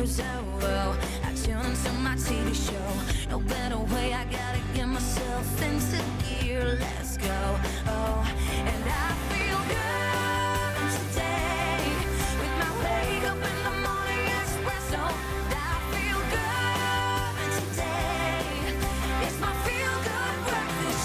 news. Oh, I tune into my TV show. No better way, I gotta get myself into gear. Let's go. Oh, and I feel good today with my wake up in the morning espresso. I feel good today. It's my feel good breakfast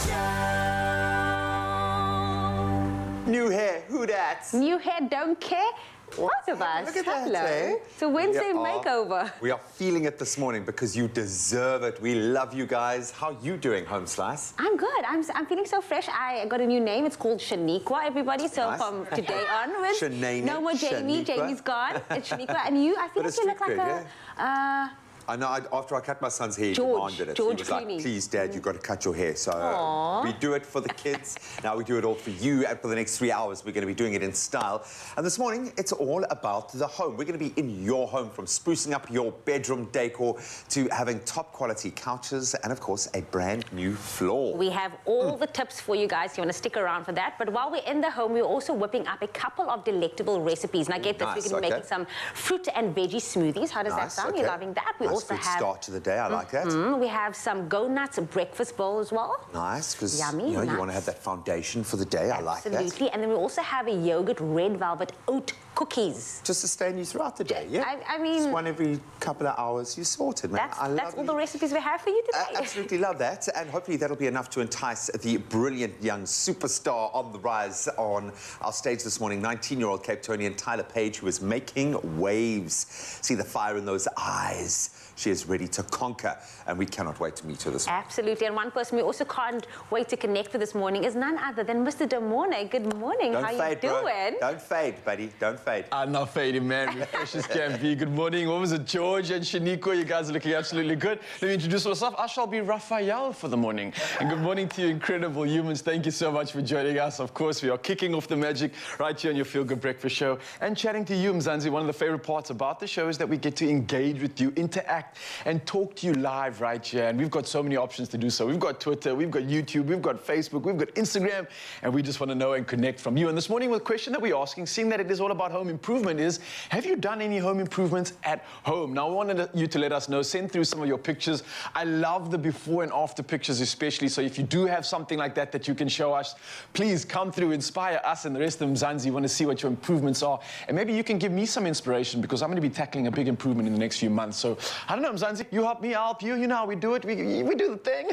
show. New hair, who dat? New hair, don't care. Lots of us. Look at that, Hello. eh? It's a Wednesday makeover. We are feeling it this morning because you deserve it. We love you guys. How you doing, Home Slice? I'm good. I'm feeling so fresh. I got a new name. It's called Shaniqua, everybody. So Nice. from today onwards, Shanae, no more Jamie. Shaniqua. Jamie's gone. It's Shaniqua. And you, I feel But like you it's look like street a... I know, after I cut my son's hair, he George demanded it. George He was like, Clooney. please, Dad, you've got to cut your hair. So Aww. we do it for the kids. Now we do it all for you. And for the next 3 hours, we're going to be doing it in style. And this morning, it's all about the home. We're going to be in your home, from sprucing up your bedroom decor to having top quality couches and, of course, a brand new floor. We have all the tips for you guys. You want to stick around for that. But while we're in the home, we're also whipping up a couple of delectable recipes. Now get this, Nice, we're going to be okay. making some fruit and veggie smoothies. How does that Nice, sound? okay. You're loving that? We Nice also good have... start to the day. I like that. We have some Go Nuts breakfast bowl as well. Nice, because Yummy, you nice. want to have that foundation for the day. I like that. Absolutely. And then we also have a yogurt red velvet oat cookies. Just to sustain you throughout the day, yeah? I mean... Just one every couple of hours, you're sorted, man. That's all the recipes we have for you today. Absolutely love that. And hopefully that'll be enough to entice the brilliant young superstar on the rise on our stage this morning, 19-year-old Capetonian Tyler Page, who is making waves. See the fire in those eyes. She is ready to conquer, and we cannot wait to meet her this morning. Absolutely. And one person we also can't wait to connect with this morning is none other than Mr. Demorne. Good morning. Don't How fade, you bro. doing? Don't fade, buddy. Don't fade. I'm not fading, man. Fresh as can be. Good morning. What was it, George and Shaniqua? You guys are looking absolutely good. Let me introduce myself. I shall be Raphael for the morning. And good morning to you, incredible humans. Thank you so much for joining us. Of course, we are kicking off the magic right here on your Feel Good Breakfast Show and chatting to you, Mzansi. One of the favorite parts about the show is that we get to engage with you, interact, and talk to you live right here. And we've got so many options to do so. We've got Twitter, we've got YouTube, we've got Facebook, we've got Instagram, and we just want to know and connect from you. And this morning, the question that we're asking, seeing that it is all about home improvement, is have you done any home improvements at home? Now, I wanted you to let us know. Send through some of your pictures. I love the before and after pictures especially. So if you do have something like that that you can show us, please come through, inspire us and the rest of Mzansi. We want to see what your improvements are. And maybe you can give me some inspiration, because I'm going to be tackling a big improvement in the next few months. So I don't know, Mzansi, you help me, I'll help you. You know how we do it. We do the thing.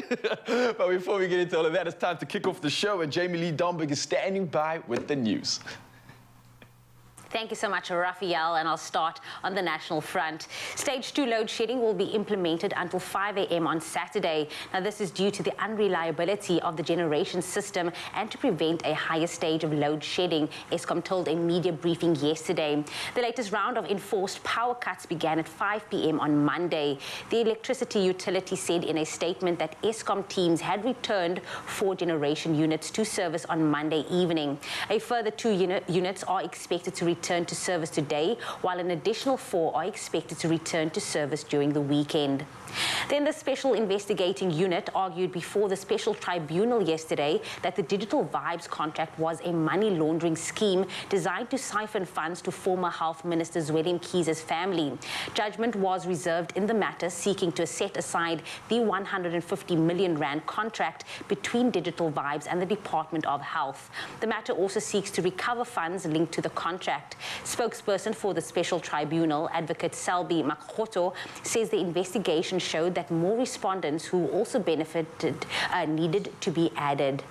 But before we get into all of that, it's time to kick off the show. And Jamie Lee Domberg is standing by with the news. Thank you so much, Raphael, and I'll start on the national front. Stage 2 load shedding will be implemented until 5 a.m. on Saturday. Now, this is due to the unreliability of the generation system and to prevent a higher stage of load shedding, Eskom told a media briefing yesterday. The latest round of enforced power cuts began at 5 p.m. on Monday. The electricity utility said in a statement that Eskom teams had returned 4 generation units to service on Monday evening. A further 2 units are expected to return to service today, while an additional 4 are expected to return to service during the weekend. Then the Special Investigating Unit argued before the Special Tribunal yesterday that the Digital Vibes contract was a money laundering scheme designed to siphon funds to former Health Minister Zweli Mkhize's family. Judgment was reserved in the matter, seeking to set aside the 150 million rand contract between Digital Vibes and the Department of Health. The matter also seeks to recover funds linked to the contract. Spokesperson for the Special Tribunal, Advocate Selby Makgoto, says the investigation showed that more respondents who also benefited needed to be added.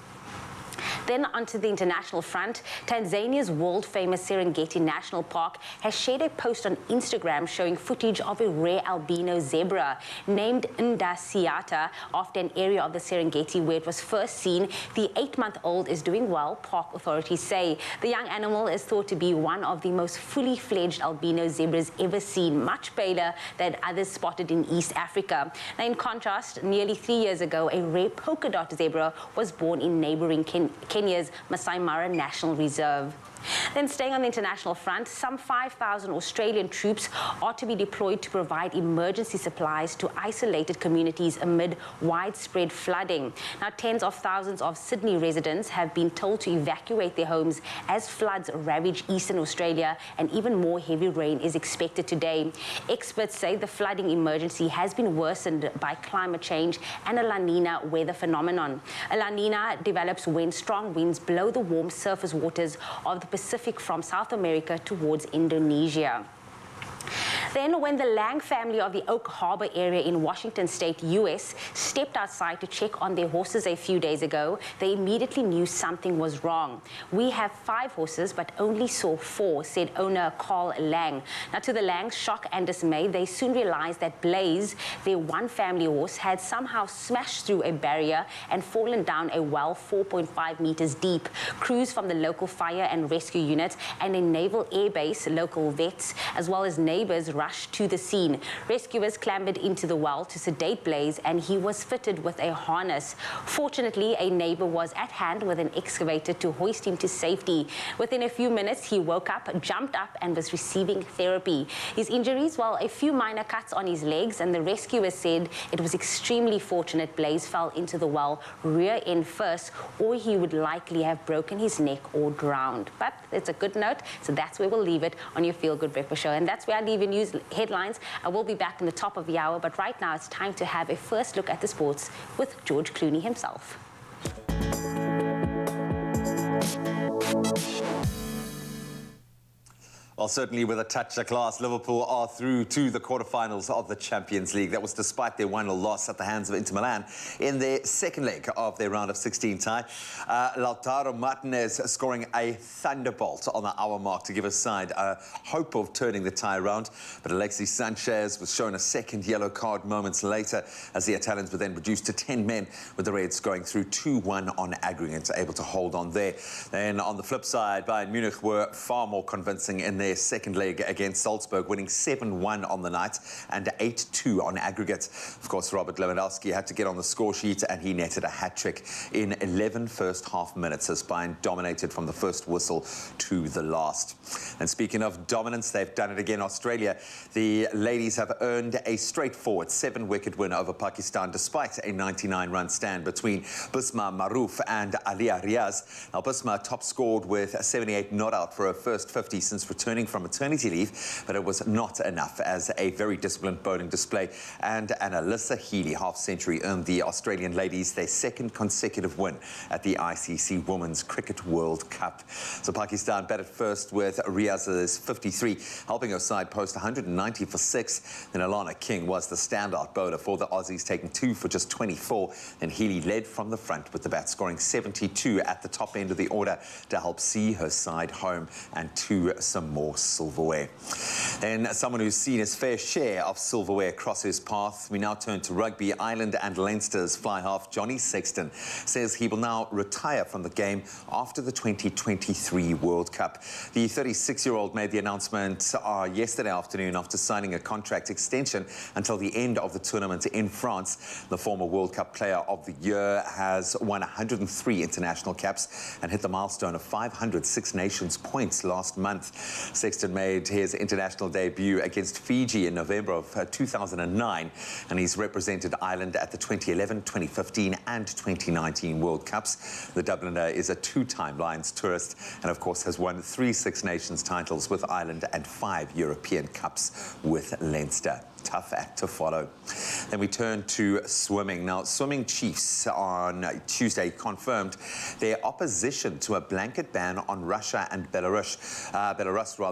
Then onto the international front, Tanzania's world-famous Serengeti National Park has shared a post on Instagram showing footage of a rare albino zebra named Ndasiata after an area of the Serengeti where it was first seen. The 8-month-old is doing well, park authorities say. The young animal is thought to be one of the most fully fledged albino zebras ever seen, much paler than others spotted in East Africa. Now, in contrast, nearly 3 years ago, a rare polka dot zebra was born in neighboring Kenya's Masai Mara National Reserve. Then staying on the international front, some 5,000 Australian troops are to be deployed to provide emergency supplies to isolated communities amid widespread flooding. Now, tens of thousands of Sydney residents have been told to evacuate their homes as floods ravage eastern Australia, and even more heavy rain is expected today. Experts say the flooding emergency has been worsened by climate change and a La Nina weather phenomenon. A La Nina develops when strong winds blow the warm surface waters of the Pacific from South America towards Indonesia. Then, when the Lang family of the Oak Harbor area in Washington state, US, stepped outside to check on their horses a few days ago, they immediately knew something was wrong. "We have 5 horses, but only saw 4, said owner Carl Lang. Now, to the Lang's shock and dismay, they soon realized that Blaze, their one family horse, had somehow smashed through a barrier and fallen down a well 4.5 meters deep. Crews from the local fire and rescue unit and a naval air base, local vets, as well as neighbors rushed to the scene. Rescuers clambered into the well to sedate Blaze, and he was fitted with a harness. Fortunately, a neighbor was at hand with an excavator to hoist him to safety. Within a few minutes, he woke up, jumped up, and was receiving therapy. His injuries, well, a few minor cuts on his legs, and the rescuers said it was extremely fortunate Blaze fell into the well rear end first, or he would likely have broken his neck or drowned. But it's a good note, so that's where we'll leave it on your Feel Good Breakfast Show. And that's where I leave your news headlines. I will be back in the top of the hour, but right now it's time to have a first look at the sports with George Clooney himself. Well, certainly with a touch of class, Liverpool are through to the quarterfinals of the Champions League. That was despite their 1-0 loss at the hands of Inter Milan in their second leg of their round of 16 tie. Lautaro Martinez scoring a thunderbolt on the hour mark to give his side a hope of turning the tie around. But Alexis Sanchez was shown a second yellow card moments later as the Italians were then reduced to 10 men, with the Reds going through 2-1 on aggregate, able to hold on there. Then on the flip side, Bayern Munich were far more convincing in their second leg against Salzburg, winning 7-1 on the night and 8-2 on aggregate. Of course, Robert Lewandowski had to get on the score sheet, and he netted a hat-trick in 11 first-half minutes as Bayern dominated from the first whistle to the last. And speaking of dominance, they've done it again. Australia, the ladies have earned a straightforward 7-wicket win over Pakistan despite a 99-run stand between Bisma Maroof and Alia Riaz. Now, Bisma top scored with 78 not out for her first 50 since returning from maternity leave, but it was not enough as a very disciplined bowling display and an Alyssa Healy half-century earned the Australian ladies their second consecutive win at the ICC Women's Cricket World Cup. So Pakistan batted first with Riaz's 53, helping her side post 190 for 6. Then Alana King was the standout bowler for the Aussies, taking 2 for just 24. Then Healy led from the front with the bat, scoring 72 at the top end of the order to help see her side home and to some more silverware. And someone who's seen his fair share of silverware cross his path, we now turn to rugby. Ireland and Leinster's fly half Johnny Sexton says he will now retire from the game after the 2023 World Cup. The 36-year-old made the announcement yesterday afternoon after signing a contract extension until the end of the tournament in France. The former World Cup Player of the Year has won 103 international caps and hit the milestone of 500 Six Nations points last month. Sexton made his international debut against Fiji in November of 2009, and he's represented Ireland at the 2011, 2015 and 2019 World Cups. The Dubliner is a 2-time Lions tourist and, of course, has won 3 Six Nations titles with Ireland and 5 European Cups with Leinster. Tough act to follow. Then we turn to swimming. Now, swimming chiefs on Tuesday confirmed their opposition to a blanket ban on Russia and Belarus,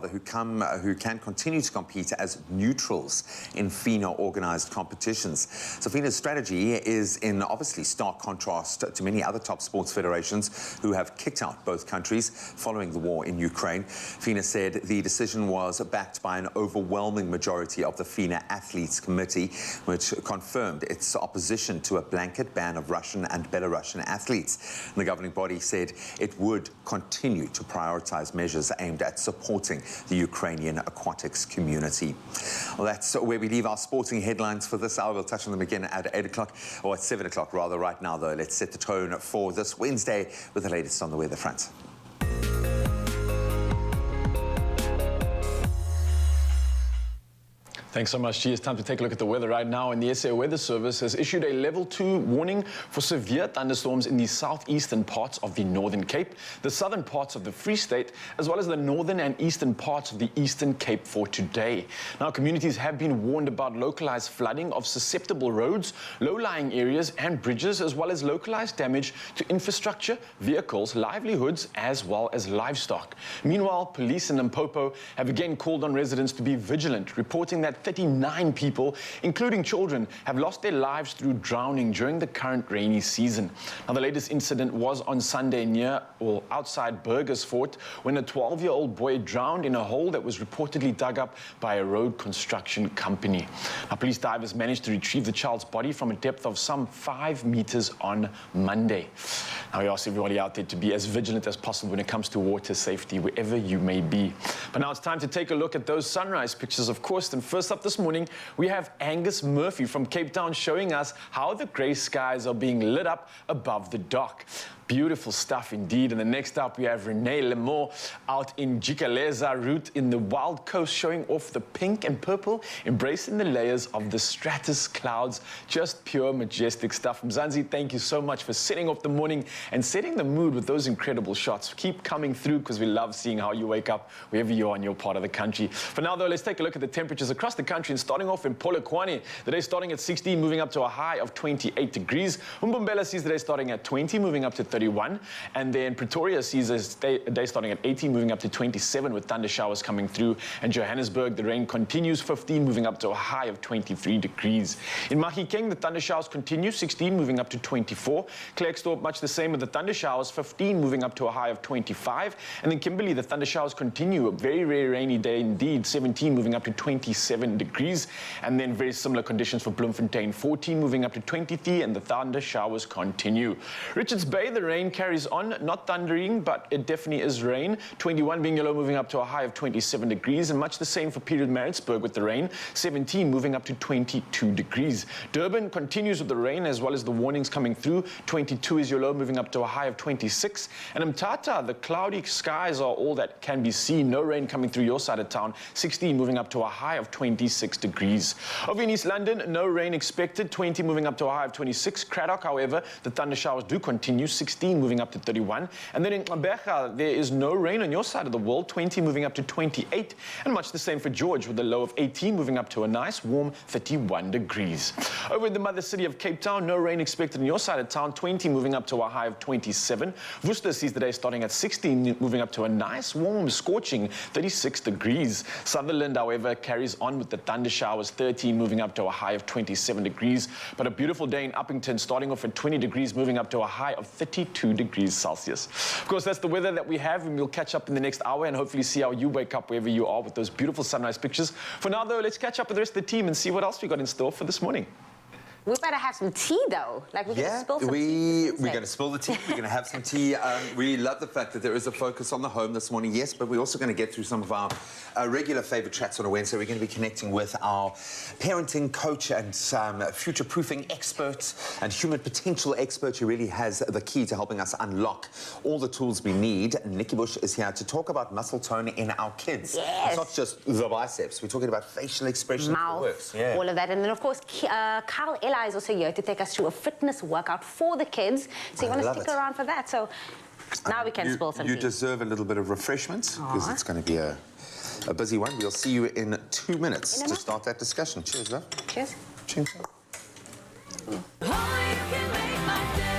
who can continue to compete as neutrals in FINA-organized competitions. So FINA's strategy is in obviously stark contrast to many other top sports federations who have kicked out both countries following the war in Ukraine. FINA said the decision was backed by an overwhelming majority of the FINA Athletes Committee, which confirmed its opposition to a blanket ban of Russian and Belarusian athletes. And the governing body said it would continue to prioritize measures aimed at supporting the Ukrainian aquatics community. Well, that's where we leave our sporting headlines for this hour. We'll touch on them again at 8 o'clock, or at 7 o'clock rather. Right now, though, let's set the tone for this Wednesday with the latest on the weather front. Thanks so much, G. It's time to take a look at the weather right now. And the SA Weather Service has issued a level 2 warning for severe thunderstorms in the southeastern parts of the Northern Cape, the southern parts of the Free State, as well as the northern and eastern parts of the Eastern Cape for today. Now, communities have been warned about localized flooding of susceptible roads, low-lying areas and bridges, as well as localized damage to infrastructure, vehicles, livelihoods, as well as livestock. Meanwhile, police in Limpopo have again called on residents to be vigilant, reporting that 39 people, including children, have lost their lives through drowning during the current rainy season. Now, the latest incident was on Sunday near or outside Burgersfort when a 12-year-old boy drowned in a hole that was reportedly dug up by a road construction company. Now, police divers managed to retrieve the child's body from a depth of some 5 meters on Monday. Now, we ask everybody out there to be as vigilant as possible when it comes to water safety, wherever you may be. But now it's time to take a look at those sunrise pictures, of course. And first up this morning, we have Angus Murphy from Cape Town showing us how the grey skies are being lit up above the dock. Beautiful stuff indeed. And the next up, we have Renee Lemore out in Jikaleza route in the Wild Coast, showing off the pink and purple, embracing the layers of the stratus clouds. Just pure majestic stuff. Mzansi, thank you so much for setting off the morning and setting the mood with those incredible shots. Keep coming through because we love seeing how you wake up wherever you are in your part of the country. For now, though, let's take a look at the temperatures across the country, and starting off in Polokwane, the day starting at 16, moving up to a high of 28 degrees. Umbombela sees the day starting at 20, moving up to 31. And then Pretoria sees a day starting at 18, moving up to 27 with thunder showers coming through. And Johannesburg, the rain continues, 15, moving up to a high of 23 degrees. In Mahikeng, the thunder showers continue, 16, moving up to 24. Klerksdorp, much the same with the thunder showers, 15, moving up to a high of 25. And then Kimberley, the thunder showers continue, a very, very rainy day indeed, 17, moving up to 27 degrees. And then very similar conditions for Bloemfontein, 14, moving up to 23, and the thunder showers continue. Richards Bay, the rain carries on, not thundering, but it definitely is rain. 21 being yellow, moving up to a high of 27 degrees, and much the same for Period Maritzburg with the rain, 17 moving up to 22 degrees. Durban continues with the rain as well as the warnings coming through. 22 is your low, moving up to a high of 26. And Mthatha, the cloudy skies are all that can be seen. No rain coming through your side of town, 16 moving up to a high of 26 degrees. Over in East London, no rain expected, 20 moving up to a high of 26. Craddock, however, the thunder showers do continue, 16 moving up to 31. And then in Gqeberha, there is no rain on your side of the world, 20 moving up to 28. And much the same for George with a low of 18 moving up to a nice warm 31 degrees. Over in the mother city of Cape Town, no rain expected on your side of town, 20 moving up to a high of 27. Worcester sees the day starting at 16, moving up to a nice warm scorching 36 degrees. Sutherland, however, carries on with the thunder showers, 13 moving up to a high of 27 degrees. But a beautiful day in Uppington, starting off at 20 degrees, moving up to a high of 32 degrees Celsius. Of course, that's the weather that we have, and we'll catch up in the next hour and hopefully see how you wake up wherever you are with those beautiful sunrise pictures. For now, though, let's catch up with the rest of the team and see what else we got in store for this morning. We better have some tea, though. Like, we're going to spill some tea. tea. We're going to spill the tea. We're going to have some tea. We love the fact that there is a focus on the home this morning, yes, but we're also going to get through some of our regular favourite chats on a Wednesday. We're going to be connecting with our parenting coach and future-proofing expert and human potential expert who really has the key to helping us unlock all the tools we need. Nikki Bush is here to talk about muscle tone in our kids. Yes. It's not just the biceps. We're talking about facial expression. Mouth, all of that. And then, of course, Kyle Ella is also here to take us through a fitness workout for the kids. So you want to stick around for that. So now we can spill some tea. You deserve a little bit of refreshment because it's going to be a busy one. We'll see you in 2 minutes to start that discussion. Cheers, love. Cheers. Cheers. Oh, you can make my day.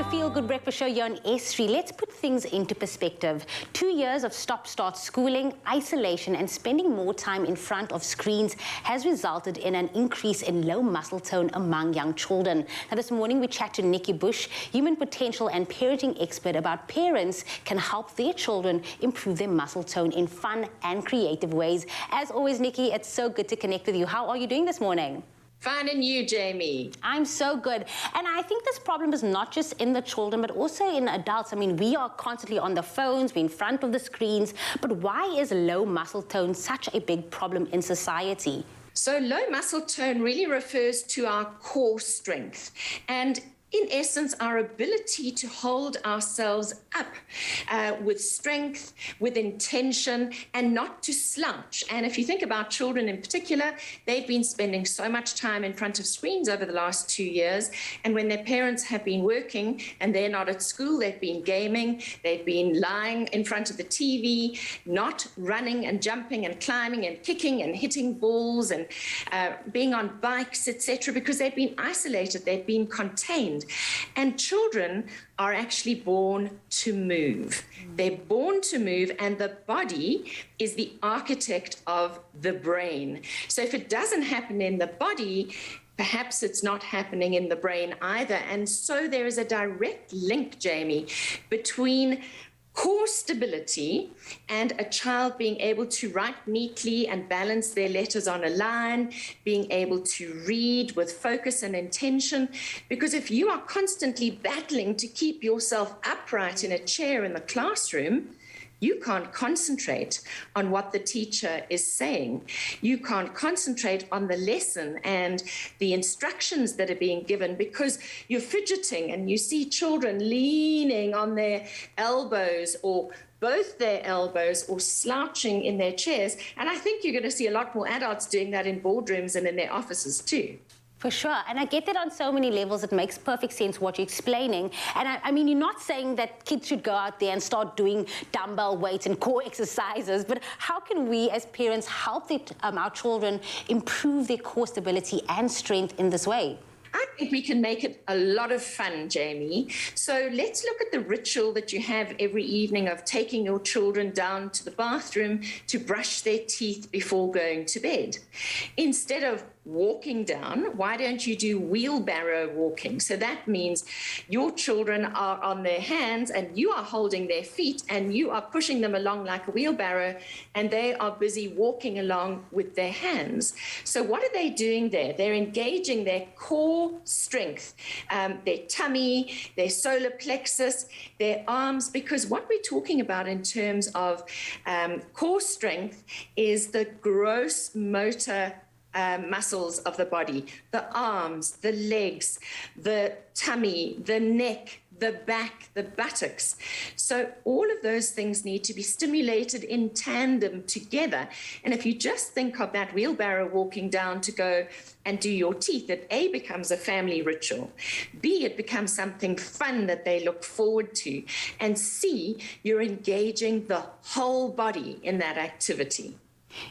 Feel Good Breakfast Show here on S3. Let's put things into perspective. 2 years of stop-start schooling, isolation, and spending more time in front of screens has resulted in an increase in low muscle tone among young children. Now, this morning we chat to Nikki Bush, human potential and parenting expert, about parents can help their children improve their muscle tone in fun and creative ways. As always, Nikki, it's so good to connect with you. How are you doing this morning? Fine, and you, Jamie? I'm so good. And I think this problem is not just in the children, but also in adults. I mean, we are constantly on the phones, we're in front of the screens. But why is low muscle tone such a big problem in society? So low muscle tone really refers to our core strength. And in essence, our ability to hold ourselves up with strength, with intention, and not to slouch. And if you think about children in particular, they've been spending so much time in front of screens over the last 2 years. And when their parents have been working and they're not at school, they've been gaming, they've been lying in front of the TV, not running and jumping and climbing and kicking and hitting balls and being on bikes, etc., because they've been isolated, they've been contained. And children are actually born to move. They're born to move, and the body is the architect of the brain. So if it doesn't happen in the body, perhaps it's not happening in the brain either. And so there is a direct link, Jamie, between core stability and a child being able to write neatly and balance their letters on a line, being able to read with focus and intention. Because if you are constantly battling to keep yourself upright in a chair in the classroom, you can't concentrate on what the teacher is saying. You can't concentrate on the lesson and the instructions that are being given because you're fidgeting and you see children leaning on their elbows or both their elbows or slouching in their chairs. And I think you're going to see a lot more adults doing that in boardrooms and in their offices too. For sure. And I get that on so many levels. It makes perfect sense what you're explaining. And I mean, you're not saying that kids should go out there and start doing dumbbell weights and core exercises, but how can we as parents help our children improve their core stability and strength in this way? I think we can make it a lot of fun, Jamie. So let's look at the ritual that you have every evening of taking your children down to the bathroom to brush their teeth before going to bed. Instead of walking down, why don't you do wheelbarrow walking? So that means your children are on their hands and you are holding their feet and you are pushing them along like a wheelbarrow and they are busy walking along with their hands. So what are they doing there? They're engaging their core strength, their tummy, their solar plexus, their arms, because what we're talking about in terms of core strength is the gross motor muscles of the body, the arms, the legs, the tummy, the neck, the back, the buttocks. So all of those things need to be stimulated in tandem together. And if you just think of that wheelbarrow walking down to go and do your teeth, it A, becomes a family ritual. B, it becomes something fun that they look forward to. And C, you're engaging the whole body in that activity.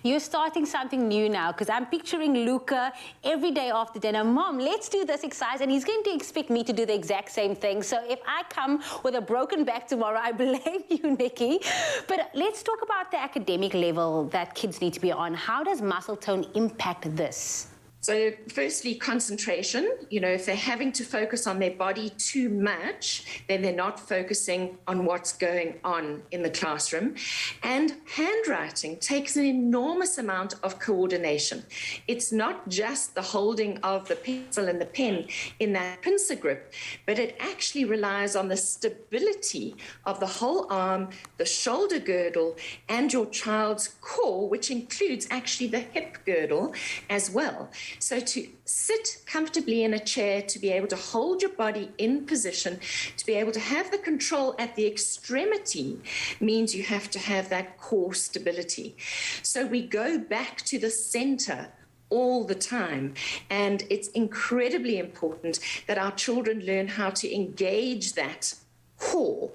You're starting something new now, because I'm picturing Luca every day after dinner. Mom, let's do this exercise. And he's going to expect me to do the exact same thing. So if I come with a broken back tomorrow, I blame you, Nikki. But let's talk about the academic level that kids need to be on. How does muscle tone impact this? So firstly, concentration. You know, if they're having to focus on their body too much, then they're not focusing on what's going on in the classroom. And handwriting takes an enormous amount of coordination. It's not just the holding of the pencil and the pen in that pincer grip, but it actually relies on the stability of the whole arm, the shoulder girdle, and your child's core, which includes actually the hip girdle as well. So to sit comfortably in a chair, to be able to hold your body in position, to be able to have the control at the extremity means you have to have that core stability. So we go back to the center all the time. And it's incredibly important that our children learn how to engage that core,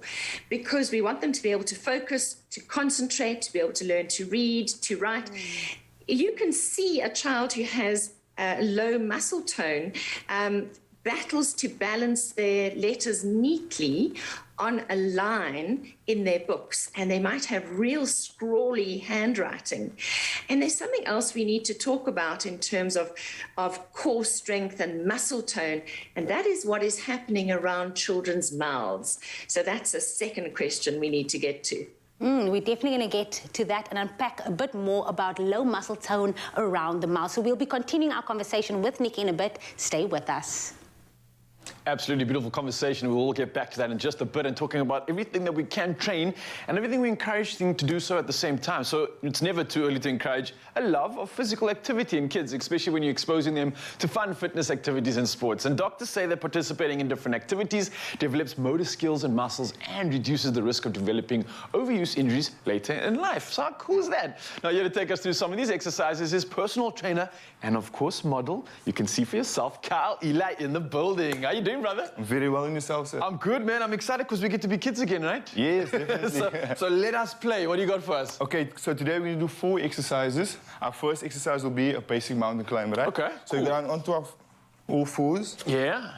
because we want them to be able to focus, to concentrate, to be able to learn to read, to write. You can see a child who has low muscle tone battles to balance their letters neatly on a line in their books, and they might have real scrawly handwriting. And there's something else we need to talk about in terms of core strength and muscle tone, and that is what is happening around children's mouths. So that's a second question we need to get to. We're definitely going to get to that and unpack a bit more about low muscle tone around the mouth. So we'll be continuing our conversation with Nick in a bit. Stay with us. Absolutely beautiful conversation. We will get back to that in just a bit and talking about everything that we can train and everything we encourage them to do so at the same time. So it's never too early to encourage a love of physical activity in kids, especially when you're exposing them to fun fitness activities and sports. And doctors say that participating in different activities develops motor skills and muscles and reduces the risk of developing overuse injuries later in life. So how cool is that? Now, here to take us through some of these exercises is personal trainer and, of course, model. You can see for yourself, Kyle Eli in the building. How you doing, brother? I'm very well in yourself, sir. I'm good, man. I'm excited because we get to be kids again, right? Yes, definitely. so let us play. What do you got for us? Okay, so today we're going to do 4 exercises. Our first exercise will be a basic mountain climb, right? Okay, So you go down onto our all fours. Yeah.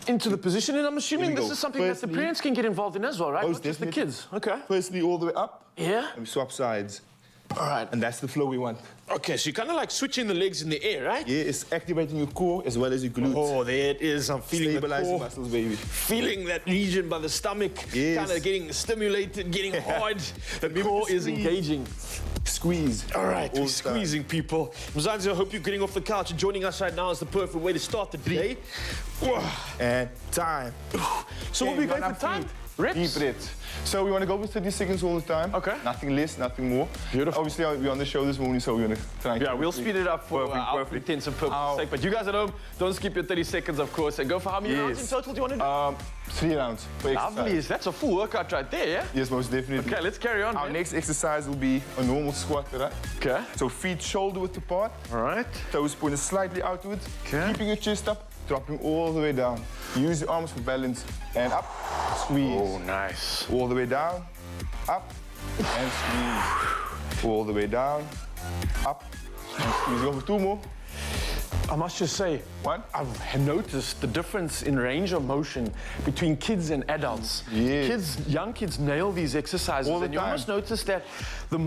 Into the position, and I'm assuming Here we this go. is something that the Firstly- parents can get involved in as well, right? Most Not just the definitely. kids. Okay. Firstly, all the way up, Yeah. and we swap sides. All right. And that's the flow we want. Okay, so you're kind of like switching the legs in the air, right? Yeah, it's activating your core as well as your glutes. Oh, there it is. I'm feeling the Stabilizing core, muscles, baby. feeling that region by the stomach, Yes. kind of getting stimulated, getting hard. The core is engaging. Squeeze. All right, All we're the time. squeezing people. Mzansi, I hope you're getting off the couch and joining us right now is the perfect way to start the day. Whoa. And time. So what Okay, we going on our for time? feet. Reps? Deep reps. So we want to go with 30 seconds all the time. Okay. Nothing less, nothing more. Beautiful. Obviously, we're on the show this morning, so we're going to try and Yeah, keep we'll it speed it up for Perfect, our perfect. intents and purposes Ow. sake. But you guys at home, don't skip your 30 seconds, of course, and go for how many rounds in Yes. total do you want to do? 3 rounds per exercise. Lovely. That's a full workout right there, yeah? Yes, most definitely. Okay, let's carry on. Our man. next exercise will be a normal squat, right? Okay. So feet shoulder width apart, All right. toes pointed slightly outwards, Okay. keeping your chest up, dropping all the way down. Use your arms for balance and up, squeeze. Oh, nice. All the way down, up, and squeeze. All the way down, up, and squeeze. Go for 2 more. I must just say, 1. I've noticed the difference in range of motion between kids and adults. Yes. Young kids nail these exercises, All the and you time. almost notice that the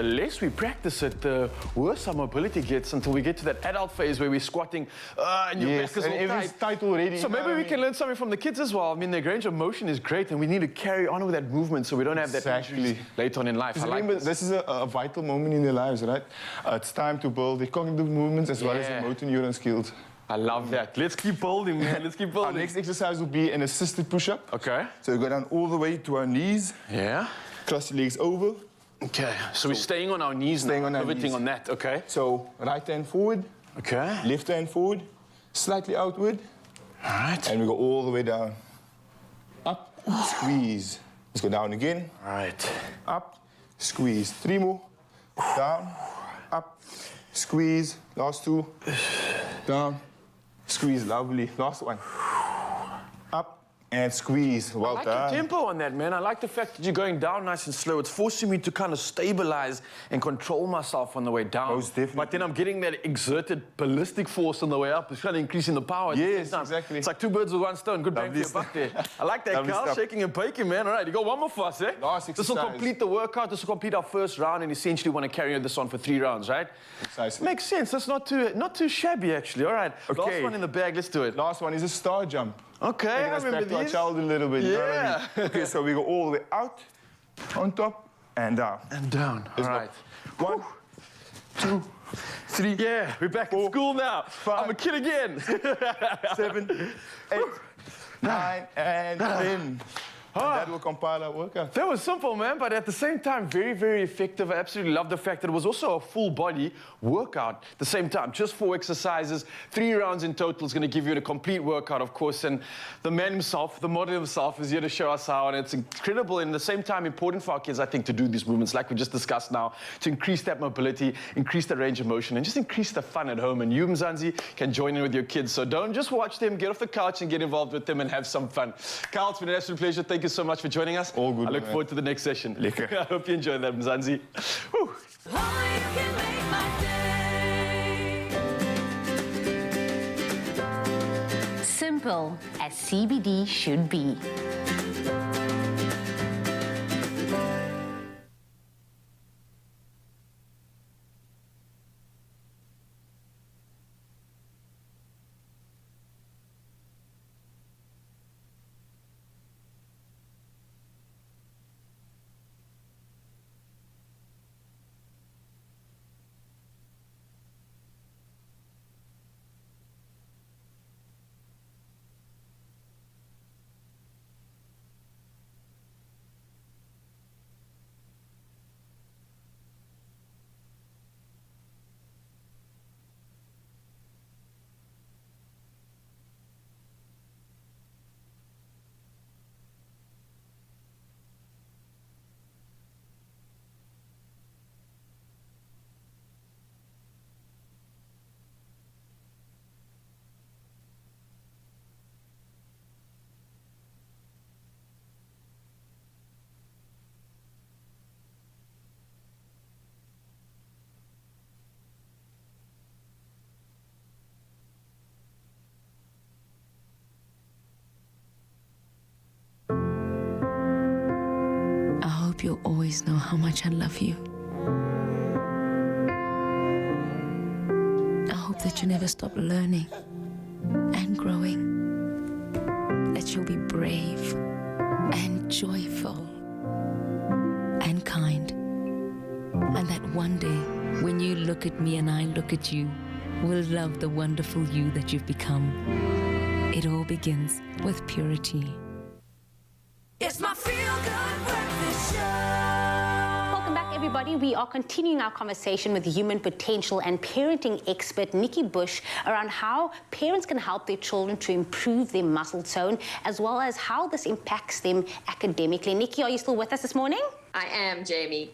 less we practice it, the worse our mobility gets until we get to that adult phase where we're squatting and your Yes, back is and all everything's tight. tight already. So you know maybe what I we mean? can learn something from the kids as well. I mean, their range of motion is great, and we need to carry on with that movement so we don't have that Exactly. injuries later on in life. Because I like remember, this is a vital moment in their lives, right? It's time to build the cognitive movements as well as Yeah. the motor neuron skills. I love that. Let's keep building, man. Let's keep Our building. next exercise will be an assisted push-up. Okay. So we go down all the way to our knees, Yeah. cross your legs over. Okay. So we're staying on our knees Staying now, on our pivoting knees. on that. Okay. So right hand forward, Okay. left hand forward, slightly outward, All right. and we go all the way down. Up, squeeze. Let's go down again. All right. Up, squeeze. 3 more. Down, up, squeeze. Last 2. Down, squeeze. Lovely. Last one. Up and squeeze. Well I like your done. tempo on that, man. I like the fact that you're going down nice and slow. It's forcing me to kind of stabilize and control myself on the way down. Most definitely. But then I'm getting that exerted ballistic force on the way up. It's kind of increasing the power. at the Yes, same time. exactly. It's like 2 birds with 1 stone. Good bang for Lovely your buck there. I like that, Lovely Carl. stuff. Shaking and baking, man. All right, you got 1 more for us, eh? Last This will exercise. complete the workout. This will complete our first round, and essentially want to carry this on for 3 rounds, right? Precisely. Makes sense. That's not too shabby, actually. All right. Last Okay. one in the bag. Let's do it. Last one is a star jump. Okay, Taking I us remember back to our these. childhood a little bit. You know what I Yeah. mean? Okay, so we go all the way out, on top, and down. And down. All Let's go. right. 1, 2, 3, Yeah, we're back in 4, school now. 5, I'm a kid again. 7, 8, 9, and 10. And that will compile our workout. That was simple, man, but at the same time, very, very effective. I absolutely love the fact that it was also a full body workout at the same time. Just 4 exercises, 3 rounds in total is going to give you a complete workout, of course. And the man himself, the model himself, is here to show us how. And it's incredible and at the same time important for our kids, I think, to do these movements like we just discussed now, to increase that mobility, increase the range of motion, and just increase the fun at home. And you, Mzansi, can join in with your kids. So don't just watch them, get off the couch and get involved with them and have some fun. Carl, it's been an absolute pleasure. Thank you so much for joining us. All good, I look man. forward to the next session. Lekker. I hope you enjoyed that, Mzansi. Whew. Only you can make my day. simple as CBD should be. I hope you'll always know how much I love you. I hope that you never stop learning and growing. That you'll be brave and joyful and kind. And that one day, when you look at me and I look at you, we'll love the wonderful you that you've become. It all begins with purity. It's my feel-good breakfast show. Welcome back, everybody. We are continuing our conversation with human potential and parenting expert Nikki Bush around how parents can help their children to improve their muscle tone, as well as how this impacts them academically. Nikki, are you still with us this morning? I am, Jamie.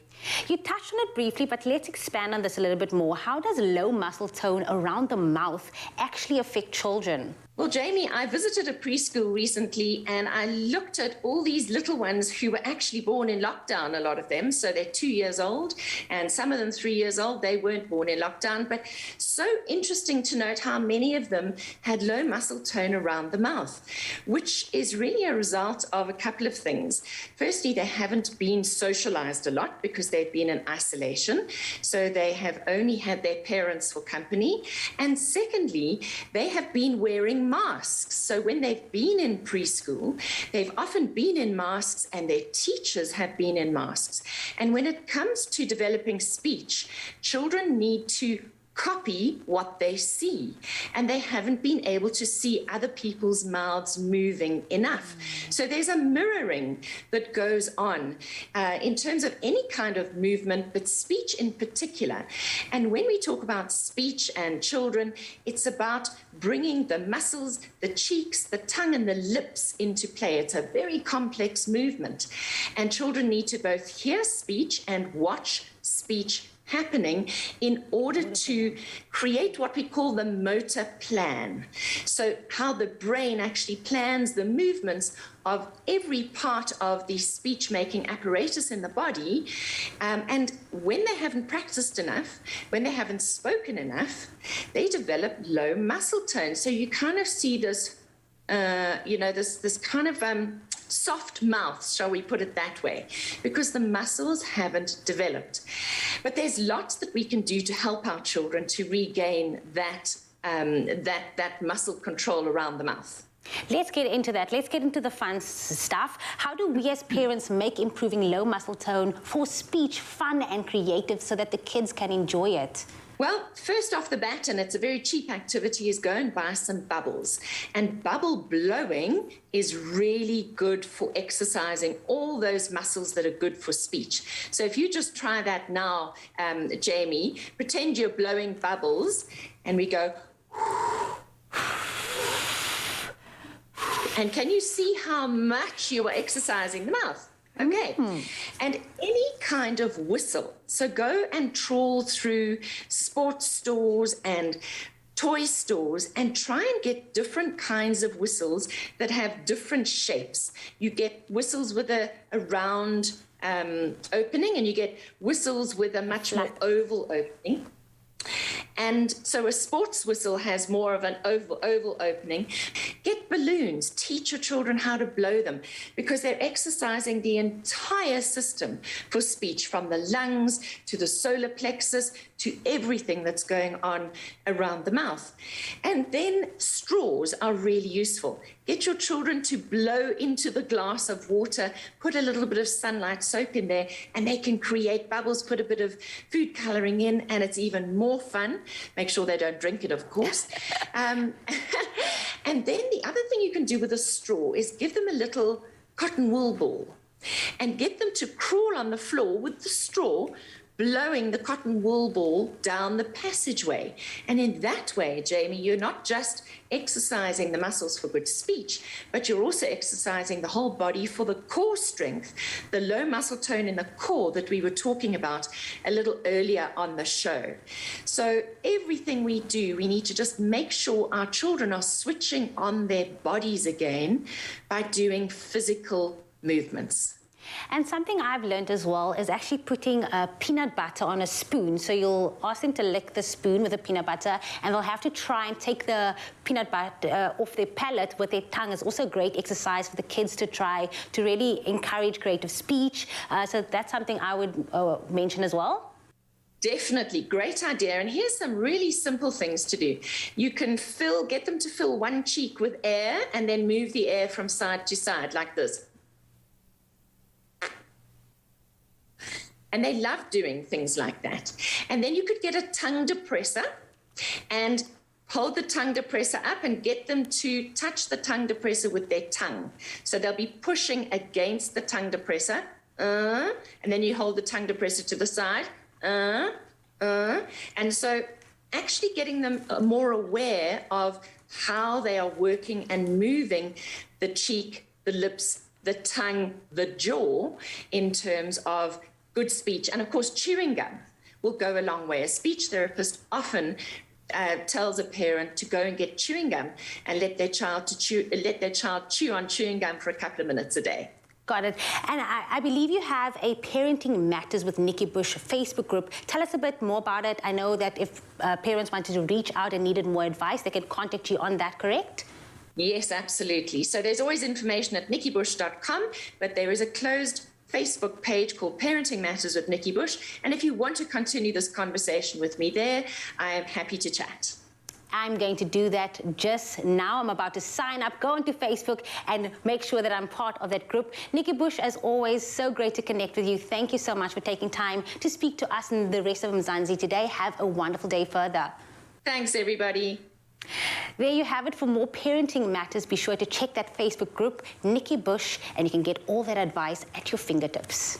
You touched on it briefly, but let's expand on this a little bit more. How does low muscle tone around the mouth actually affect children? Well, Jamie, I visited a preschool recently and I looked at all these little ones who were actually born in lockdown, a lot of them. So they're 2 years old and some of them 3 years old. They weren't born in lockdown, but so interesting to note how many of them had low muscle tone around the mouth, which is really a result of a couple of things. Firstly, they haven't been socialized a lot because they've been in isolation. So they have only had their parents for company. And secondly, they have been wearing masks. So when they've been in preschool, they've often been in masks and their teachers have been in masks. And when it comes to developing speech, children need to copy what they see, and they haven't been able to see other people's mouths moving enough. So there's a mirroring that goes on in terms of any kind of movement, but speech in particular. And when we talk about speech and children, it's about bringing the muscles, the cheeks, the tongue, and the lips into play. It's a very complex movement, and children need to both hear speech and watch speech happening in order to create what we call the motor plan. So how the brain actually plans the movements of every part of the speech-making apparatus in the body. And when they haven't practiced enough, when they haven't spoken enough, they develop low muscle tone. So you kind of see this, this kind of soft mouth, shall we put it that way, because the muscles haven't developed. But there's lots that we can do to help our children to regain that muscle control around the mouth. Let's get into that. Let's get into the fun stuff. How do we as parents make improving low muscle tone for speech fun and creative so that the kids can enjoy it? Well, first off the bat, and it's a very cheap activity, is go and buy some bubbles. And bubble blowing is really good for exercising all those muscles that are good for speech. So if you just try that now, Jamie, pretend you're blowing bubbles, and we go... And can you see how much you are exercising the mouth? Okay. And any kind of whistle. So go and trawl through sports stores and toy stores and try and get different kinds of whistles that have different shapes. You get whistles with a round opening, and you get whistles with a much more oval opening. And so a sports whistle has more of an oval opening. Get balloons. Teach your children how to blow them, because they're exercising the entire system for speech, from the lungs to the solar plexus to everything that's going on around the mouth. And then straws are really useful. Get your children to blow into the glass of water, put a little bit of sunlight soap in there, and they can create bubbles, put a bit of food coloring in, and it's even more fun. Make sure they don't drink it, of course. And then the other thing you can do with a straw is give them a little cotton wool ball and get them to crawl on the floor with the straw, blowing the cotton wool ball down the passageway. And in that way, Jamie, you're not just exercising the muscles for good speech, but you're also exercising the whole body for the core strength, the low muscle tone in the core that we were talking about a little earlier on the show. So everything we do, we need to just make sure our children are switching on their bodies again by doing physical movements. And something I've learned as well is actually putting peanut butter on a spoon. So you'll ask them to lick the spoon with the peanut butter, and they'll have to try and take the peanut butter off their palate with their tongue. It's also a great exercise for the kids to try to really encourage creative speech. So that's something I would mention as well. Definitely, great idea. And here's some really simple things to do. You can get them to fill one cheek with air and then move the air from side to side like this. And they love doing things like that. And then you could get a tongue depressor and hold the tongue depressor up and get them to touch the tongue depressor with their tongue. So they'll be pushing against the tongue depressor. And then you hold the tongue depressor to the side. And so actually getting them more aware of how they are working and moving the cheek, the lips, the tongue, the jaw in terms of good speech. And of course, chewing gum will go a long way. A speech therapist often tells a parent to go and get chewing gum and let their child chew on chewing gum for a couple of minutes a day. Got it. And I believe you have a Parenting Matters with Nikki Bush Facebook group. Tell us a bit more about it. I know that if parents wanted to reach out and needed more advice, they could contact you on that, correct? Yes, absolutely. So there's always information at nikkibush.com, but there is a closed Facebook page called Parenting Matters with Nikki Bush. And if you want to continue this conversation with me there, I am happy to chat. I'm going to do that just now. I'm about to sign up, go into Facebook and make sure that I'm part of that group. Nikki Bush, as always, so great to connect with you. Thank you so much for taking time to speak to us and the rest of Mzansi today. Have a wonderful day further. Thanks, everybody. There you have it. For more parenting matters, be sure to check that Facebook group, Nikki Bush, and you can get all that advice at your fingertips.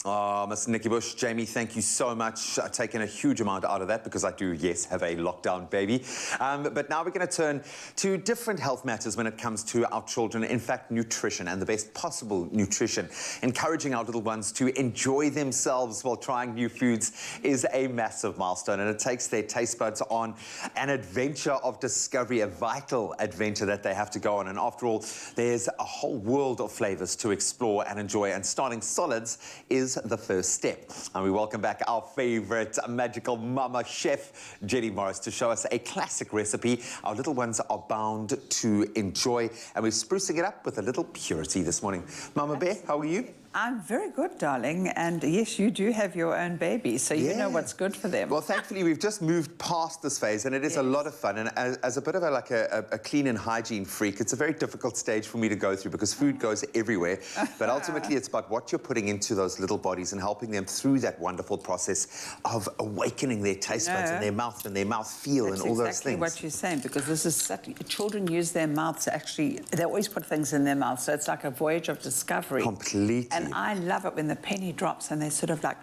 Oh, Miss Nikki Bush, Jamie, thank you so much. I've taken a huge amount out of that because I do, yes, have a lockdown baby. But now we're going to turn to different health matters when it comes to our children. In fact, nutrition and the best possible nutrition. Encouraging our little ones to enjoy themselves while trying new foods is a massive milestone, and it takes their taste buds on an adventure of discovery, a vital adventure that they have to go on. And after all, there's a whole world of flavors to explore and enjoy, and starting solids is the first step. And we welcome back our favorite magical mama chef, Jenny Morris, to show us a classic recipe our little ones are bound to enjoy. And we're sprucing it up with a little purity this morning. Mama Bear, how are you? I'm very good, darling. And yes, you do have your own baby, so you know what's good for them. Well, thankfully, we've just moved past this phase, and it is a lot of fun. And as a bit of a clean and hygiene freak, it's a very difficult stage for me to go through because food goes everywhere. But ultimately, it's about what you're putting into those little bodies and helping them through that wonderful process of awakening their taste buds and their mouth feel and all those things. That's exactly what you're saying, because this is children use their mouths actually. They always put things in their mouths, so it's like a voyage of discovery. Completely. And I love it when the penny drops and they're sort of like,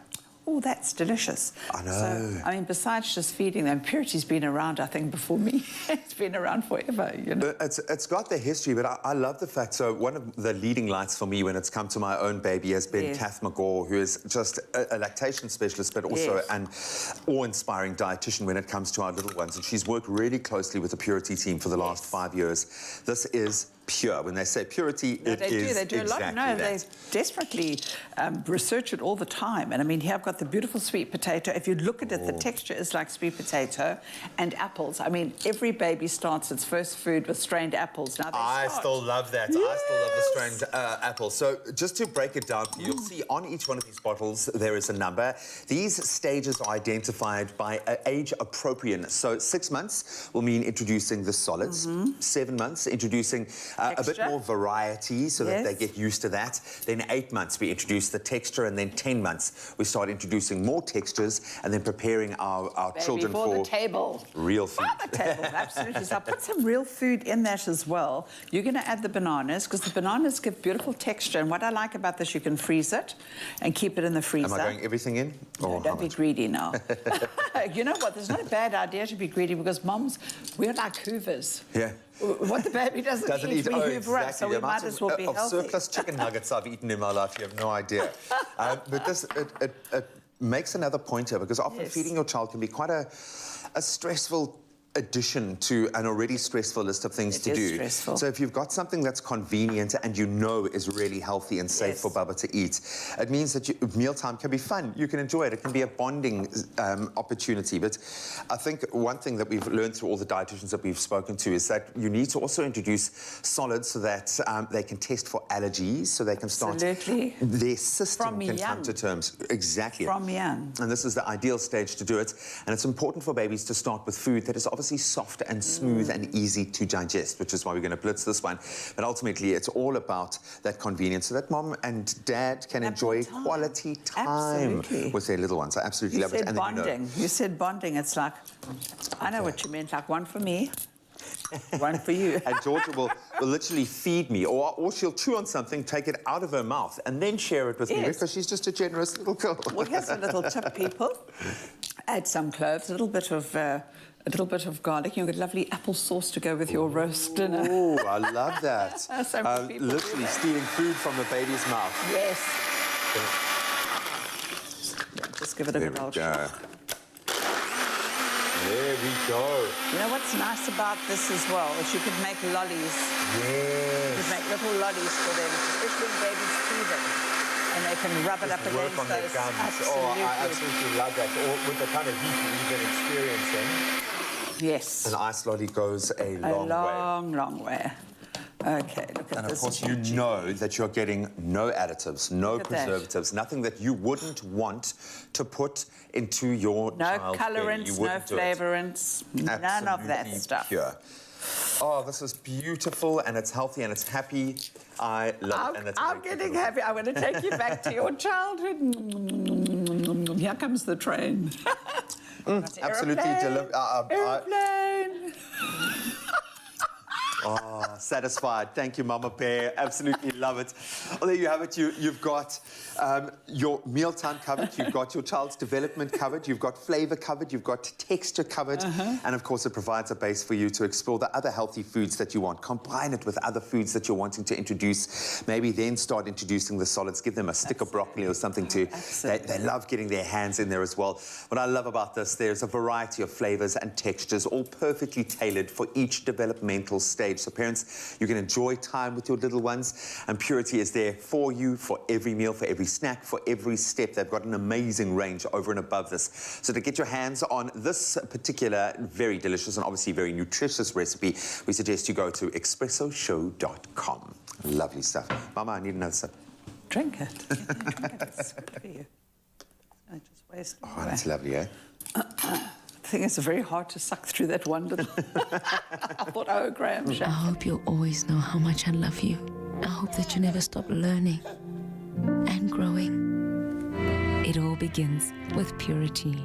oh, that's delicious. I know. So, I mean, besides just feeding them, Purity's been around, I think, before me. It's been around forever, you know. It's got the history, but I love the fact. So one of the leading lights for me when it's come to my own baby has been Kath McGaw, who is just a lactation specialist, but also an awe-inspiring dietitian when it comes to our little ones. And she's worked really closely with the Purity team for the last 5 years. This is pure. When they say purity, No, it they is do. They do a lot. exactly No, that. they desperately research it all the time. And I mean, here I've got the beautiful sweet potato. If you look at it, the texture is like sweet potato and apples. I mean, every baby starts its first food with strained apples. Now I still love that. I still love the strained apple. So just to break it down, you'll see on each one of these bottles there is a number. These stages are identified by age appropriateness. So 6 months will mean introducing the solids. 7 months introducing a bit more variety so that they get used to that. Then 8 months we introduce the texture, and then 10 months we start introducing more textures, and then preparing our children for the table. real food. For the table, absolutely. So I'll put some real food in that as well. You're going to add the bananas because the bananas give beautiful texture. And what I like about this, you can freeze it and keep it in the freezer. Am I going everything in? No, don't be greedy now. You know what? There's no bad idea to be greedy because moms, we're like hoovers. Yeah. What the baby doesn't eat, we hoover up, so we might as well be of healthy. surplus chicken nuggets I've eaten in my life, you have no idea. But this, it makes another point here, because often feeding your child can be quite a stressful addition to an already stressful list of things to do. Stressful. So if you've got something that's convenient and you know is really healthy and safe for Bubba to eat, it means that mealtime can be fun. You can enjoy it. It can be a bonding opportunity. But I think one thing that we've learned through all the dietitians that we've spoken to is that you need to also introduce solids so that they can test for allergies, so they can start... Their system can come to terms. Exactly. From young. And this is the ideal stage to do it. And it's important for babies to start with food that is obviously soft and smooth and easy to digest, which is why we're going to blitz this one. But ultimately, it's all about that convenience so that mom and dad can enjoy quality time with their little ones. I absolutely love it. And bonding. You said bonding. It's like, I know what you meant, like one for me. One for you. And Georgia will literally feed me, or she'll chew on something, take it out of her mouth, and then share it with me, because she's just a generous little girl. Well, here's a little tip, people. Add some cloves, a little bit of garlic. You get lovely apple sauce to go with your roast dinner. Oh, I love that. Literally stealing food from the baby's mouth. Yes. Just give it a bit of shot. There we go. You know what's nice about this as well is you could make lollies. Yes. You could make little lollies for them, especially when babies feed them. And they can rub it up against work on their those. gums. Absolutely. Oh, I absolutely love that. Or with the kind of heat you've been experiencing. Yes. An ice lolly goes a long way. Long way. Okay, look at and this. of course, you know that you're getting no additives, no preservatives, nothing that you wouldn't want to put into your child's belly. No colorants, no flavorants, none of that stuff. Pure. Oh, this is beautiful, and it's healthy, and it's happy. I love it. And I'm getting happy. I'm going to take you back to your childhood. Here comes the train. Absolutely. Airplane. Oh, satisfied. Thank you, Mama Bear. Absolutely love it. Well, there you have it. You've got your mealtime covered. You've got your child's development covered. You've got flavor covered. You've got texture covered. And, of course, it provides a base for you to explore the other healthy foods that you want. Combine it with other foods that you're wanting to introduce. Maybe then start introducing the solids. Give them a stick of broccoli or something to... They love getting their hands in there as well. What I love about this, there's a variety of flavors and textures, all perfectly tailored for each developmental stage. So parents, you can enjoy time with your little ones, and Purity is there for you for every meal, for every snack, for every step. They've got an amazing range over and above this. So to get your hands on this particular very delicious and obviously very nutritious recipe, we suggest you go to expressoshow.com. Lovely stuff. Mama, I need another sip. Drink it. Drink it. It's good for you. I just waste it. Oh, that's lovely, eh? I think it's very hard to suck through that one little... I thought, oh, Graham. I hope you'll always know how much I love you. I hope that you never stop learning and growing. It all begins with Purity.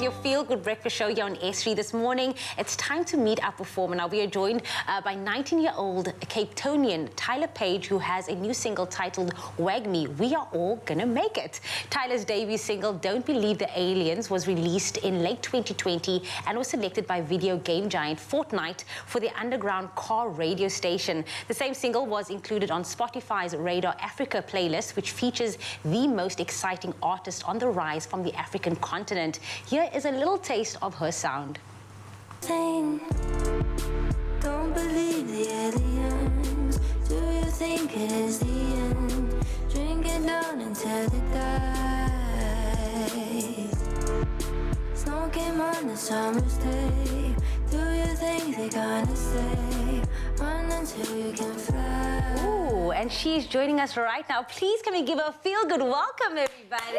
your feel-good breakfast show here on S3 this morning. It's time to meet our performer. Now, we are joined by 19-year-old Capetonian Tyler Page, who has a new single titled Wag Me, We Are All Gonna Make It. Tyler's debut single, Don't Believe the Aliens, was released in late 2020 and was selected by video game giant Fortnite for the underground car radio station. The same single was included on Spotify's Radar Africa playlist, which features the most exciting artist on the rise from the African continent. Here is a little taste of her sound. Don't believe the aliens. Do you think it is the end? Drink it down until it dies. Snow came on the summer's day. Do you think they're gonna stay? Run until you can fly. Ooh, and she's joining us right now. Please, can we give her a feel-good welcome, everybody?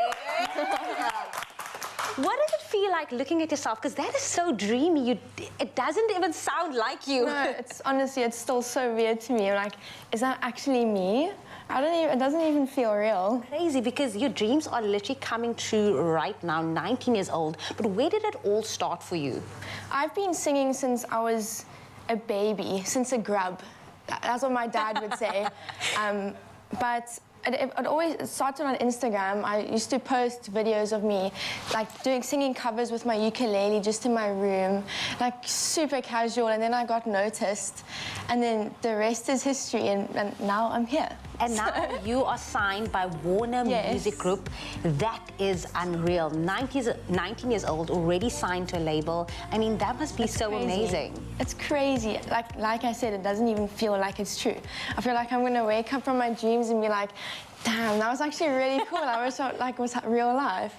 What does it feel like looking at yourself? Because that is so dreamy. It doesn't even sound like you. No, it's honestly, it's still so weird to me. Like, is that actually me? It doesn't even feel real. Crazy, because your dreams are literally coming true right now, 19 years old. But where did it all start for you? I've been singing since I was a baby, since a grub. That's what my dad would say. But it always started on Instagram. I used to post videos of me, like singing covers with my ukulele just in my room, like super casual. And then I got noticed, and then the rest is history. And now I'm here. And now you are signed by Warner Music Group. That is unreal. 19 years old, already signed to a label. I mean, that must be so amazing. It's crazy. Like I said, it doesn't even feel like it's true. I feel like I'm gonna wake up from my dreams and be like, damn, that was actually really cool. I wish it was real life.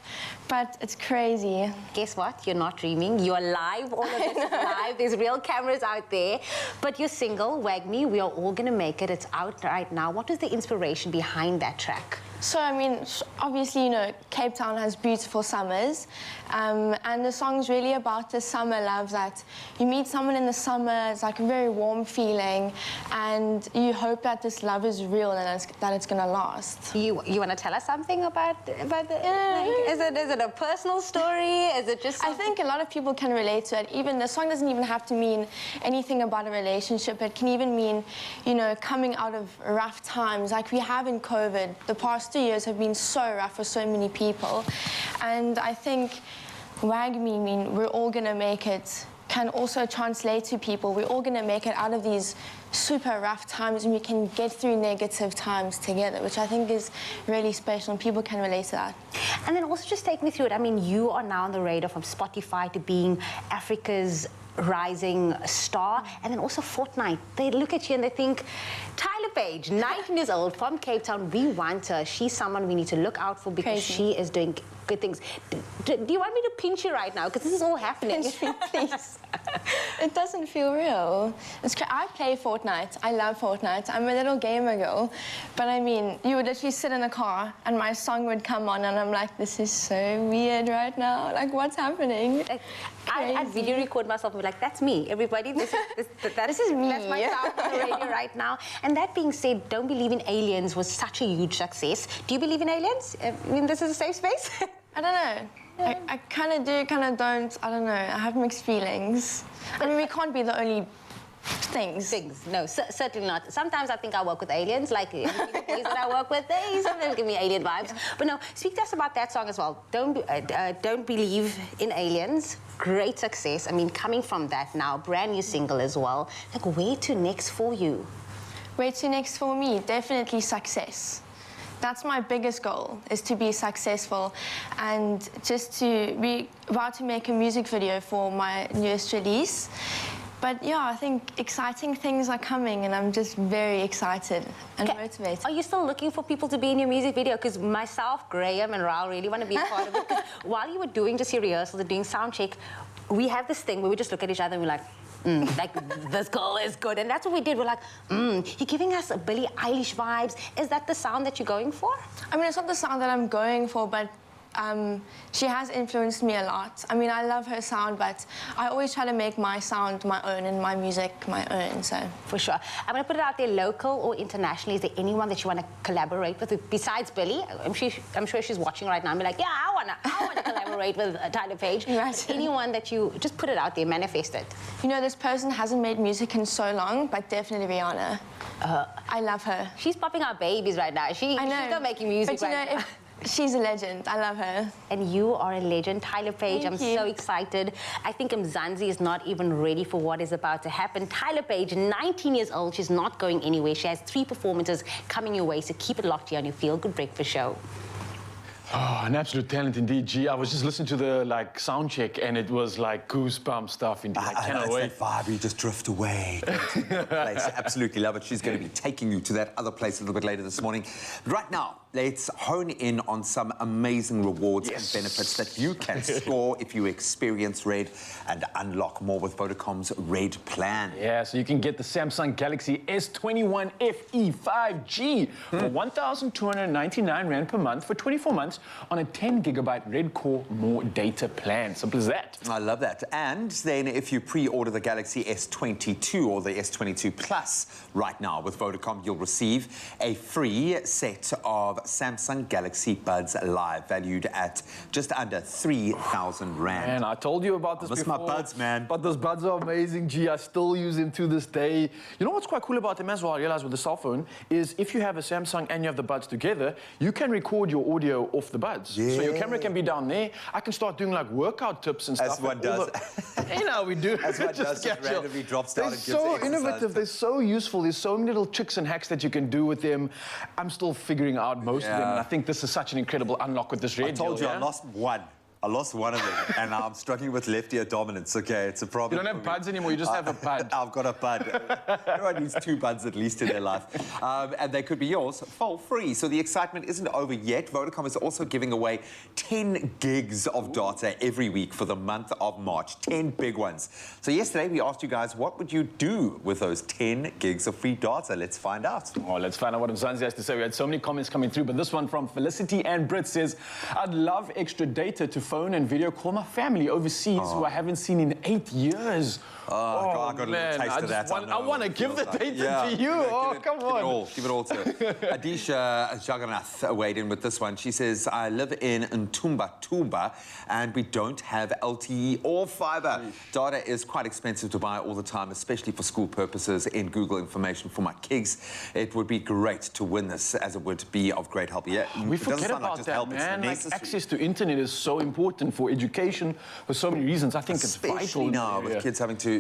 But it's crazy. Guess what? You're not dreaming. You're live. All of this is live. There's real cameras out there. But your single, Wag Me, We Are All Gonna Make It, it's out right now. What was the inspiration behind that track? So, I mean, obviously, you know, Cape Town has beautiful summers. And the song's really about the summer love, that you meet someone in the summer, it's like a very warm feeling, and you hope that this love is real and that it's going to last. You want to tell us something about the... Is it a personal story? Is it just something? I think a lot of people can relate to it. Even the song doesn't even have to mean anything about a relationship. It can even mean, you know, coming out of rough times, like we have in COVID. The past 2 years have been so rough for so many people. And I think Wag Me, mean we're all gonna make it, can also translate to people. We're all gonna make it out of these super rough times, and we can get through negative times together, which I think is really special, and people can relate to that. And then also just take me through it. I mean, you are now on the radar from Spotify to being Africa's rising star, and then also Fortnite. They look at you and they think, Tyler Page, 19 years old, from Cape Town, we want her. She's someone we need to look out for because she is doing good things. Do you want me to pinch you right now? Because this is all happening. Pinch me, please. It doesn't feel real. I play Fortnite. I love Fortnite. I'm a little gamer girl. But I mean, you would literally sit in a car and my song would come on and I'm like, this is so weird right now. Like, what's happening? I'd video record myself and be like, that's me, everybody. This is me. That's my sound on the radio right now. And that being said, Don't Believe in Aliens was such a huge success. Do you believe in aliens? I mean, this is a safe space? I don't know. I kind of do, kind of don't. I don't know. I have mixed feelings. I mean, we can't be the only things. No, certainly not. Sometimes I think I work with aliens, like the boys that I work with, they sometimes give me alien vibes. But no, speak to us about that song as well. Don't Believe in Aliens. Great success. I mean, coming from that now, brand new single as well. Like, where to next for you? Where to next for me? Definitely success. That's my biggest goal, is to be successful and just to be about to make a music video for my newest release. But yeah, I think exciting things are coming and I'm just very excited and motivated. Are you still looking for people to be in your music video? Because myself, Graham and Raul really want to be a part of it. Because while you were doing just your rehearsals and doing sound check, we have this thing where we just look at each other and we're like, like, this girl is good. And that's what we did. We're like, you're giving us Billie Eilish vibes. Is that the sound that you're going for? I mean, it's not the sound that I'm going for, but she has influenced me a lot. I mean, I love her sound, but I always try to make my sound my own and my music my own, so. For sure. I'm going to put it out there, local or internationally. Is there anyone that you want to collaborate with besides Billy? I'm sure she's watching right now and be like, yeah, I want to collaborate with Tyler Page. Right. Anyone that you just put it out there, manifest it. You know, this person hasn't made music in so long, but definitely Rihanna. I love her. She's popping out babies right now. I know. She's not making music but you right know, now. She's a legend. I love her. And you are a legend, Tyler Page. Thank I'm you. so excited. I think Mzansi is not even ready for what is about to happen. Tyler Page, 19 years old. She's not going anywhere. She has 3 performances coming your way, so keep it locked here on your Feel Good Breakfast show. Oh, an absolute talent indeed, G. I was just listening to the sound check, and it was like goosebump stuff. Indeed, I cannot wait. That vibe, you just drift away. To another place. Absolutely love it. She's going to be taking you to that other place a little bit later this morning. Right now, let's hone in on some amazing rewards and benefits that you can score if you experience Red and unlock more with Vodacom's Red plan. Yeah, so you can get the Samsung Galaxy S21 FE 5G for 1,299 Rand per month for 24 months on a 10 gigabyte Red Core More data plan. Simple as that. I love that. And then if you pre-order the Galaxy S22 or the S22 Plus right now with Vodacom, you'll receive a free set of Samsung Galaxy Buds Live, valued at just under 3,000 Rand. Man, I told you about this Miss before. my buds, man. But those buds are amazing, G. I still use them to this day. You know what's quite cool about them as well, I realized with the cell phone, is if you have a Samsung and you have the buds together, you can record your audio off the buds. Yeah. So your camera can be down there. I can start doing like workout tips and stuff. As one does. You know, we do. As one does, just randomly drops down and gives They're so exercise innovative. tips. They're so useful. There's so many little tricks and hacks that you can do with them. I'm still figuring out most of them, and I think this is such an incredible unlock with this Red I told deal, you yeah? I lost one. I lost one of them, and now I'm struggling with left ear dominance. Okay, it's a problem. You don't have buds anymore, you just have a bud. I've got a bud. Everyone needs 2 buds at least in their life. And they could be yours for free. So the excitement isn't over yet. Vodacom is also giving away 10 gigs of data every week for the month of March. 10 big ones. So yesterday we asked you guys, what would you do with those 10 gigs of free data? Let's find out. Oh, let's find out what Mzansi has to say. We had so many comments coming through, but this one from Felicity and Britt says, I'd love extra data to phone and video call my family overseas who I haven't seen in 8 years. God, I got a little taste of that. I want to give the data to you. Come Give it on. all. Give it all to Adisha Jagannath weighed in with this one. She says, I live in Ntumba, and we don't have LTE or fiber. Data is quite expensive to buy all the time, especially for school purposes in Google information for my kids. It would be great to win this, as it would be of great help. Yeah, We it doesn't forget sound like about just that, help, man. it's Like, necessary. access to internet is so important for education for so many reasons. I think it's vital Especially in the now area. with kids having to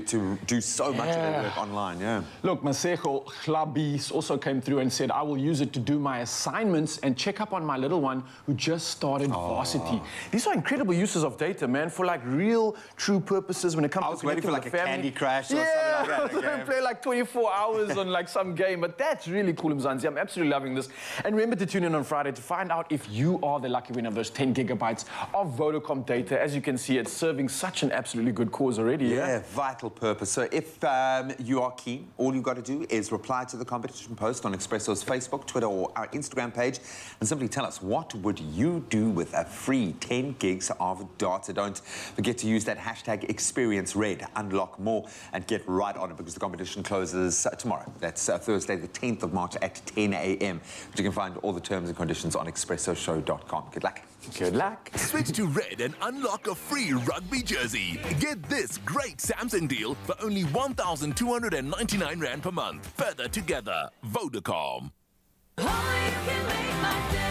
do so much of their Yeah. work online, yeah. Look, Masejo Chlabis also came through and said, I will use it to do my assignments and check up on my little one who just started varsity. These are incredible uses of data, man, for like real, true purposes when it comes I to was waiting for connecting like a with family. Candy Crush or Yeah, something like that. I was play like 24 hours on like some game, but that's really cool, Mzansi. I'm absolutely loving this. And remember to tune in on Friday to find out if you are the lucky winner of those 10 gigabytes of Vodacom data. As you can see, it's serving such an absolutely good cause already. Yeah, vital purpose. So if you are keen, all you've got to do is reply to the competition post on Expresso's Facebook, Twitter, or our Instagram page, and simply tell us, what would you do with a free 10 gigs of data? Don't forget to use that hashtag #ExperienceRed, unlock more, and get right on it, because the competition closes tomorrow. That's Thursday, the 10th of March at 10 a.m. But you can find all the terms and conditions on expressoshow.com. Good luck. Good luck. Switch to Red and unlock a free rugby jersey. Get this great Samsung deal for only 1,299 Rand per month. Further together, Vodacom. Oh, you can make my day.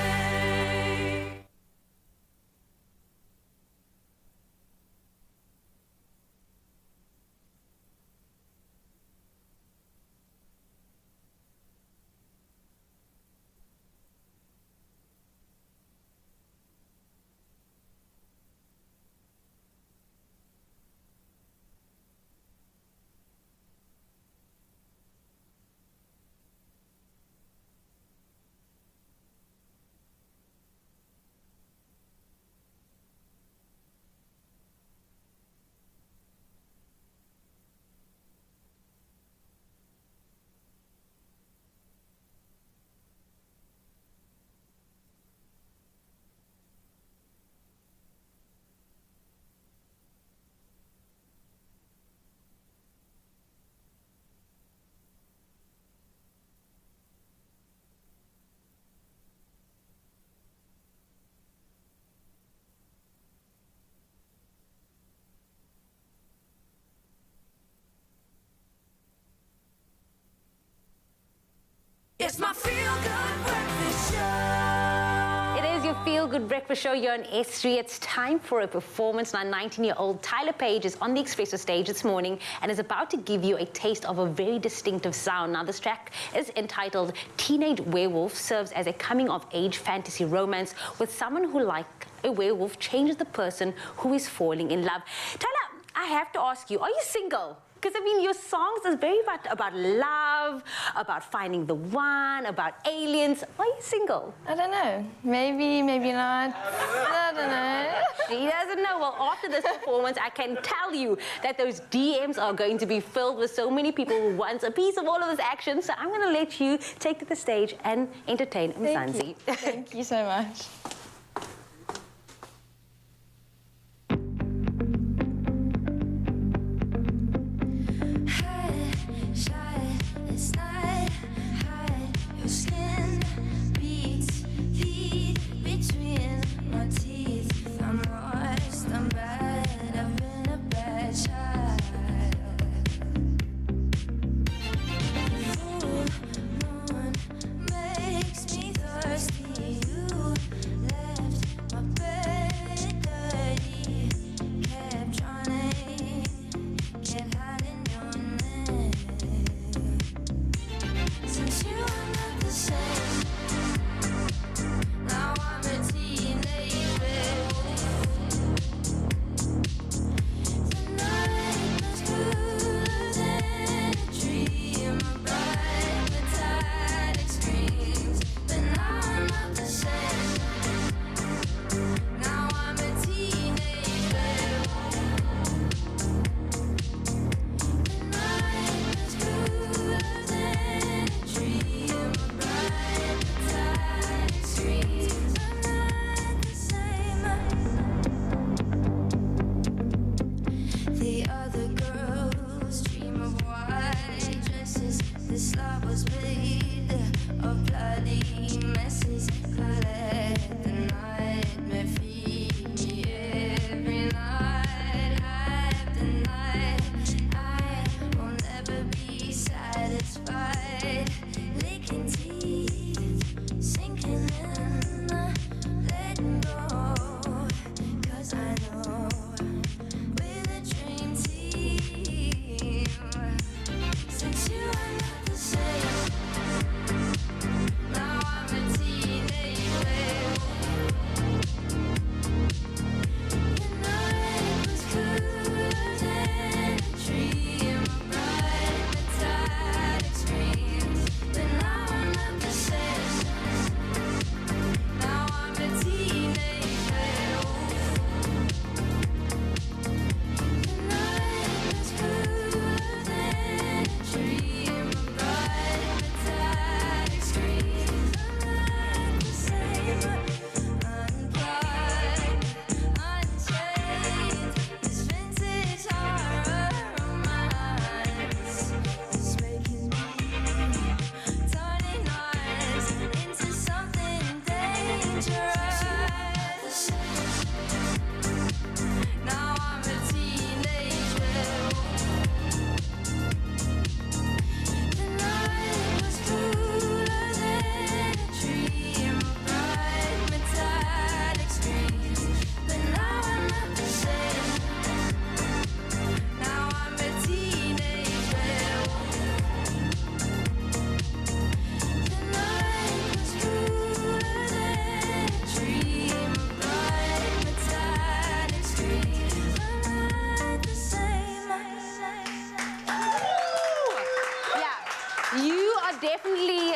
Good Breakfast Show here on S3. It's time for a performance. Now, 19-year-old Tyler Page is on the Expresso stage this morning and is about to give you a taste of a very distinctive sound. Now, this track is entitled Teenage Werewolf, serves as a coming-of-age fantasy romance with someone who, like a werewolf, changes the person who is falling in love. Tyler, I have to ask you, are you single? Because, I mean, your songs is very much about love, about finding the one, about aliens. Are you single? I don't know. Maybe, maybe not. I don't know. She doesn't know. Well, after this performance, I can tell you that those DMs are going to be filled with so many people who want a piece of all of this action. So I'm going to let you take to the stage and entertain Mzansi. Thank you so much.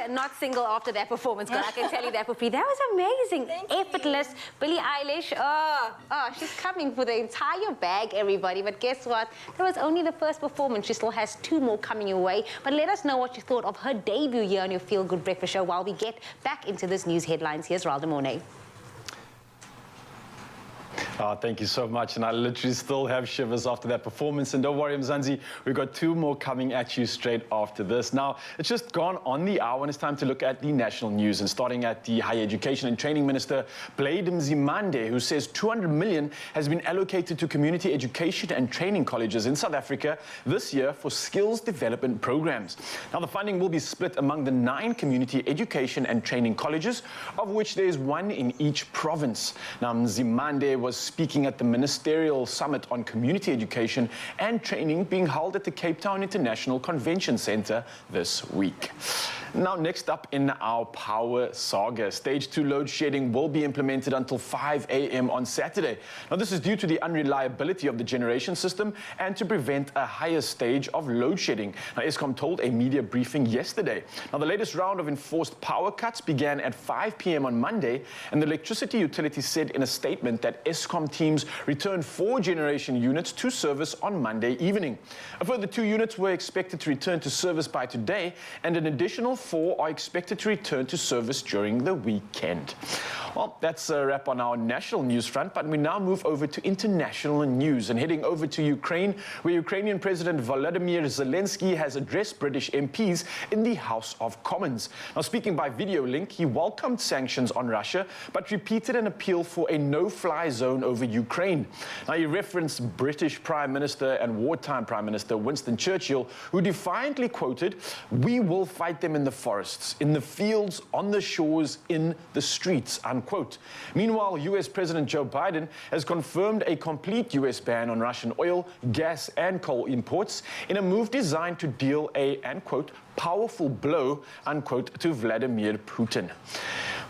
Not single after that performance, girl. I can tell you that for free. That was amazing. Effortless. Billie Eilish. Oh, she's coming for the entire bag, everybody. But guess what? That was only the first performance. She still has 2 more coming your way. But let us know what you thought of her debut here on your Feel Good Breakfast Show while we get back into this news headlines. Here's Ralda Mornay. Oh, thank you so much. And I literally still have shivers after that performance. And don't worry, Mzansi, we've got 2 more coming at you straight after this. Now, it's just gone on the hour and it's time to look at the national news. And starting at the Higher Education and Training Minister, Blade Mzimande, who says 200 million has been allocated to community education and training colleges in South Africa this year for skills development programs. Now, the funding will be split among the 9 community education and training colleges, of which there is 1 in each province. Now, Mzimande was speaking at the Ministerial Summit on Community Education and Training being held at the Cape Town International Convention Centre this week. Now, next up in our power saga, stage 2 load shedding will be implemented until 5 a.m. on Saturday. Now, this is due to the unreliability of the generation system and to prevent a higher stage of load shedding. Now, Eskom told a media briefing yesterday. Now, the latest round of enforced power cuts began at 5 p.m. on Monday, and the electricity utility said in a statement that Eskom teams returned 4 generation units to service on Monday evening. A further 2 units were expected to return to service by today, and an additional 4 are expected to return to service during the weekend. Well, that's a wrap on our national news front, but we now move over to international news and heading over to Ukraine, where Ukrainian President Volodymyr Zelensky has addressed British MPs in the House of Commons. Now, speaking by video link, he welcomed sanctions on Russia, but repeated an appeal for a no-fly zone over Ukraine. Now, he referenced British Prime Minister and wartime Prime Minister Winston Churchill, who defiantly quoted, "We will fight them in the forests, in the fields, on the shores, in the streets," unquote. Meanwhile, US President Joe Biden has confirmed a complete US ban on Russian oil, gas and coal imports in a move designed to deal a, unquote, powerful blow, unquote, to Vladimir Putin.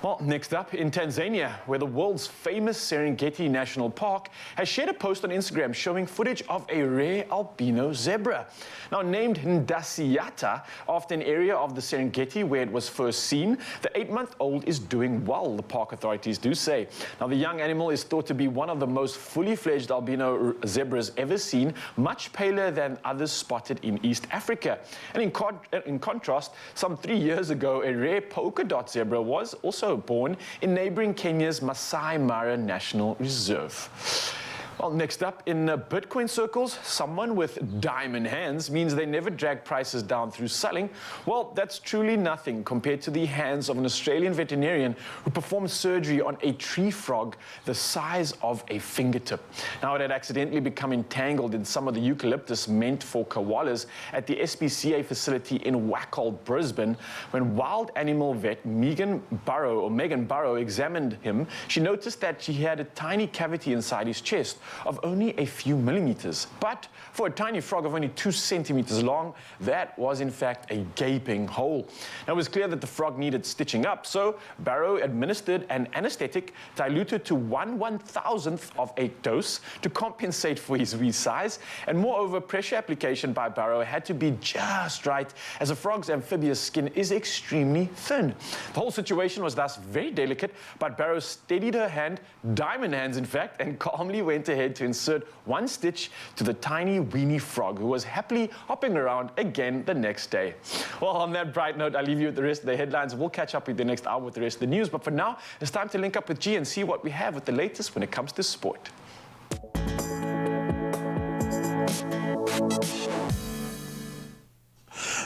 Well, next up in Tanzania, where the world's famous Serengeti National Park has shared a post on Instagram showing footage of a rare albino zebra. Now, named Ndasiata after an area of the Serengeti where it was first seen, the 8-month-old is doing well, the park authorities do say. Now, the young animal is thought to be one of the most fully fledged albino zebras ever seen, much paler than others spotted in East Africa. And in contrast, some 3 years ago, a rare polka dot zebra was also born in neighboring Kenya's Masai Mara National Reserve. Well, next up, in Bitcoin circles, someone with diamond hands means they never drag prices down through selling. Well, that's truly nothing compared to the hands of an Australian veterinarian who performed surgery on a tree frog the size of a fingertip. Now, it had accidentally become entangled in some of the eucalyptus meant for koalas at the SPCA facility in Wackall, Brisbane. When wild animal vet Megan Burrow examined him, she noticed that he had a tiny cavity inside his chest of only a few millimeters. But for a tiny frog of only 2 centimeters long, that was in fact a gaping hole. Now, it was clear that the frog needed stitching up, so Barrow administered an anesthetic diluted to 1/1000th of a dose to compensate for his wee size. And moreover, pressure application by Barrow had to be just right, as a frog's amphibious skin is extremely thin. The whole situation was thus very delicate, but Barrow steadied her hand, diamond hands in fact, and calmly went ahead to insert 1 stitch to the tiny weenie frog, who was happily hopping around again the next day. Well, on that bright note, I'll leave you with the rest of the headlines. We'll catch up with the next hour with the rest of the news. But for now, it's time to link up with G and see what we have with the latest when it comes to sport.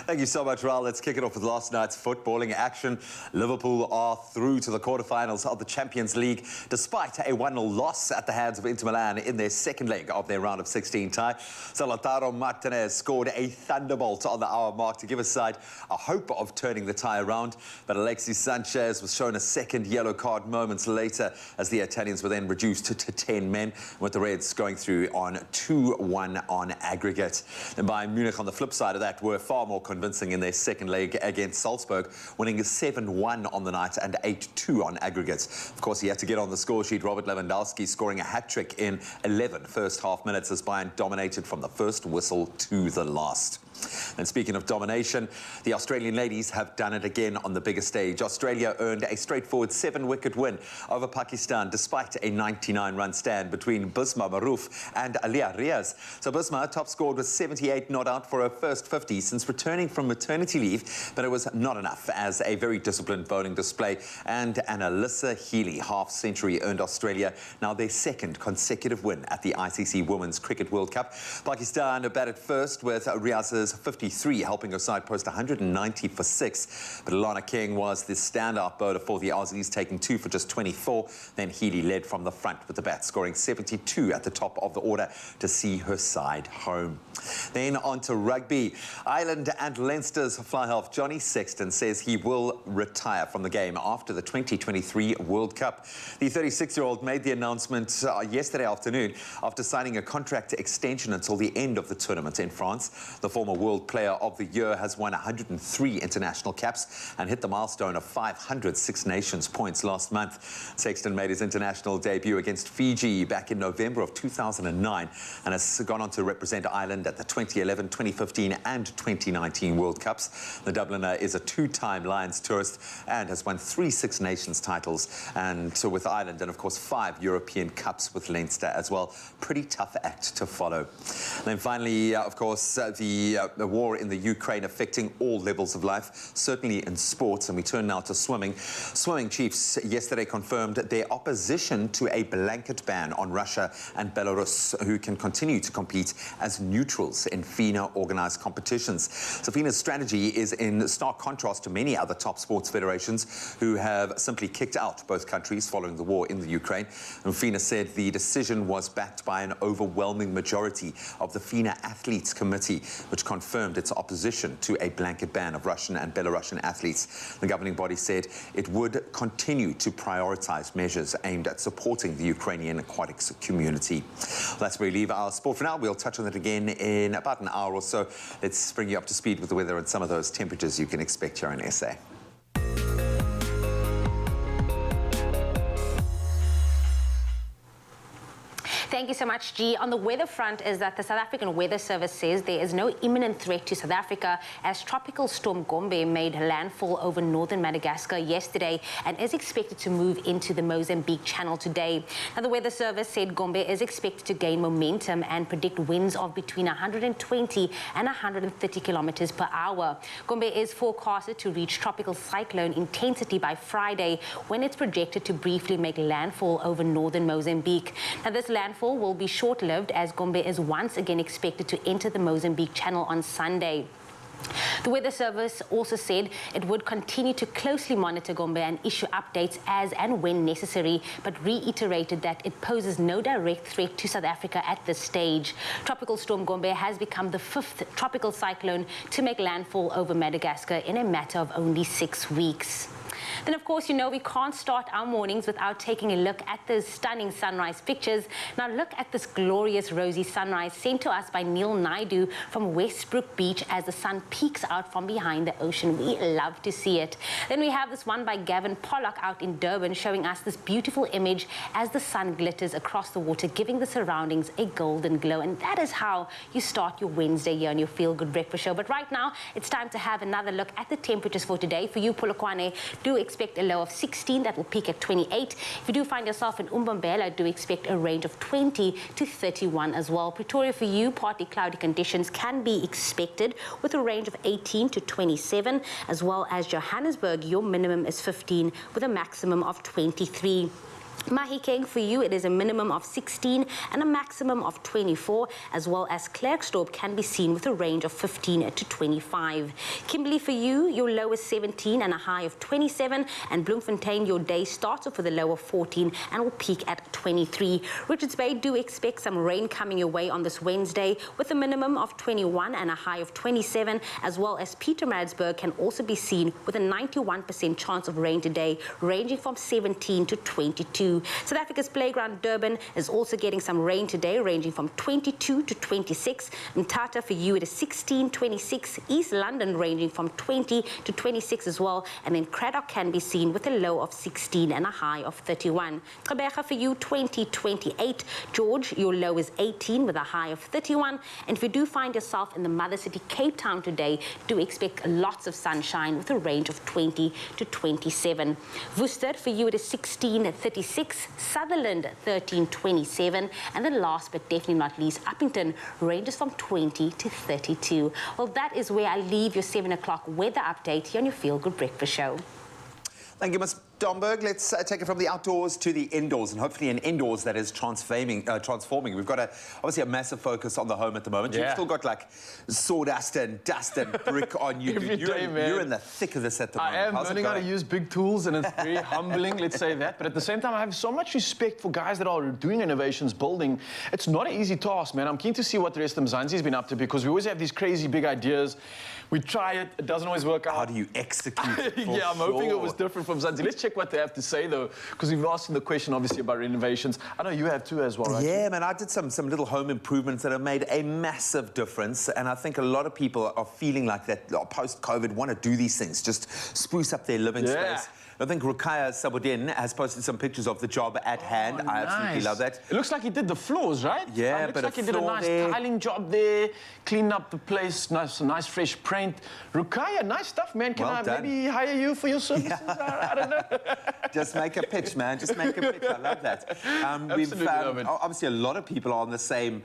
Thank you so much, Raul. Let's kick it off with last night's footballing action. Liverpool are through to the quarterfinals of the Champions League, despite a 1-0 loss at the hands of Inter Milan in their second leg of their round of 16 tie. So Lautaro Martinez scored a thunderbolt on the hour mark to give his side a hope of turning the tie around. But Alexis Sanchez was shown a second yellow card moments later, as the Italians were then reduced to 10 men, with the Reds going through on 2-1 on aggregate. And Bayern Munich, on the flip side of that, were far more convincing in their second leg against Salzburg, winning 7-1 on the night and 8-2 on aggregates. Of course, he had to get on the score sheet, Robert Lewandowski scoring a hat-trick in 11 first half minutes as Bayern dominated from the first whistle to the last. And speaking of domination, the Australian ladies have done it again on the biggest stage. Australia earned a straightforward 7-wicket win over Pakistan despite a 99-run stand between Bisma Maroof and Aliyah Riaz. So Bisma top scored with 78 not out for her first 50 since returning from maternity leave, but it was not enough as a very disciplined bowling display and an Alyssa Healy half-century earned Australia now their second consecutive win at the ICC Women's Cricket World Cup. Pakistan batted first with Riaz's 53, helping her side post 190 for 6. But Alana King was the standout bowler for the Aussies, taking 2 for just 24. Then Healy led from the front with the bat, scoring 72 at the top of the order to see her side home. Then on to rugby. Ireland and Leinster's fly half Johnny Sexton says he will retire from the game after the 2023 World Cup. The 36-year-old made the announcement yesterday afternoon after signing a contract extension until the end of the tournament in France. The former World Player of the Year has won 103 international caps and hit the milestone of 500 Six Nations points last month. Sexton made his international debut against Fiji back in November of 2009 and has gone on to represent Ireland at the 2011, 2015 and 2019 World Cups. The Dubliner is a 2-time Lions tourist and has won 3 Six Nations titles, and so with Ireland, and of course 5 European Cups with Leinster as well. Pretty tough act to follow. And then finally, of course, the war in the Ukraine affecting all levels of life, certainly in sports. And we turn now to swimming. Swimming chiefs yesterday confirmed their opposition to a blanket ban on Russia and Belarus, who can continue to compete as neutrals in FINA organised competitions. So FINA's strategy is in stark contrast to many other top sports federations who have simply kicked out both countries following the war in the Ukraine. And FINA said the decision was backed by an overwhelming majority of the FINA Athletes Committee, which confirmed its opposition to a blanket ban of Russian and Belarusian athletes. The governing body said it would continue to prioritise measures aimed at supporting the Ukrainian aquatics community. Well, that's where we leave our sport for now. We'll touch on it again in about an hour or so. Let's bring you up to speed with the weather and some of those temperatures you can expect here in SA. Thank you so much, G. On the weather front is that the South African Weather Service says there is no imminent threat to South Africa as Tropical Storm Gombe made landfall over northern Madagascar yesterday and is expected to move into the Mozambique Channel today. Now, the Weather Service said Gombe is expected to gain momentum and predict winds of between 120 and 130 kilometers per hour. Gombe is forecasted to reach tropical cyclone intensity by Friday, when it's projected to briefly make landfall over northern Mozambique. Now, this landfall will be short-lived as Gombe is once again expected to enter the Mozambique Channel on Sunday. The Weather Service also said it would continue to closely monitor Gombe and issue updates as and when necessary, but reiterated that it poses no direct threat to South Africa at this stage. Tropical Storm Gombe has become the 5th tropical cyclone to make landfall over Madagascar in a matter of only 6 weeks. Then, of course, you know we can't start our mornings without taking a look at those stunning sunrise pictures. Now, look at this glorious rosy sunrise sent to us by Neil Naidu from Westbrook Beach as the sun peeks out from behind the ocean. We love to see it. Then we have this one by Gavin Pollock out in Durban showing us this beautiful image as the sun glitters across the water, giving the surroundings a golden glow. And that is how you start your Wednesday here on your Feel Good Breakfast Show. But right now, it's time to have another look at the temperatures for today. For you, Polokwane, do expect a low of 16 that will peak at 28. If you do find yourself in Umbombela, do expect a range of 20 to 31 as well. Pretoria, for you, partly cloudy conditions can be expected with a range of 18 to 27, as well as Johannesburg, your minimum is 15 with a maximum of 23. Mahikeng, for you, it is a minimum of 16 and a maximum of 24, as well as Klerksdorp can be seen with a range of 15 to 25. Kimberley, for you, your low is 17 and a high of 27, and Bloemfontein, your day starts off with a low of 14 and will peak at 23. Richards Bay, do expect some rain coming your way on this Wednesday with a minimum of 21 and a high of 27, as well as Pietermaritzburg can also be seen with a 91% chance of rain today, ranging from 17 to 22. 22. South Africa's playground Durban is also getting some rain today, ranging from 22 to 26. Mthatha for you, it is 16, 26. East London ranging from 20 to 26 as well. And then Craddock can be seen with a low of 16 and a high of 31. Gqeberha for you, 20, 28. George, your low is 18 with a high of 31. And if you do find yourself in the mother city, Cape Town today, do expect lots of sunshine with a range of 20 to 27. Worcester, for you, it is 16, 36. Sutherland, 13, 27. And then last but definitely not least, Uppington ranges from 20 to 32. Well, that is where I leave your 7 o'clock weather update here on your Feel Good Breakfast Show. Thank you, Ms. Domberg. Let's take it from the outdoors to the indoors, and hopefully an indoors that is transforming. We've got obviously a massive focus on the home at the moment. You've still got like sawdust and dust and brick on you. You're in the thick of this at the moment. I am learning how to use big tools, and it's very humbling, let's say that. But at the same time, I have so much respect for guys that are doing renovations, building. It's not an easy task, man. I'm keen to see what the rest of Mzansi's been up to, because we always have these crazy big ideas. We try it, it doesn't always work out. How do you execute it? Yeah, I'm hoping it was different from Mzansi. Let's check what they have to say, though, because we've asked the question, obviously, about renovations. I know you have too as well, right? Yeah, man, I did some little home improvements that have made a massive difference, and I think a lot of people are feeling like that post-COVID, want to do these things, just spruce up their living space. I think Rukaya Sabodin has posted some pictures of the job at hand. I absolutely love that. It looks like he did the floors, right? Yeah, it looks like he did a nice tiling job there, cleaned up the place, nice fresh paint. Rukaya, nice stuff, man. Can I maybe hire you for your services? Yeah. I don't know. Just make a pitch, man. Just make a pitch. I love that. Absolutely love it. Obviously, a lot of people are on the same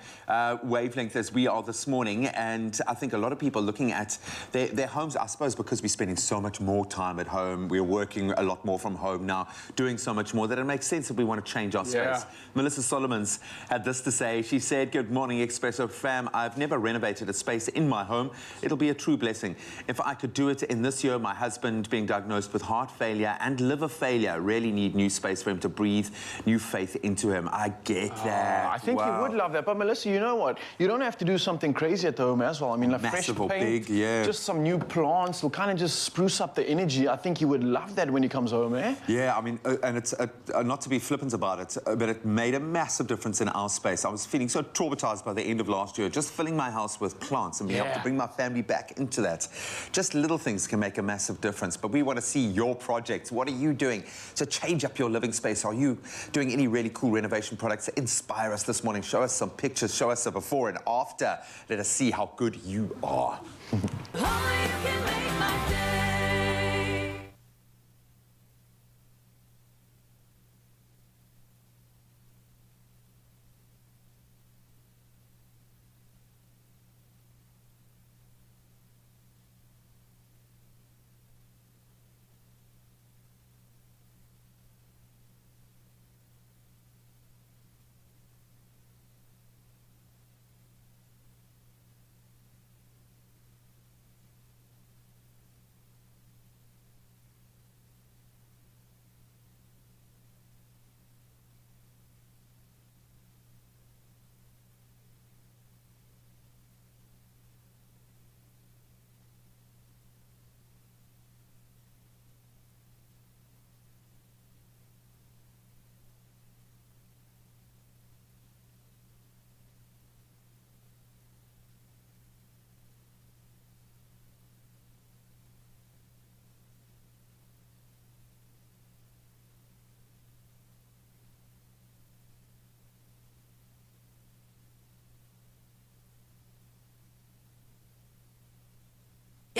wavelength as we are this morning, and I think a lot of people are looking at their homes, I suppose, because we're spending so much more time at home. We're working a lot more from home now, doing so much more, that it makes sense that we want to change our space. Melissa Solomons had this to say. She said, "Good morning, Expresso fam. I've never renovated a space in my home. It'll be a true blessing. If I could do it in this year, my husband being diagnosed with heart failure and liver failure, really need new space for him to breathe new faith into him." I get that. I think you would love that. But Melissa, you know what? You don't have to do something crazy at home as well. I mean, like massive fresh or paint, big, just some new plants will kind of just spruce up the energy. I think you would love that when he comes home, eh? Yeah, I mean, and it's not to be flippant about it, but it made a massive difference in our space. I was feeling so traumatized by the end of last year, just filling my house with plants and being able to bring my family back into that. Just little things can make a massive difference. But we want to see your projects. What are you doing to change up your living space? Are you doing any really cool renovation products that inspire us this morning? Show us some pictures, show us a before and after. Let us see how good you are. Only you can make my day.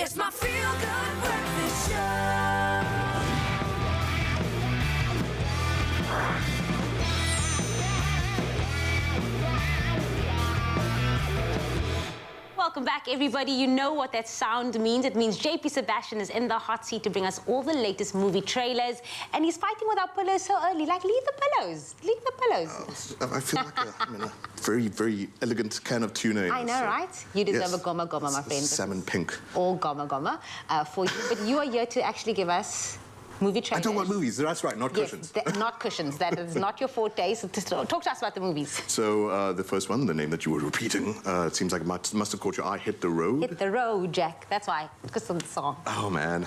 It's my Feel Good Breakfast Show. Welcome back, everybody. You know what that sound means. It means JP Sebastian is in the hot seat to bring us all the latest movie trailers, and he's fighting with our pillows so early. Like, leave the pillows. Leave the pillows. I feel like I'm in a very, very elegant can of tuna. I know, right? You deserve a goma goma, my friend. Salmon pink. All goma goma for you. But you are here to actually give us movie I trailers. talk about movies. That's right, not Yes, cushions. not cushions. That is not your forte. So talk to us about the movies. So the first one, the name that you were repeating, it seems like it must have caught your eye. Hit the Road. Hit the road, Jack. That's why, because of the song. Oh man.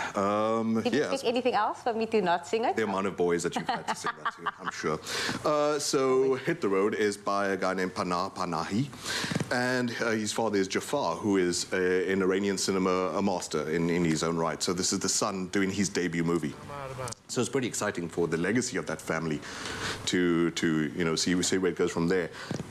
Did you pick anything else for me to not sing it? The amount of boys that you've had to sing that to, I'm sure. So Hit the Road is by a guy named Panahi, and his father is Jafar, who is in Iranian cinema a master in his own right. So this is the son doing his debut movie. So it's pretty exciting for the legacy of that family to see where it goes from there.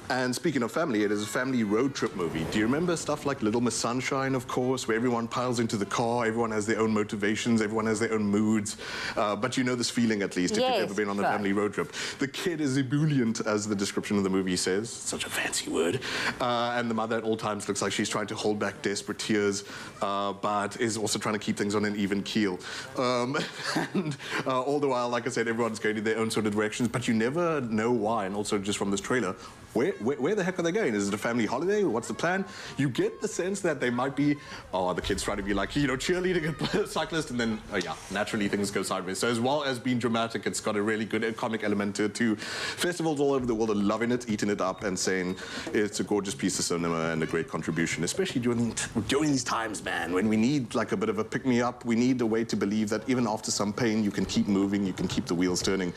And speaking of family, it is a family road trip movie. Do you remember stuff like Little Miss Sunshine, of course, where everyone piles into the car, everyone has their own motivations, everyone has their own moods, but you know this feeling at least if you've ever been on a family road trip. The kid is ebullient, as the description of the movie says, such a fancy word, and the mother at all times looks like she's trying to hold back desperate tears, but is also trying to keep things on an even keel. And all the while, like I said, everyone's going in their own sort of directions, but you never know why. And also just from this trailer, where the heck are they going? Is it a family holiday? What's the plan? You get the sense that they might be, the kids trying to be like, cheerleading a cyclist, and then, naturally things go sideways. So as well as being dramatic, it's got a really good comic element to it too. Festivals all over the world are loving it, eating it up, and saying it's a gorgeous piece of cinema and a great contribution, especially during these times, man, when we need like a bit of a pick-me-up. We need a way to believe that even after some pain, you can keep moving, you can keep the wheels turning.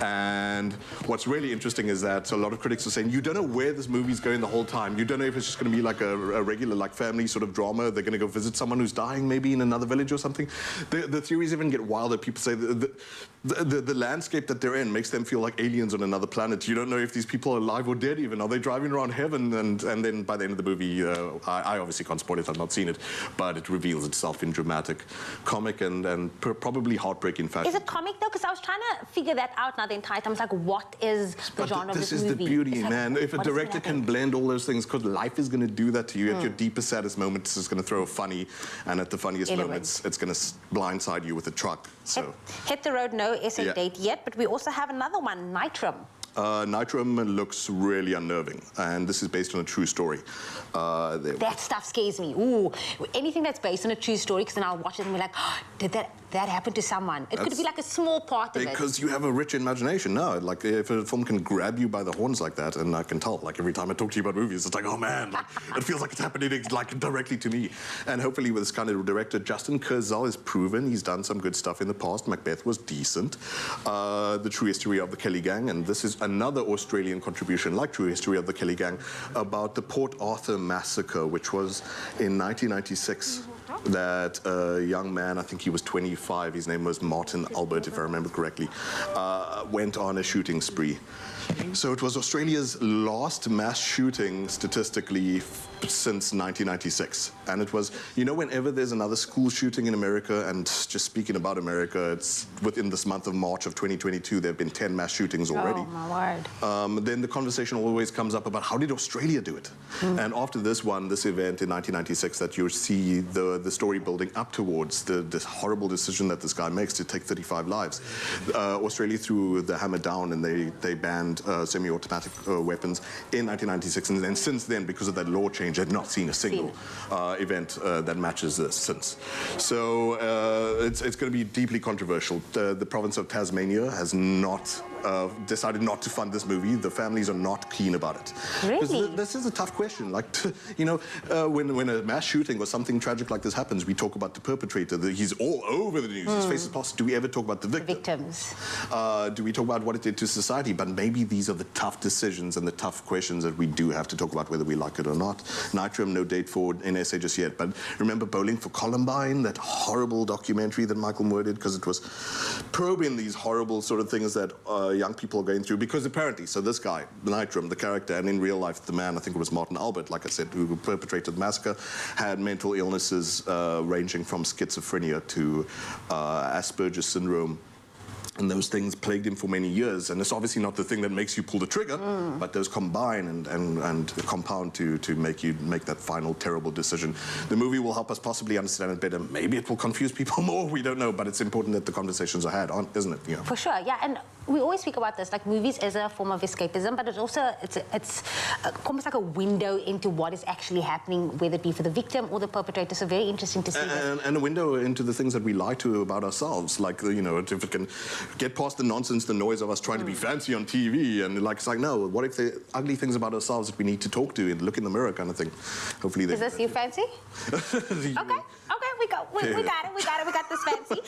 And what's really interesting is that a lot of critics are saying, you don't know where this movie's going the whole time. You don't know if it's just going to be like a regular like family sort of drama. They're going to go visit someone who's dying maybe in another village or something. The theories even get wilder. People say the landscape that they're in makes them feel like aliens on another planet. You don't know if these people are alive or dead even. Are they driving around heaven? And then by the end of the movie, I obviously can't spoil it, I've not seen it, but it reveals itself in dramatic, comic, and probably heartbreaking fashion. Is it comic though? Because I was trying to figure that out now the entire time. I was like, what is the genre of this movie? This is the beauty, man. If a director can blend all those things, because life is going to do that to you. At your deepest, saddest moments, it's going to throw a funny, and at the funniest moments, it's going to blindside you with a truck. So Hit the Road, no essay date yet, but we also have another one, Nitram. Nitram looks really unnerving, and this is based on a true story. That stuff scares me. Ooh, anything that's based on a true story, because then I'll watch it and be like, oh, did that happen to someone? It could be like a small part of it. Because you have a rich imagination. No, like if a film can grab you by the horns like that, and I can tell, like every time I talk to you about movies, it's like, oh man, like, it feels like it's happening like directly to me. And hopefully with this kind of director, Justin Kurzel is proven. He's done some good stuff in the past. Macbeth was decent. The True History of the Kelly Gang, and this is another Australian contribution, like True History of the Kelly Gang, about the Port Arthur massacre, which was in 1996. That a young man, I think he was 25, his name was Martin Albert, if I remember correctly, went on a shooting spree. So it was Australia's last mass shooting statistically since 1996. And it was, whenever there's another school shooting in America, and just speaking about America, it's within this month of March of 2022, there have been 10 mass shootings already. Oh, my word. Then the conversation always comes up about how did Australia do it? And after this event in 1996, that you see the story building up towards this horrible decision that this guy makes to take 35 lives. Australia threw the hammer down, and they banned semi-automatic weapons in 1996, and then since then, because of that law change, had not seen a single event that matches this since. So it's going to be deeply controversial. The province of Tasmania has not decided not to fund this movie. The families are not keen about it. Really? This is a tough question. Like, when a mass shooting or something tragic like this happens, we talk about the perpetrator. He's all over the news. His face is plastered. Do we ever talk about the victims? Do we talk about what it did to society? But maybe these are the tough decisions and the tough questions that we do have to talk about, whether we like it or not. Nitram, no date for an essay just yet. But remember Bowling for Columbine, that horrible documentary that Michael Moore did, because it was probing these horrible sort of things that young people are going through. Because apparently, so this guy, Nitram, the character, and in real life, the man, I think it was Martin Albert, like I said, who perpetrated the massacre, had mental illnesses ranging from schizophrenia to Asperger's syndrome. And those things plagued him for many years. And it's obviously not the thing that makes you pull the trigger, but those combine and compound to make that final terrible decision. The movie will help us possibly understand it better. Maybe it will confuse people more, we don't know, but it's important that the conversations are had, isn't it? For sure, yeah. And we always speak about this, like movies as a form of escapism, but it's also it's almost like a window into what is actually happening, whether it be for the victim or the perpetrator. So very interesting to see. And a window into the things that we lie to about ourselves, like if it can get past the nonsense, the noise of us trying to be fancy on TV, and like it's like no, what if the ugly things about ourselves that we need to talk to and look in the mirror, kind of thing. Hopefully, is this you fancy? Okay, we got this fancy.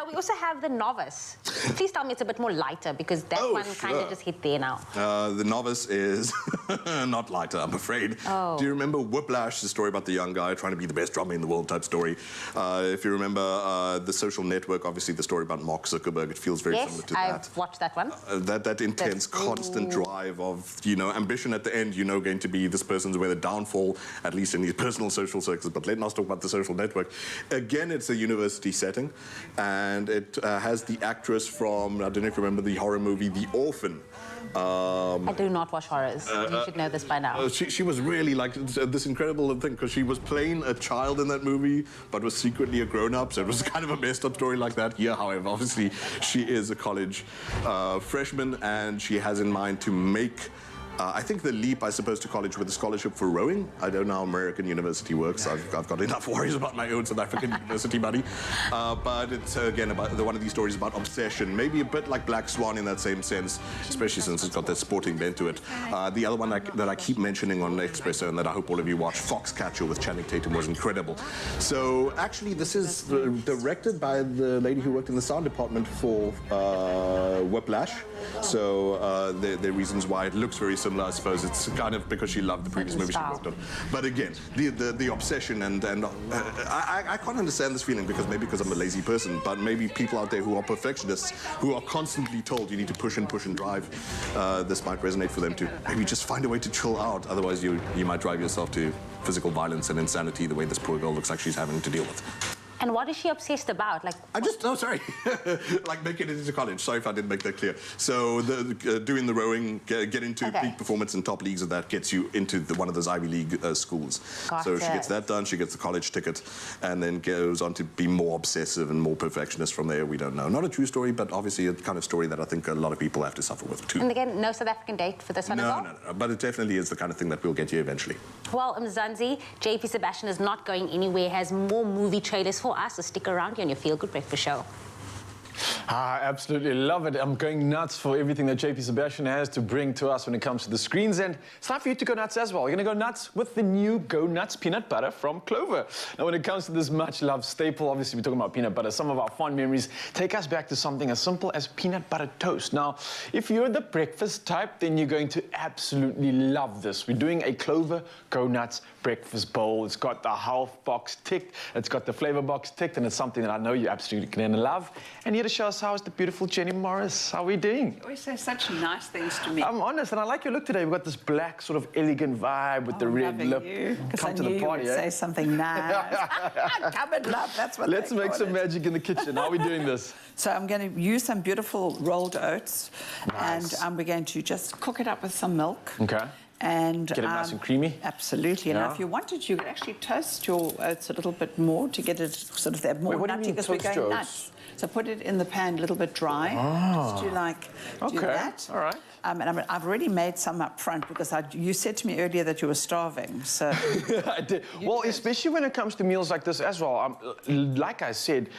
We also have the novice. Please tell me it's a bit more lighter, because that one kind of just hit there now. The novice is not lighter, I'm afraid. Oh. Do you remember Whiplash, the story about the young guy trying to be the best drummer in the world type story? If you remember The Social Network, obviously the story about Mark Zuckerberg, it feels very similar to that. Yes, I've watched that one. That intense, constant drive of, ambition at the end, going to be this person's whether downfall, at least in his personal social circles. But let's not talk about The Social Network. Again, it's a university setting, and it has the actress from, I don't know if you remember the horror movie The Orphan. I do not watch horrors. You should know this by now. She was really like this incredible thing, because she was playing a child in that movie, but was secretly a grown-up, so it was kind of a messed up story like that. Here, however, obviously, she is a college freshman, and she has in mind to make I think the leap, I suppose, to college with a scholarship for rowing. I don't know how American university works. I've got enough worries about my own South African university buddy. But it's, again, about one of these stories about obsession. Maybe a bit like Black Swan in that same sense, especially since it's got that sporting bent to it. The other one that I keep mentioning on Expresso and that I hope all of you watch, Foxcatcher with Channing Tatum, was incredible. So, actually, this is directed by the lady who worked in the sound department for Whiplash. So, there are reasons why it looks very similar. I suppose it's kind of because she loved the previous movie she worked on. But again, the obsession and I can't understand this feeling, because I'm a lazy person, but maybe people out there who are perfectionists, who are constantly told you need to push and drive, this might resonate for them too. Maybe just find a way to chill out, otherwise you might drive yourself to physical violence and insanity the way this poor girl looks like she's having to deal with. And what is she obsessed about? Like, like making it into college. Sorry if I didn't make that clear. So doing the rowing, get into peak performance and top leagues of that gets you into one of those Ivy League schools. So she gets that done, she gets the college ticket, and then goes on to be more obsessive and more perfectionist from there. We don't know. Not a true story, but obviously a kind of story that I think a lot of people have to suffer with too. And again, no South African date for this one as well? No. But it definitely is the kind of thing that will get you eventually. Well, Mzansi, JP Sebastian is not going anywhere, has more movie trailers for us, so stick around here on your Feel Good Breakfast Show. I absolutely love it. I'm going nuts for everything that JP Sebastian has to bring to us when it comes to the screens, and it's time for you to go nuts as well. You're going to go nuts with the new Go Nuts peanut butter from Clover. Now, when it comes to this much-loved staple, obviously we're talking about peanut butter. Some of our fond memories take us back to something as simple as peanut butter toast. Now, if you're the breakfast type, then you're going to absolutely love this. We're doing a Clover Go Nuts breakfast bowl. It's got the health box ticked, it's got the flavor box ticked, and it's something that I know you're absolutely going to love. And here to show us how is the beautiful Jenny Morris. How are we doing? You always say such nice things to me. I'm honest, and I like your look today. We've got this black, sort of elegant vibe with the red lip. Come to the party, say something nice. Come and love, that's what Let's make some magic in the kitchen. How are we doing this? So I'm going to use some beautiful rolled oats, nice. And we're going to just cook it up with some milk. Okay. And get it nice and creamy? Absolutely. Yeah. And if you wanted, you could actually toast your oats a little bit more to get it sort of that more nutty, because we're going nuts. So put it in the pan a little bit dry. Just do that. All right. And I've already made some up front, because you said to me earlier that you were starving. So I did. Well, especially when it comes to meals like this as well. Like I said,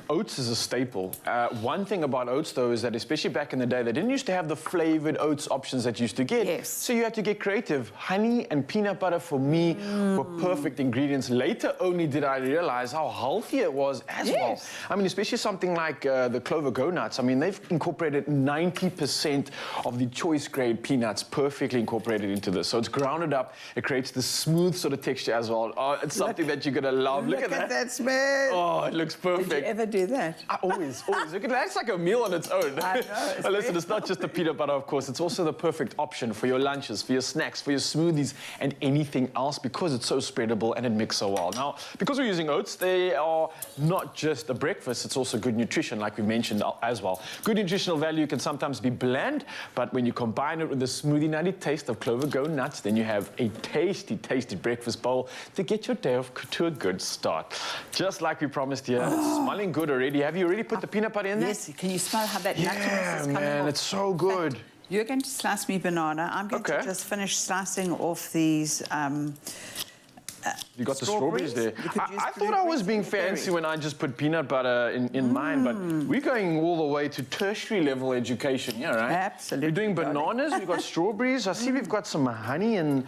oats is a staple. One thing about oats, though, is that especially back in the day, they didn't used to have the flavored oats options that you used to get. Yes. So you had to get creative. Honey and peanut butter, for me, were perfect ingredients. Later only did I realize how healthy it was as well. I mean, especially something like the Clover Go Nuts. I mean, they've incorporated 90% of the choice grade peanuts perfectly incorporated into this. So it's grounded up. It creates this smooth sort of texture as well. Oh, it's something that you're going to love. Look at that smell. Oh, it looks perfect. Did you ever do that? I always. Look at that. It's like a meal on its own. I know. Listen, it's not just the peanut butter, of course. It's also the perfect option for your lunches, for your snacks. snacks, for your smoothies, and anything else because it's so spreadable and it mixes so well. Now, because we're using oats, they are not just a breakfast, it's also good nutrition, like we mentioned as well. Good nutritional value can sometimes be bland, but when you combine it with the smoothie nutty taste of Clover Go nuts, then you have a tasty, tasty breakfast bowl to get your day off to a good start. Just like we promised here, it's smelling good already. Have you already put the peanut butter in there? Yes, can you smell how that nuttiness is coming man, off? it's so good. You're going to slice me banana. I'm going to just finish slicing off these you got the strawberries there. I thought I was being fancy when I just put peanut butter in mine, but we're going all the way to tertiary level education, yeah, right? Absolutely. We're doing bananas, we've got strawberries. I see we've got some honey and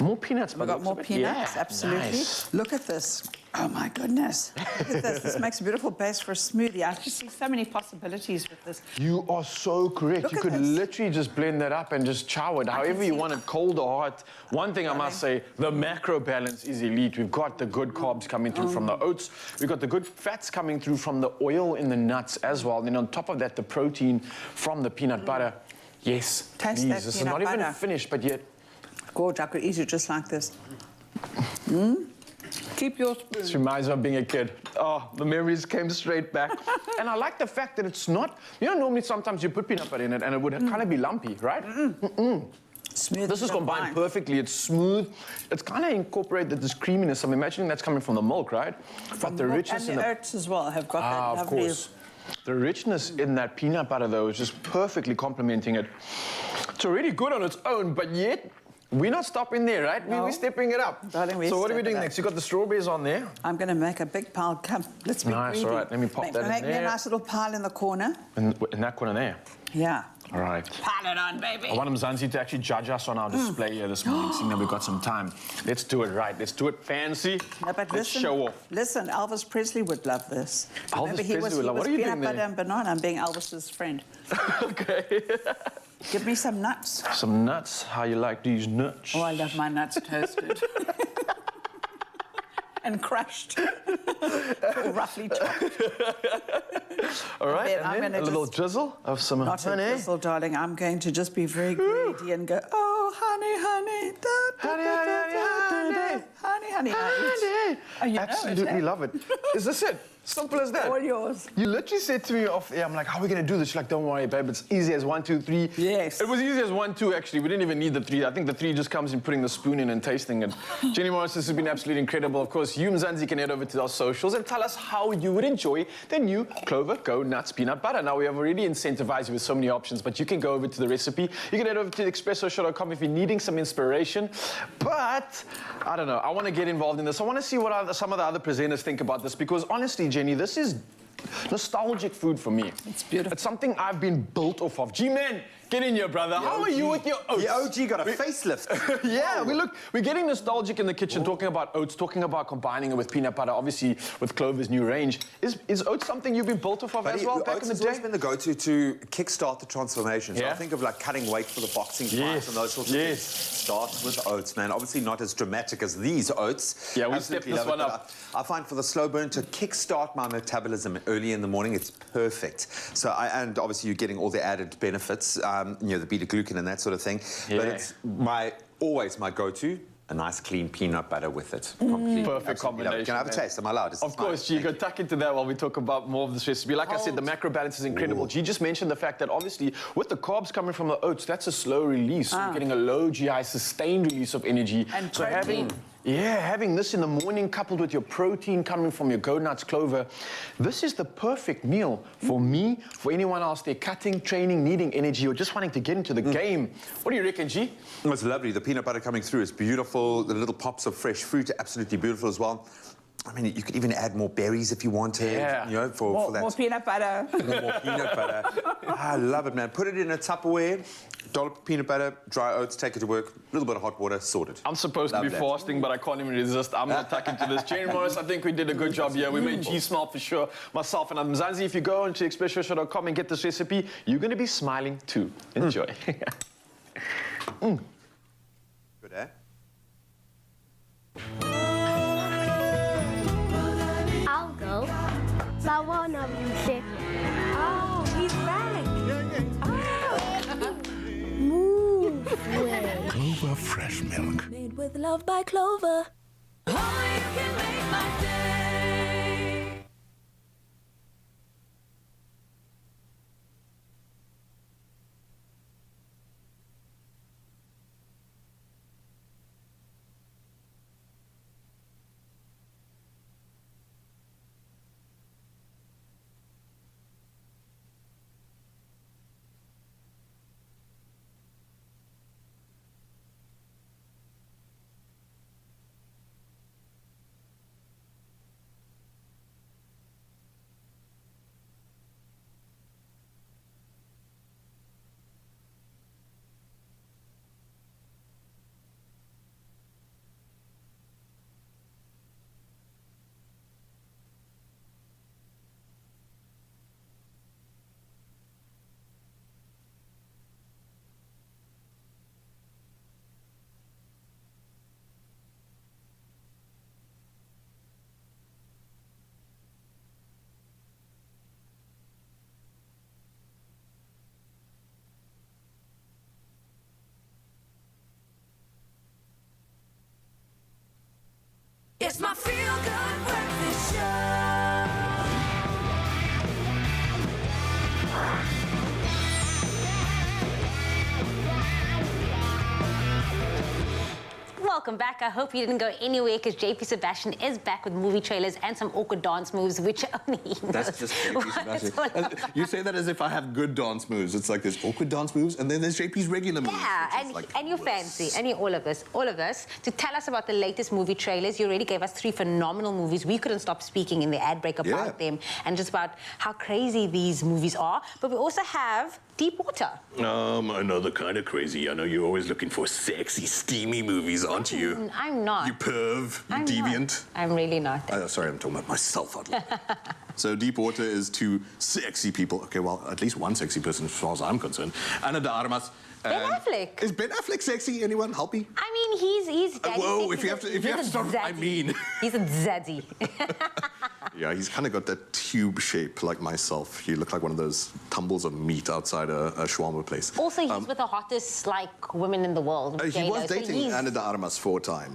more peanuts. We've got more peanuts, absolutely. Nice. Look at this. Oh, my goodness. Look at this. This makes a beautiful base for a smoothie. I just see so many possibilities with this. You are so correct. Look You could literally just blend that up and just chow it however you want it, cold or hot. One thing I must say, the macro balance is elite. We've got the good carbs coming through from the oats. We've got the good fats coming through from the oil in the nuts as well. And then on top of that, the protein from the peanut butter. Yes, Taste please. that This is peanut not even butter. finished, but yet. Gorge, I could eat it just like this. Keep your spoon. This reminds me of being a kid. Oh, the memories came straight back. And I like the fact that it's not, you know, normally sometimes you put peanut butter in it and it would kind of be lumpy, right? Smooth. This is combined perfectly. It's smooth. It's kind of incorporated this creaminess. I'm imagining that's coming from the milk, right? But the richness and the oats as well have got that of lovely... course. The richness in that peanut butter, though, is just perfectly complementing it. It's already good on its own, but yet we're not stopping there, right? No. We're stepping it up. Darling, so what are we step doing it up. next? You got the strawberries on there. I'm going to make a big pile. Come, let's be Nice, greedy. all right. Let me pop that in Make me a there. nice little pile in the corner. In that corner there. Yeah. All right. Pile it on, baby. I want Mzansi to actually judge us on our display here this morning, seeing that we've got some time. Let's do it right. Let's do it fancy. No, but Let's listen, show off. Listen, Elvis Presley would love this. Elvis Remember, he Presley would love- was what are you peanut doing butter there? and banana. I'm being Elvis's friend. Okay. Give me some nuts. Some nuts. How you like these nuts? Oh, I love my nuts toasted. And crushed. Or roughly chopped. All right, I'm and then gonna a little just- drizzle of some Not honey. a drizzle, darling. I'm going to just be very greedy and go, oh, honey, honey. Da, da, Honey, da, honey, da, honey, da, honey. da, honey, honey. Honey. Oh, you know it, Absolutely eh? love it. Is this it? Simple as that. All yours. You literally said to me off air, I'm like, how are we going to do this? You're like, don't worry, babe. It's easy as 1, 2, 3. Yes. It was easy as 1, 2, actually. We didn't even need the 3. I think the 3 just comes in putting the spoon in and tasting it. Jenny Morris, this has been absolutely incredible. Of course, you, Mzansi, can head over to our socials and tell us how you would enjoy the new Clover Go Nuts Peanut Butter. Now, we have already incentivized you with so many options, but you can go over to the recipe. You can head over to expressoshow.com if you're needing some inspiration. But, I don't know, I want to get involved in this. I want to see what some of the other presenters think about this, because honestly, Jenny, this is nostalgic food for me. It's beautiful. It's something I've been built off of. G-Man, get in here, brother. How are you with your oats? The OG got a facelift. Yeah, we're getting nostalgic in the kitchen, talking about oats, talking about combining it with peanut butter, obviously with Clover's new range. Is oats something you've been built off of as well back in the Oats has day? always been the go-to to kickstart the transformation. So Yeah. I think of like cutting weight for the boxing Yes, fights and those sorts of things. Start with oats, man. Obviously not as dramatic as these oats. Yeah, we Absolutely stepped this love it, one but up. I find for the slow burn to kickstart my metabolism early in the morning, it's perfect. So and obviously you're getting all the added benefits, you know, the beta-glucan and that sort of thing. Yeah. But it's always my go-to. A nice clean peanut butter with it. Completely. Perfect Absolutely love it. combination, Can I have a man. taste? Am I allowed? Is Of this mine? course, G, go tuck into that while we talk about more of this recipe. Like I said, the macro balance is incredible. G just mentioned the fact that obviously with the carbs coming from the oats, that's a slow release. So you're getting a low GI, sustained release of energy. And so protein. having this in the morning coupled with your protein coming from your Go Nuts Clover, this is the perfect meal for me, for anyone else there cutting, training, needing energy, or just wanting to get into the game. What do you reckon, G? It's lovely. The peanut butter coming through is beautiful. The little pops of fresh fruit are absolutely beautiful as well. I mean, you could even add more berries if you wanted, Yeah. you know, for that. More peanut butter. More peanut butter. I love it, man. Put it in a Tupperware, dollop of peanut butter, dry oats, take it to work, a little bit of hot water, sorted. I'm supposed to Love be that. fasting, but I can't even resist. I'm not tucking to this. Jenny Morris, I think we did a good job here. We made G smile for sure. Myself and Mzansi, if you go onto expressoshow.com and get this recipe, you're going to be smiling too. Enjoy. Good, eh? I'll go. But one of you said, oh, he's back. Oh. Move. Clover fresh milk. Made with love by Clover. Only you can make my day. It's my feel-good breakfast show. Welcome back. I hope you didn't go anywhere because JP Sebastian is back with movie trailers and some awkward dance moves, which only he knows. That's just JP Sebastian. You say that as if I have good dance moves. It's like there's awkward dance moves and then there's JP's regular moves. Yeah, and you're fancy, and you're all of us. To tell us about the latest movie trailers, you already gave us 3 phenomenal movies. We couldn't stop speaking in the ad break about them and just about how crazy these movies are. But we also have Deep Water. Another kind of crazy. I know you're always looking for sexy, steamy movies, aren't you? I'm not. You perv, you deviant. I'm really not. Sorry, I'm talking about myself. So Deep Water is 2 sexy people. Okay, well, at least one sexy person as far as I'm concerned. Ana de Armas. Ben Affleck. Is Ben Affleck sexy? Anyone? Help me. I mean, he's daddy. Whoa, if you have to start, I mean. He's a zaddy. Yeah, he's kind of got that tube shape like myself. You look like one of those tumbles of meat outside a shawarma place. Also, he's with the hottest, women in the world. He was dating Ana de Armas for a time,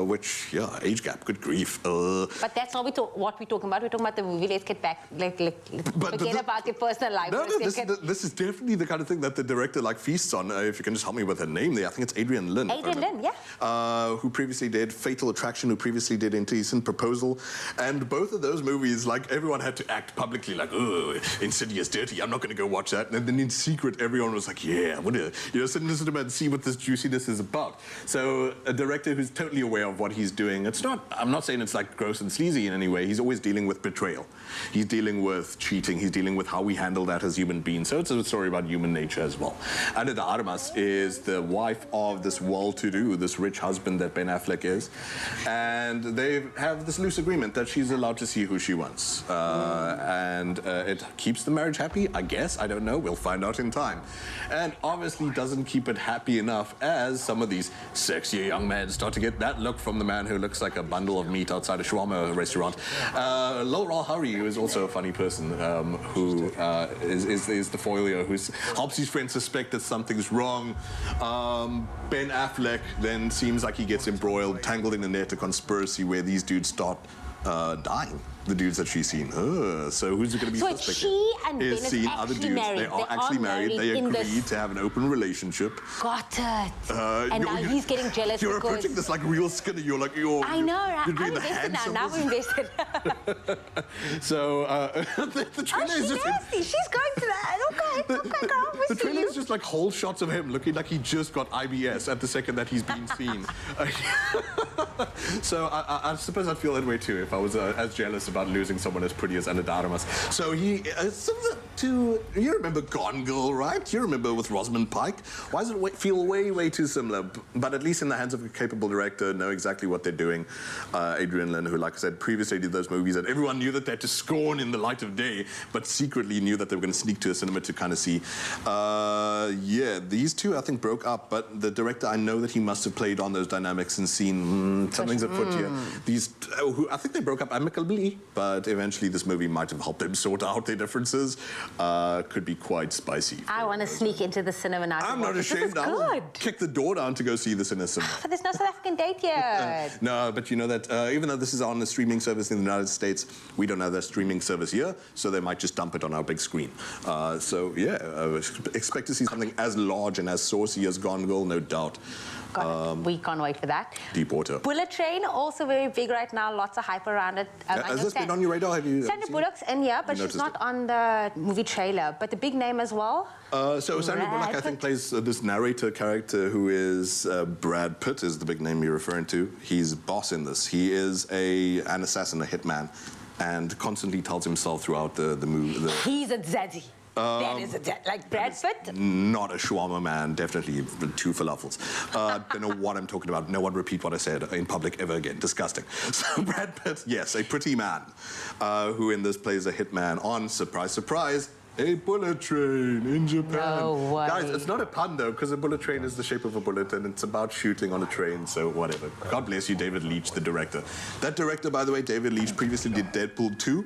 which, yeah, age gap, good grief. But that's not what we're talking about. We're talking about the movie. Let's get back, forget about your personal life for a second. This is definitely the kind of thing that the director, feasts on. If you can just help me with her name there. I think it's Adrian Lin. Adrian Lin, yeah. Who previously did Fatal Attraction, who previously did Indecent Proposal. And both of those movies, everyone had to act publicly oh, Insidious, dirty, I'm not going to go watch that. And then in secret, everyone was like, yeah, I want to, sit in the cinema and see what this juiciness is about. So a director who's totally aware of what he's doing. I'm not saying it's gross and sleazy in any way. He's always dealing with betrayal. He's dealing with cheating. He's dealing with how we handle that as human beings. So it's a story about human nature as well. Ana de Armas is the wife of this well-to-do, this rich husband that Ben Affleck is. And they have this loose agreement that she's allowed to see who she wants. And it keeps the marriage happy, I guess. I don't know. We'll find out in time. And obviously doesn't keep it happy enough as some of these sexier young men start to get that look from the man who looks like a bundle of meat outside a shawarma restaurant. Laurel Hurry, who is also a funny person, who is the foilio, who helps his friends suspect that something's wrong. Ben Affleck then seems like he gets embroiled, tangled in a net, a conspiracy where these dudes start dying. The dudes that she's seen. So who's it going to be suspect? So she and Ben is seeing other dudes. Married. They are actually married. They agreed to have an open relationship. Got it. And now he's getting jealous. You're approaching this real skinny. You're I know, right? You're doing I'm invested now. Now I'm invested. So the trailer is just. Nasty. She's going to that. Okay, girl. The trailer is just whole shots of him looking like he just got IBS at the second that he's being seen. So I suppose I'd feel that way too if I was as jealous about losing someone as pretty as Ana de Armas. So he you remember Gone Girl, right? You remember with Rosamund Pike? Why does it feel way too similar? But at least in the hands of a capable director, know exactly what they're doing. Adrian Lin, who, like I said, previously did those movies that everyone knew that they had to scorn in the light of day, but secretly knew that they were going to sneak to a cinema to kind of see. Yeah, these two I think broke up, but the director, I know that he must have played on those dynamics and seen something's afoot here. These, I think they broke up amicably, but eventually this movie might have helped them sort out their differences. could be quite spicy. I want to sneak into the cinema now. I'm not ashamed. I will kick the door down to go see this in a cinema. But there's no South African date yet. No, but you know that even though this is on the streaming service in the United States, we don't have that streaming service here, so they might just dump it on our big screen. So yeah, expect to see something as large and as saucy as Gone Girl, no doubt. We can't wait for that. Deepwater. Bullet Train, also very big right now. Lots of hype around it. Has this been on your radar? Have you? Sandra Bullock's in here, but she's not on the movie trailer. But the big name as well. So Sandra Bullock, I think, plays this narrator character who is Brad Pitt, is the big name you're referring to. He's boss in this. He is an assassin, a hitman, and constantly tells himself throughout the movie. He's a zaddy. That is like Brad Pitt? Not a shawarma man, definitely two falafels. Don't know what I'm talking about. No one repeat what I said in public ever again. Disgusting. So Brad Pitt, yes, a pretty man, who in this plays a hitman on, surprise, surprise, a bullet train in Japan. No way. Guys, it's not a pun though, because a bullet train is the shape of a bullet and it's about shooting on a train, so whatever. God bless you, David Leitch, the director. That director, by the way, David Leitch, previously did Deadpool 2.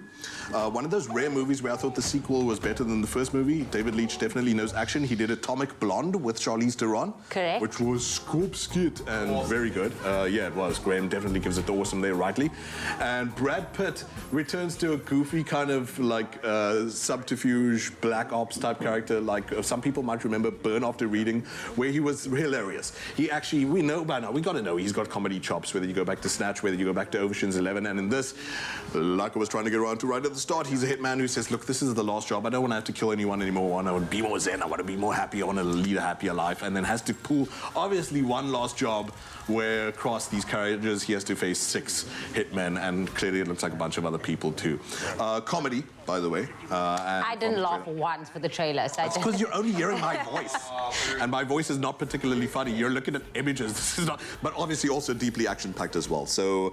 One of those rare movies where I thought the sequel was better than the first movie. David Leitch definitely knows action. He did Atomic Blonde with Charlize Theron. Correct. Which was scoop skit and very good. Yeah, it was. Graham definitely gives it awesome there, rightly. And Brad Pitt returns to a goofy kind of like subterfuge, Black Ops type character, like some people might remember Burn After Reading, where he was hilarious. He actually, we know by now, we gotta know he's got comedy chops, whether you go back to Snatch, whether you go back to Ocean's 11, and in this, like I was trying to get around to right at the start, he's a hitman who says, look, this is the last job, I don't want to have to kill anyone anymore, I want to be more zen, I want to be more happy, I want to lead a happier life, and then has to pull, obviously, one last job where across these carriages he has to face 6 hitmen, and clearly it looks like a bunch of other people too. Comedy, by the way. I didn't laugh once for the trailer. So it's because you're only hearing my voice. And my voice is not particularly funny. You're looking at images. This is not, but obviously also deeply action-packed as well. So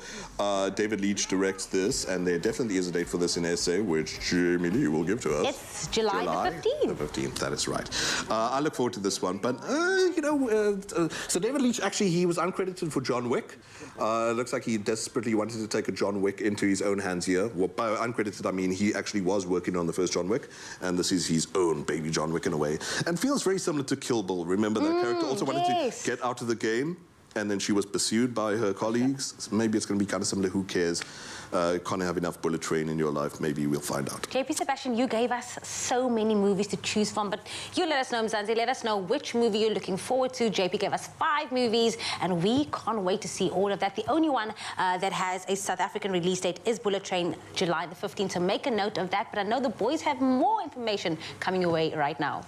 David Leitch directs this, and there definitely is a date for this in SA, which Jamie Lee will give to us. It's July the 15th. The 15th, that is right. I look forward to this one. But, you know, so David Leitch, actually, he was uncredited for John Wick. Looks like he desperately wanted to take a John Wick into his own hands here. Well, by uncredited, I mean he actually was working on the first John Wick, and this is his own baby John Wick in a way, and feels very similar to Kill Bill. Remember that character also wanted to get out of the game, and then she was pursued by her colleagues. So maybe it's going to be kind of similar. Who cares? Can't have enough Bullet Train in your life. Maybe we'll find out. JP Sebastian, you gave us so many movies to choose from, but you let us know, Mzansi, let us know which movie you're looking forward to. JP gave us 5 movies, and we can't wait to see all of that. The only one that has a South African release date is Bullet Train, July the 15th, so make a note of that. But I know the boys have more information coming your way right now.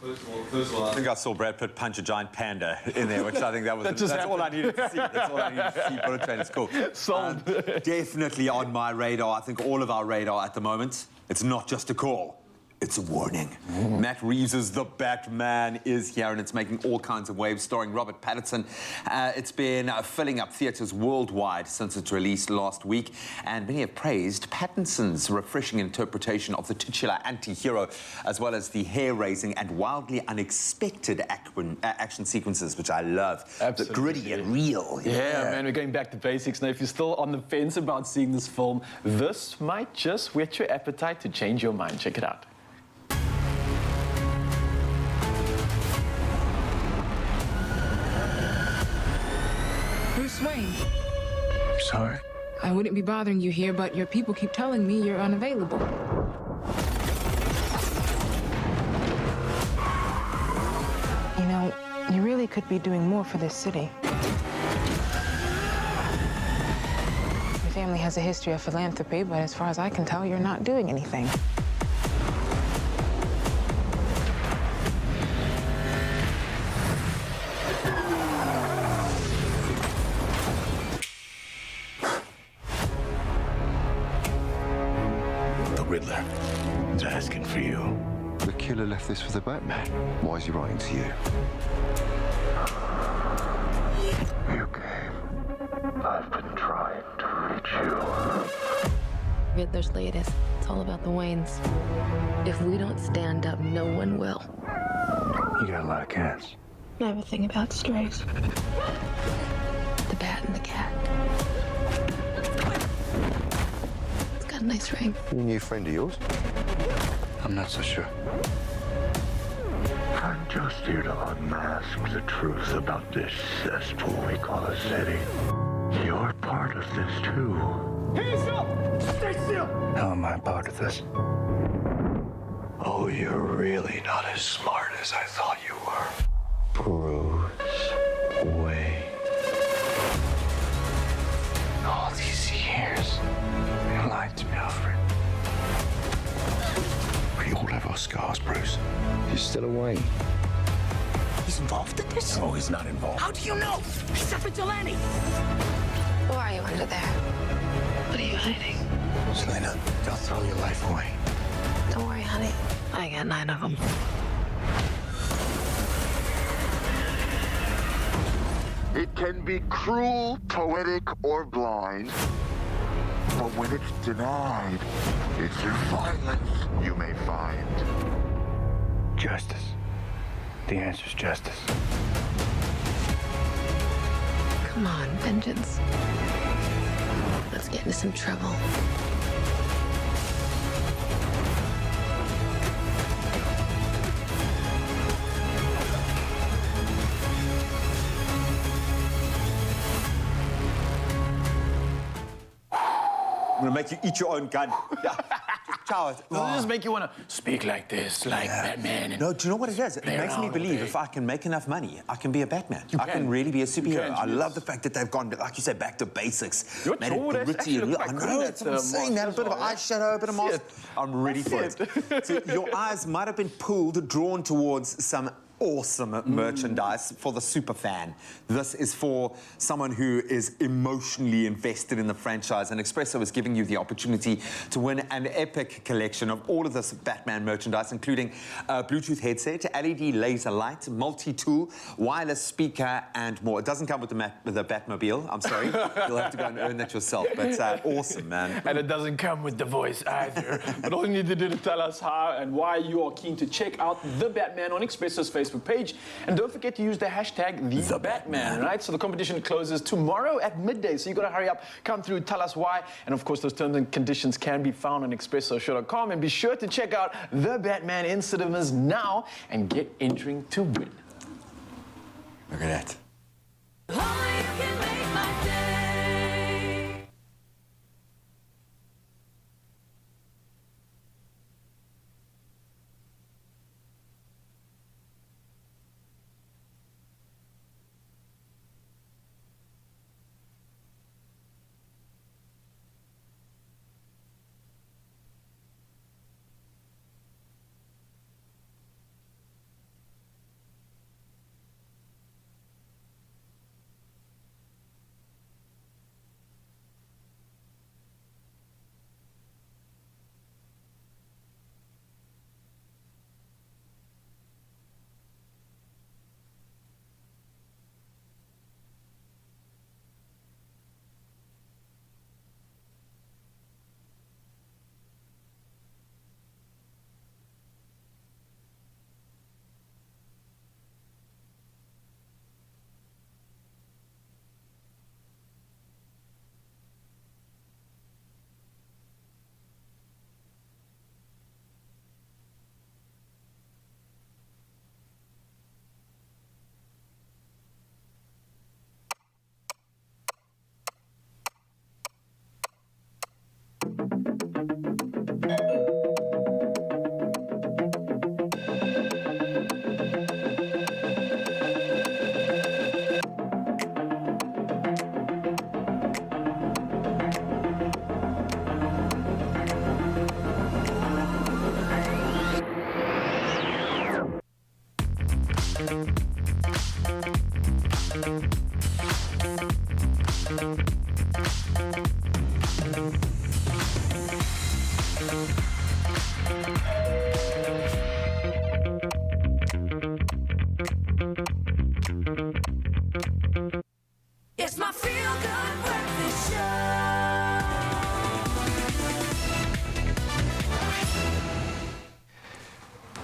First of all, I think I saw Brad Pitt punch a giant panda in there, which I think that was that's all I needed to see. That's all I needed to see. Bullet Train is cool. Sold. Definitely on my radar. I think all of our radar at the moment. It's not just a call. It's a warning. Matt Reeves' The Batman is here, and it's making all kinds of waves, starring Robert Pattinson. It's been filling up theatres worldwide since its release last week, and many have praised Pattinson's refreshing interpretation of the titular anti-hero, as well as the hair-raising and wildly unexpected action sequences, which I love. Absolutely. Gritty and real. Yeah, man, we're going back to basics. Now, if you're still on the fence about seeing this film, this might just whet your appetite to change your mind. Check it out. Bruce Wayne. Sorry? I wouldn't be bothering you here, but your people keep telling me you're unavailable. You know, you really could be doing more for this city. Your family has a history of philanthropy, but as far as I can tell, you're not doing anything. Riddler is asking for you. The killer left this for the Batman. Why is he writing to you? You came. I've been trying to reach you. Riddler's latest. It's all about the Waynes. If we don't stand up, no one will. You got a lot of cats. I have a thing about strays. The bat and the cat. It's got a nice ring. A new friend of yours? I I'm not so sure. I'm just here to unmask the truth about this cesspool we call a city. You're part of this too. Hands up! Stay still! How am I part of this? Oh, you're really not as smart as I thought you were. Bruce Wayne. All these years, you lied to me, Alfred. We all have our scars, Bruce. He's still away. He's involved in this? No, he's not involved. How do you know? He's a vigilante. Who are you under there? What are you hiding? Selena, don't throw your life away. Don't worry, honey. I got 9 of them. It can be cruel, poetic, or blind. But when it's denied, it's through violence you may find. Justice. The answer's justice. Come on, vengeance. Let's get into some trouble. I'm gonna make you eat your own gun. Yeah. Just chow it. Doesn't it just make you want to speak like this, like Batman? And No, do you know what it is? It play makes me around all believe day. if I can make enough money, I can be a Batman. You I can can. really be a superhero. can, I yes. love the fact that they've gone, like you said, back to basics. Your Made it toe, that's gritty actually and quite I good know, at, that's what I'm saying. That a mask bit of as well, eyeshadow, a bit of See mask. it. I'm ready for it. So your eyes might have been pulled, drawn towards some awesome merchandise for the super fan. This is for someone who is emotionally invested in the franchise, and Expresso is giving you the opportunity to win an epic collection of all of this Batman merchandise, including a Bluetooth headset, LED laser light, multi-tool, wireless speaker, and more. It doesn't come with the Batmobile, I'm sorry. You'll have to go and earn that yourself, but awesome, man. And it doesn't come with the voice either. But all you need to do to tell us how and why you are keen to check out The Batman on Expresso's Facebook page. And don't forget to use the hashtag The Batman, right? So the competition closes tomorrow at midday. So you got to hurry up, come through, tell us why. And of course, those terms and conditions can be found on expressoshow.com. And be sure to check out The Batman in cinemas now and get entering to win. Look at that.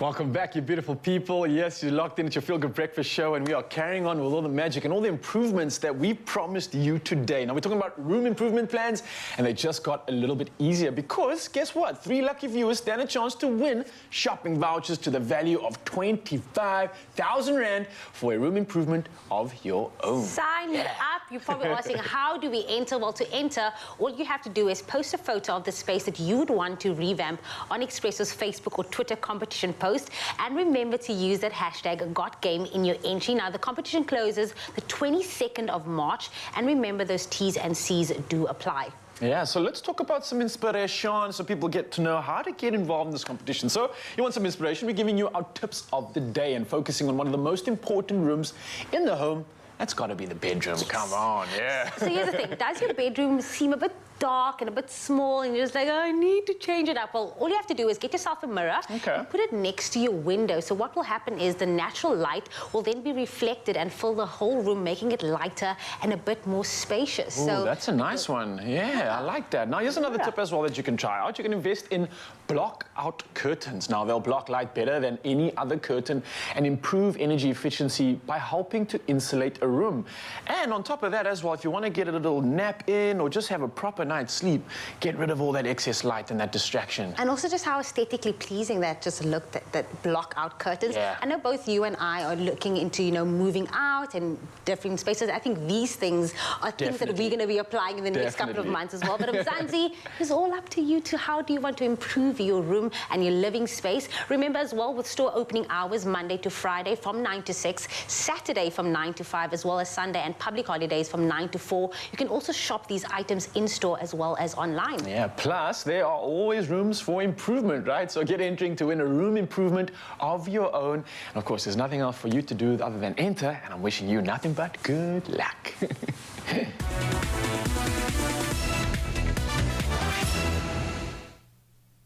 Welcome back, you beautiful people. Yes, you're locked in at your Feel Good Breakfast show, and we are carrying on with all the magic and all the improvements that we promised you today. Now, we're talking about room improvement plans, and they just got a little bit easier because, guess what? 3 lucky viewers stand a chance to win shopping vouchers to the value of 25,000 Rand for a room improvement of your own. Sign up. You're probably asking, how do we enter? Well, to enter, all you have to do is post a photo of the space that you would want to revamp on Expresso's Facebook or Twitter competition post, and remember to use that hashtag #GotGame in your entry. Now, the competition closes the 22nd of March, and remember those T's and C's do apply. Yeah, so let's talk about some inspiration so people get to know how to get involved in this competition. So, you want some inspiration? We're giving you our tips of the day and focusing on one of the most important rooms in the home. That's got to be the bedroom. Yes. Come on, yeah. So here's the thing. Does your bedroom seem a bit dark and a bit small and you're just like, oh, I need to change it up? Well, all you have to do is get yourself a mirror and put it next to your window. So what will happen is the natural light will then be reflected and fill the whole room, making it lighter and a bit more spacious. Ooh, so that's a nice one. Yeah, I like that. Now, here's another tip as well that you can try out. You can invest in block-out curtains. Now, they'll block light better than any other curtain and improve energy efficiency by helping to insulate a room. And on top of that as well, if you want to get a little nap in or just have a proper night's sleep, get rid of all that excess light and that distraction. And also just how aesthetically pleasing that just looked, that block-out curtains. Yeah. I know both you and I are looking into, you know, moving out and different spaces. I think these things are things that we're going to be applying in the next couple of months as well. But Mzansi, it's all up to you to how do you want to improve your room and your living space. Remember as well, with store opening hours Monday to Friday from 9 to 6, Saturday from 9 to 5, as well as Sunday and public holidays from 9 to 4. You can also shop these items in store as well as online. Yeah, plus there are always rooms for improvement, right? So get entering to win a room improvement of your own. And of course, there's nothing else for you to do other than enter, and I'm wishing you nothing but good luck.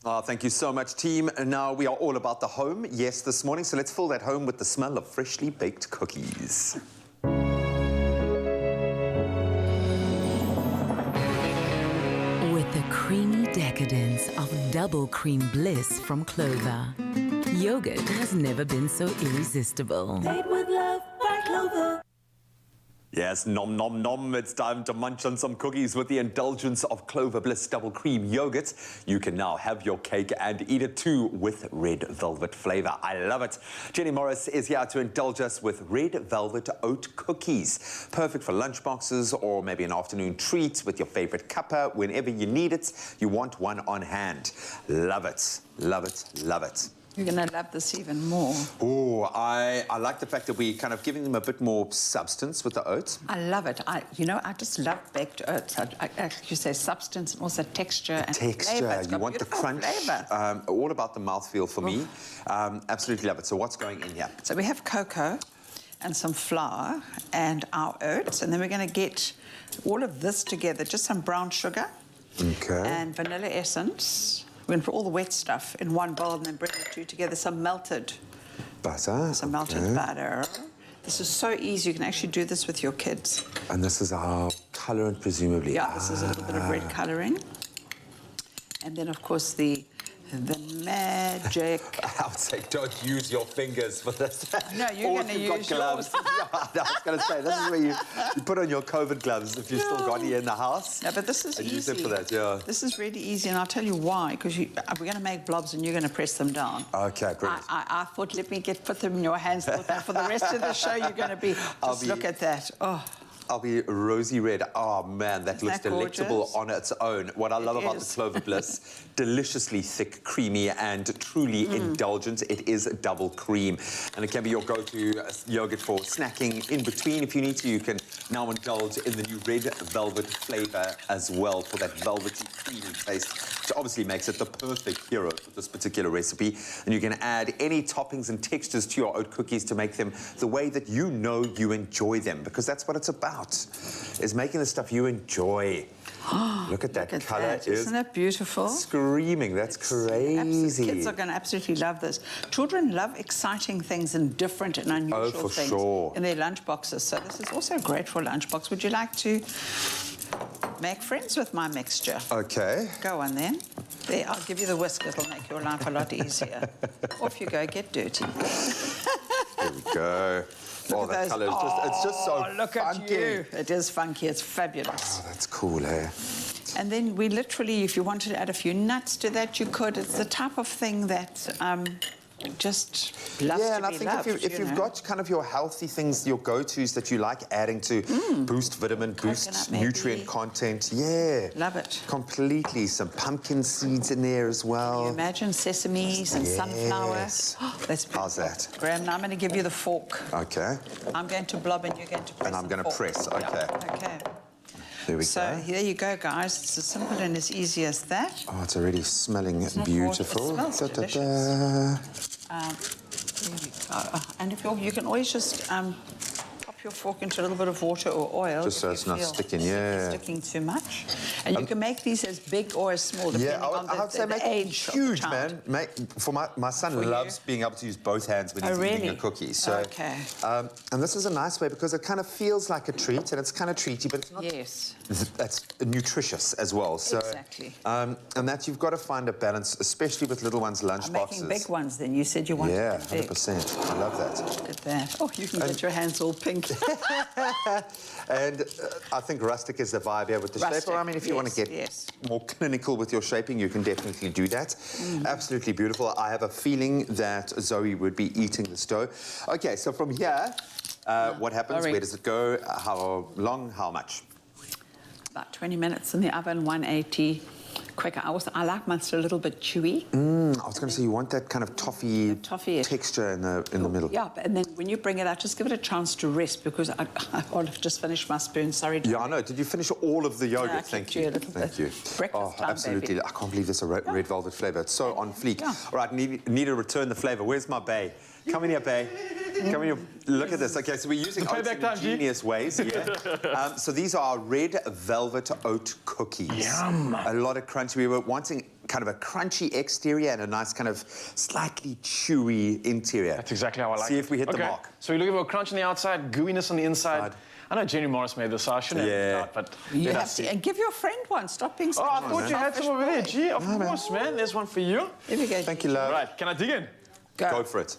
Oh, thank you so much, team. And now we are all about the home, yes, this morning. So let's fill that home with the smell of freshly baked cookies. With the creamy decadence of double cream bliss from Clover, yogurt has never been so irresistible. Made with love by Clover. Yes, nom nom nom, it's time to munch on some cookies with the indulgence of Clover Bliss double cream yogurt. You can now have your cake and eat it too with red velvet flavor. I love it. Jenny Morris is here to indulge us with red velvet oat cookies. Perfect for lunch boxes or maybe an afternoon treat with your favorite cuppa. Whenever you need it, you want one on hand. Love it, love it, love it. You're going to love this even more. Oh, I like the fact that we're kind of giving them a bit more substance with the oats. I love it. I just love baked oats. You say substance and also texture and flavor. You want the crunch. All about the mouthfeel for me. Absolutely love it. So what's going in here? So we have cocoa and some flour and our oats, and then we're going to get all of this together, just some brown sugar and vanilla essence. We're going to put all the wet stuff in one bowl and then bring the two together. Some melted butter. Some melted butter. This is so easy. You can actually do this with your kids. And this is our colorant, presumably. Yeah, this is a little bit of red coloring. And then, of course, the magic. I would say don't use your fingers for this. No, you're going to use gloves. Yeah, I was going to say, this is where you put on your COVID gloves if you've still got it in the house. No, but this is easy. Use it for that, yeah. This is really easy, and I'll tell you why, because we're going to make blobs and you're going to press them down. Okay, brilliant. I thought, let me put them in your hands. For the rest of the show, you're going to be, look at that. Oh. I'll be rosy red. Oh, man, that looks delectable on its own. What I love about the Clover Bliss, deliciously thick, creamy, and truly indulgent. It is double cream. And it can be your go-to yogurt for snacking in between. If you need to, you can now indulge in the new red velvet flavour as well for that velvety, creamy taste, which obviously makes it the perfect hero for this particular recipe. And you can add any toppings and textures to your oat cookies to make them the way that you know you enjoy them, because that's what it's about. Is making the stuff you enjoy. Look at that colour. Isn't that beautiful? Screaming. That's crazy. Kids are going to absolutely love this. Children love exciting things and different and unusual things in their lunch boxes. So this is also great for a lunchbox. Would you like to make friends with my mixture? Okay. Go on then. There, I'll give you the whisk. It'll make your life a lot easier. Off you go, get dirty. There we go. Oh, that colour is it's just so look funky. at you. It is funky. It's fabulous. Oh, that's cool, eh? And then we literally, if you wanted to add a few nuts to that, you could. It's the type of thing that just loves yeah, to and I be think loved, if you've got kind of your healthy things, your go-tos that you like adding to boost vitamin, boost nutrient content, yeah. Love it. Completely. Some pumpkin seeds in there as well. Can you imagine sesame, some sunflower? Yes. That's how's that? Graham, now I'm going to give you the fork. Okay. I'm going to blob and you're going to press. And I'm going to press, okay. Yeah. Okay. There we so go. There you go, guys. It's as simple and as easy as that. Oh, it's already smelling beautiful. It smells delicious. There we go. And if you can always just pop your fork into a little bit of water or oil. Just so it's not sticking, yeah. Sticking too much. And you can make these as big or as small, depending on I would say make it huge, man. For my son loves being able to use both hands when he's eating a cookie. So, okay. And this is a nice way because it kind of feels like a treat, and it's kind of treaty, but it's not. Yes. That's nutritious as well. So, exactly. And that you've got to find a balance, especially with little ones' lunch boxes. Making big ones, then you said you wanted them big. 100%. I love that. Look at that. Oh, you can get your hands all pink. And I think rustic is the vibe here with the shaper. I mean, if you want to get more clinical with your shaping, you can definitely do that. Absolutely beautiful. I have a feeling that Zoe would be eating this dough. Okay, so from here, what happens? Where does it go? How long? How much? About 20 minutes in the oven, 180. Quicker. I like mine a little bit chewy. I was going to say you want that kind of toffee texture in the middle. Yeah, and then when you bring it out, just give it a chance to rest because I've just finished my spoon. Sorry. Yeah, I know. Did you finish all of the yogurt? Yeah, Thank you. Thank you. Breakfast time, absolutely. baby. I can't believe there's a red velvet flavour. It's so on fleek. Yeah. All right, need to return the flavour. Where's my bay? Come in here, bay. Come in here. Look at this. Okay, so we're using oats in ingenious ways. Yeah. So these are red velvet oat cookies. Yum. A lot of crunchy. We were wanting kind of a crunchy exterior and a nice kind of slightly chewy interior. That's exactly how I like it. See if we hit the mark. So we're looking for crunch on the outside, gooiness on the inside. I know Jenny Morris made this, so I shouldn't have it out, but you have to. And give your friend one. Stop being so I thought you had some over there, G. Of course, man. There's one for you. Here we go. Thank you, love. All right, can I dig in? Go for it.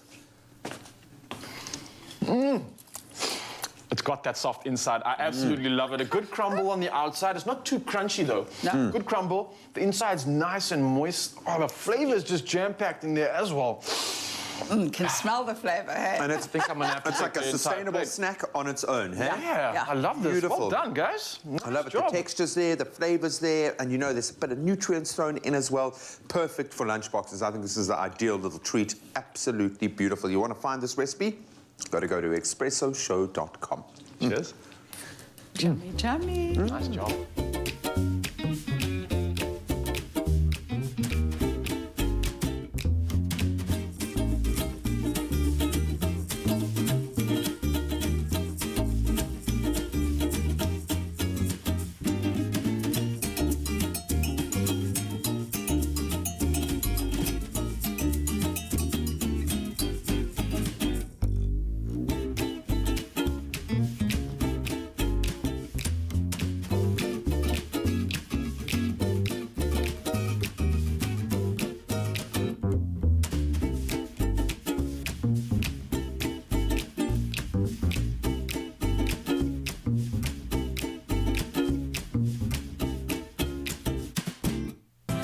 It's got that soft inside. I absolutely love it. A good crumble on the outside. It's not too crunchy, though. No. Good crumble. The inside's nice and moist. Oh, the flavour is just jam-packed in there as well. Can smell the flavour, hey? And it's like a sustainable snack on its own, hey? Yeah, I love this. Beautiful. Well done, guys. Nice I love it. job. The texture's there, the flavour's there, and you know there's a bit of nutrients thrown in as well. Perfect for lunch boxes. I think this is the ideal little treat. Absolutely beautiful. You want to find this recipe? Go to expressoshow.com. Cheers. Yummy, yummy. Nice job.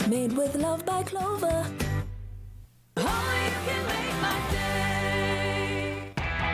Made with love by Clover.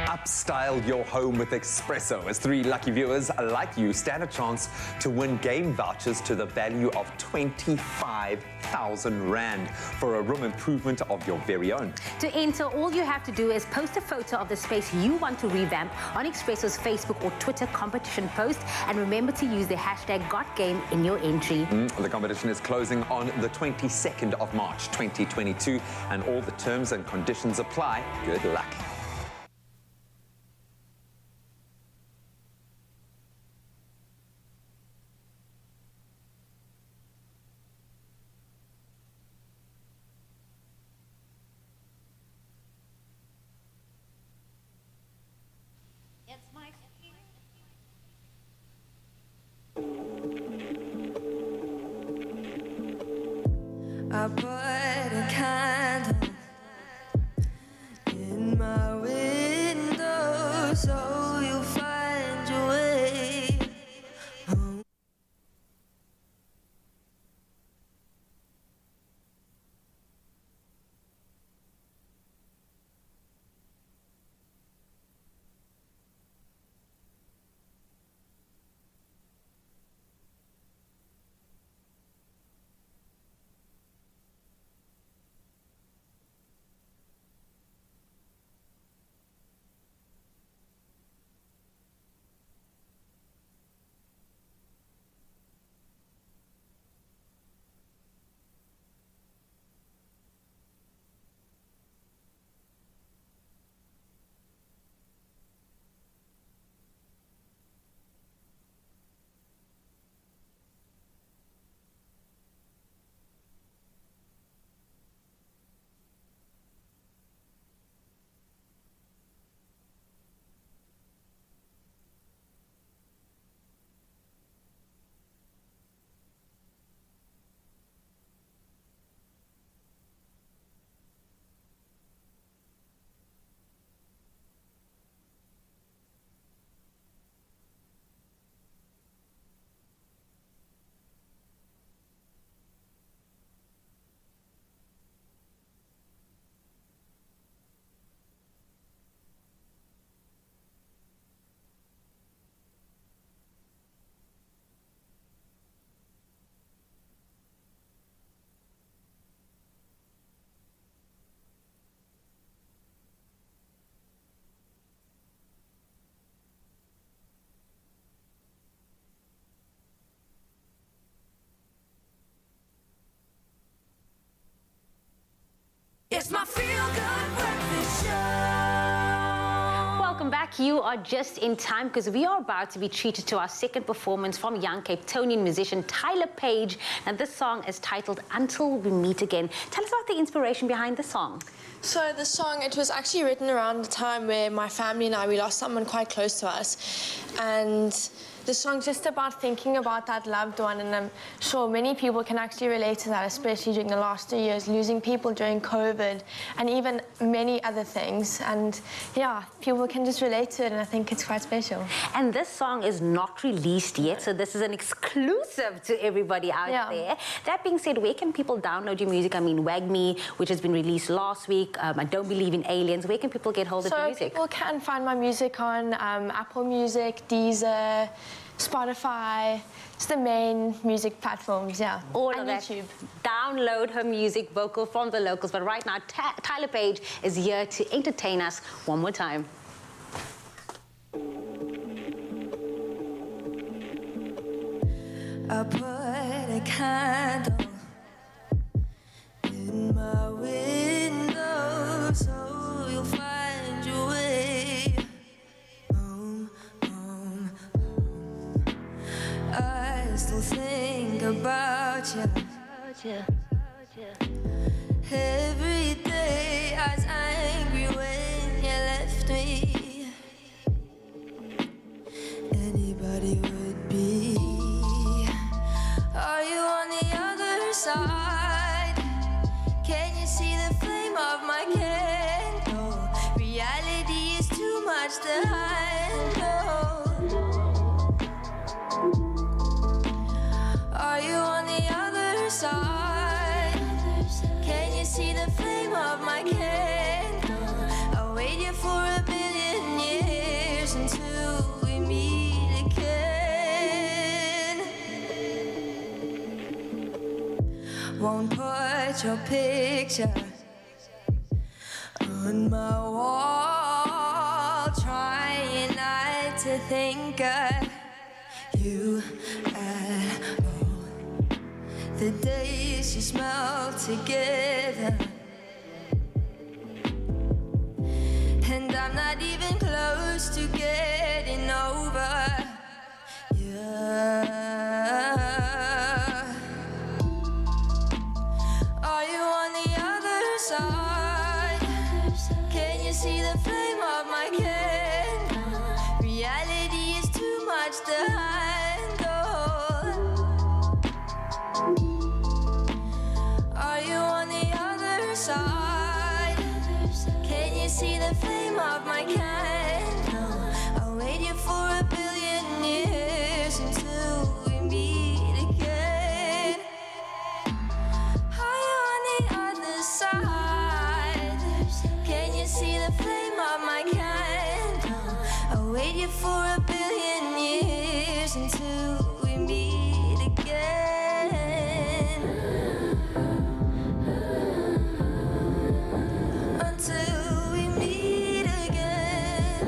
Upstyle your home with Expresso as 3 lucky viewers like you stand a chance to win game vouchers to the value of 25,000 Rand for a room improvement of your very own. To enter, all you have to do is post a photo of the space you want to revamp on Expresso's Facebook or Twitter competition post, and remember to use the hashtag #GotGame in your entry. The competition is closing on the 22nd of March 2022, and all the terms and conditions apply. Good luck. I back. You are just in time because we are about to be treated to our second performance from young Capetonian musician Tyler Page. And this song is titled Until We Meet Again. Tell us about the inspiration behind the song. So the song, it was actually written around the time where my family and I, we lost someone quite close to us. And the song's just about thinking about that loved one, and I'm sure many people can actually relate to that, especially during the last 2 years, losing people during COVID and even many other things. And yeah, people can just relate to it, and I think it's quite special. And this song is not released yet, so this is an exclusive to everybody out there. That being said, where can people download your music? I mean, Wagme, which has been released last week, I Don't Believe in Aliens. Where can people get hold of your music? People can find my music on Apple Music, Deezer, Spotify. It's the main music platforms, All and of that. YouTube. Download her music, vocal from the locals. But right now, Tyler Page is here to entertain us one more time. I put a candle in my window so you'll find your way home, home, home. I still think about you every day. I was angry when you left me. Anybody would be. Are you on the other side? Can you see the flame of my candle? Reality is too much to handle. Are you on the other side? Can you see the flame of my candle? I'll wait here for 1 billion years until we meet again. Won't put your picture on my wall, trying not to think of you at all. The days you smell together, and I'm not even close to getting over you. Are you on the other side? Can you see the flame of my candle? Reality is too much to handle. Are you on the other side? Can you see the flame of my candle? I'll wait here for 1 billion years until we meet again. Are you on the other side? Can you see the flame of my candle? I'll wait here for 1 billion years until we meet again. Until we meet again.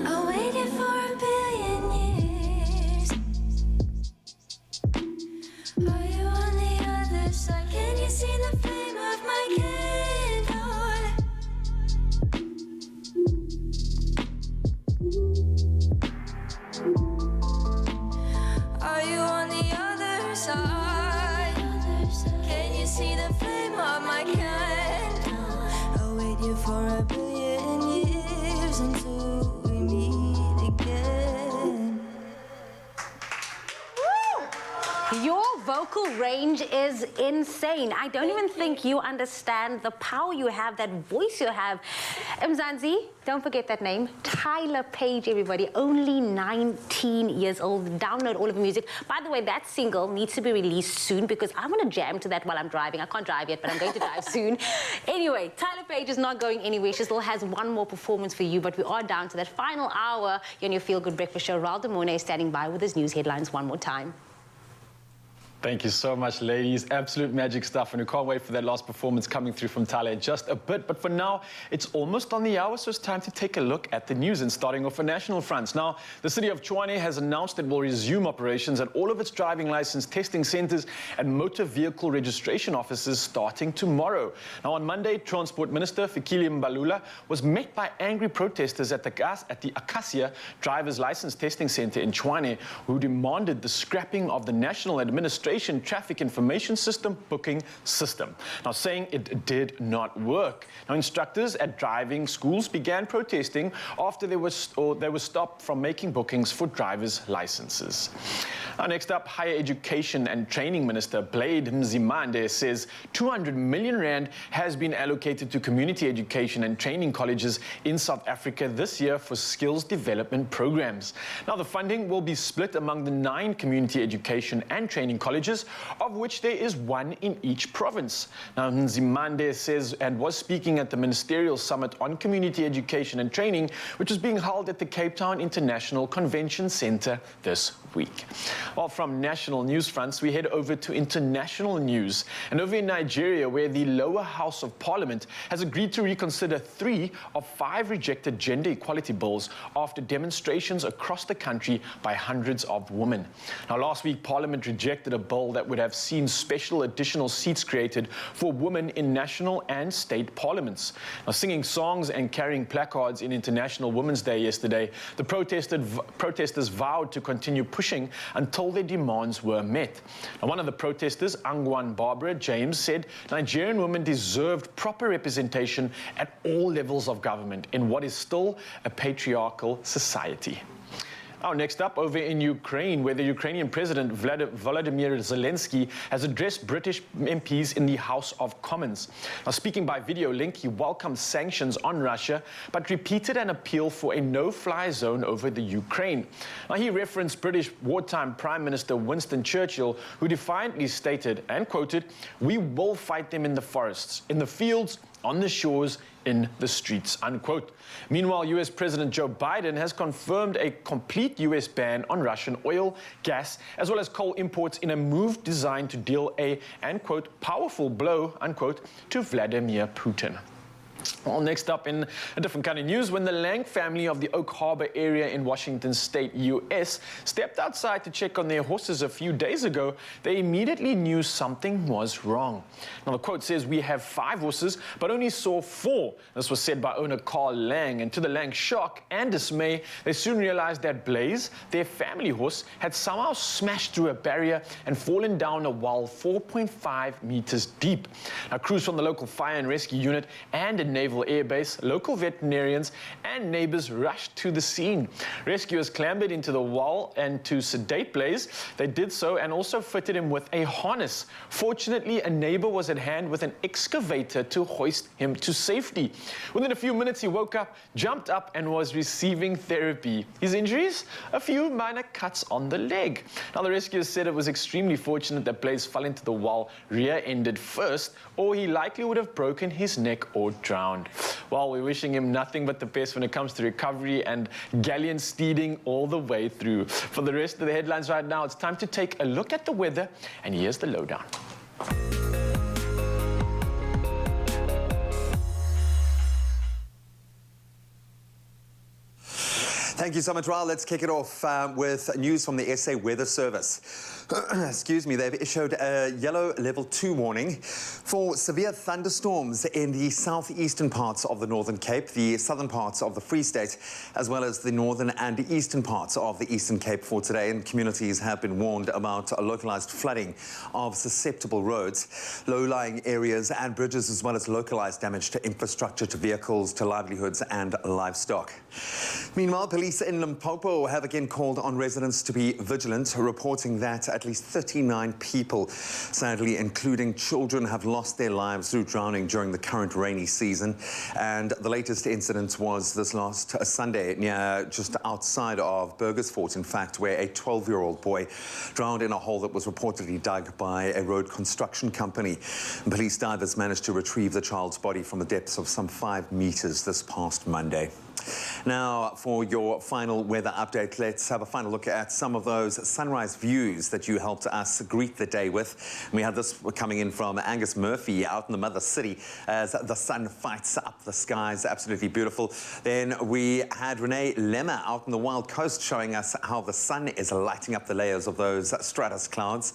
I'll wait here for 1 billion years. Are you on the other side? Can you see the flame of my candle? Are you on the other side? Can you see the flame of my candle? I'll wait here for 1 billion years until we meet again. Your vocal range is insane. I don't even think you understand the power you have, that voice you have. Mzansi, don't forget that name. Tyler Page, everybody. Only 19 years old. Download all of the music. By the way, that single needs to be released soon because I'm going to jam to that while I'm driving. I can't drive yet, but I'm going to drive soon. Anyway, Tyler Page is not going anywhere. She still has one more performance for you, but we are down to that final hour. You're on your Feel Good Breakfast show. Raul Demone is standing by with his news headlines one more time. Thank you so much, ladies. Absolute magic stuff, and we can't wait for that last performance coming through from Tyler in just a bit. But for now, it's almost on the hour, so it's time to take a look at the news, and starting off for national fronts. Now, the city of Tshwane has announced it will resume operations at all of its driving license testing centres and motor vehicle registration offices starting tomorrow. Now, on Monday, Transport Minister Fikile Mbalula was met by angry protesters at the Acacia Driver's License Testing Centre in Tshwane, who demanded the scrapping of the National Administration Traffic Information System booking system. Now, saying it did not work. Now, instructors at driving schools began protesting after they were stopped from making bookings for driver's licenses. Now, next up, Higher Education and Training Minister Blade Mzimande says 200 million rand has been allocated to community education and training colleges in South Africa this year for skills development programs. Now, the funding will be split among the 9 community education and training colleges, of which there is 1 in each province. Now, Nzimande says, and was speaking at the Ministerial Summit on Community Education and Training, which is being held at the Cape Town International Convention Centre this week. Well, from national news fronts, we head over to international news. And over in Nigeria, where the lower house of parliament has agreed to reconsider 3 of 5 rejected gender equality bills after demonstrations across the country by hundreds of women. Now, last week, parliament rejected a bill that would have seen special additional seats created for women in national and state parliaments. Now, singing songs and carrying placards in International Women's Day yesterday, the protesters vowed to continue pushing until their demands were met. Now, one of the protesters, Angwan Barbara James, said Nigerian women deserved proper representation at all levels of government in what is still a patriarchal society. Now, next up, over in Ukraine, where the Ukrainian President Volodymyr Zelensky has addressed British MPs in the House of Commons. Now, speaking by video link, he welcomed sanctions on Russia, but repeated an appeal for a no-fly zone over the Ukraine. Now, he referenced British wartime Prime Minister Winston Churchill, who defiantly stated, and quoted, "We will fight them in the forests, in the fields, on the shores, in the streets," unquote. Meanwhile, US President Joe Biden has confirmed a complete US ban on Russian oil, gas, as well as coal imports in a move designed to deal a, and quote, powerful blow, unquote, to Vladimir Putin. Well, next up, in a different kind of news, when the Lang family of the Oak Harbor area in Washington State, US, stepped outside to check on their horses a few days ago, they immediately knew something was wrong. Now, the quote says, "We have 5 horses, but only saw 4. This was said by owner Carl Lang, and to the Lang shock and dismay, they soon realized that Blaze, their family horse, had somehow smashed through a barrier and fallen down a well 4.5 meters deep. Now, crews from the local fire and rescue unit and a naval air base, local veterinarians and neighbors rushed to the scene. Rescuers clambered into the well, and to sedate Blaze, they did so and also fitted him with a harness. Fortunately, a neighbor was at hand with an excavator to hoist him to safety. Within a few minutes, he woke up, jumped up, and was receiving therapy. His injuries? A few minor cuts on the leg. Now, the rescuers said it was extremely fortunate that Blaze fell into the well rear-ended first, or he likely would have broken his neck or drowned. Well, we're wishing him nothing but the best when it comes to recovery and gallant steeding all the way through. For the rest of the headlines right now, it's time to take a look at the weather, and here's the lowdown. Thank you so much, Raul. Let's kick it off with news from the SA Weather Service. Excuse me, they've issued a yellow level 2 warning for severe thunderstorms in the southeastern parts of the Northern Cape, the southern parts of the Free State, as well as the northern and eastern parts of the Eastern Cape for today. And communities have been warned about localized flooding of susceptible roads, low-lying areas and bridges, as well as localized damage to infrastructure, to vehicles, to livelihoods and livestock. Meanwhile, police in Limpopo have again called on residents to be vigilant, reporting that at least 39 people, sadly including children, have lost their lives through drowning during the current rainy season. And the latest incident was this last Sunday, near just outside of Burgersfort, in fact, where a 12-year-old boy drowned in a hole that was reportedly dug by a road construction company. And police divers managed to retrieve the child's body from the depths of some 5 meters this past Monday. Now, for your final weather update, let's have a final look at some of those sunrise views that you helped us greet the day with. We had this coming in from Angus Murphy out in the Mother City as the sun fights up the skies. Absolutely beautiful. Then we had Renee Lemmer out on the Wild Coast showing us how the sun is lighting up the layers of those stratus clouds.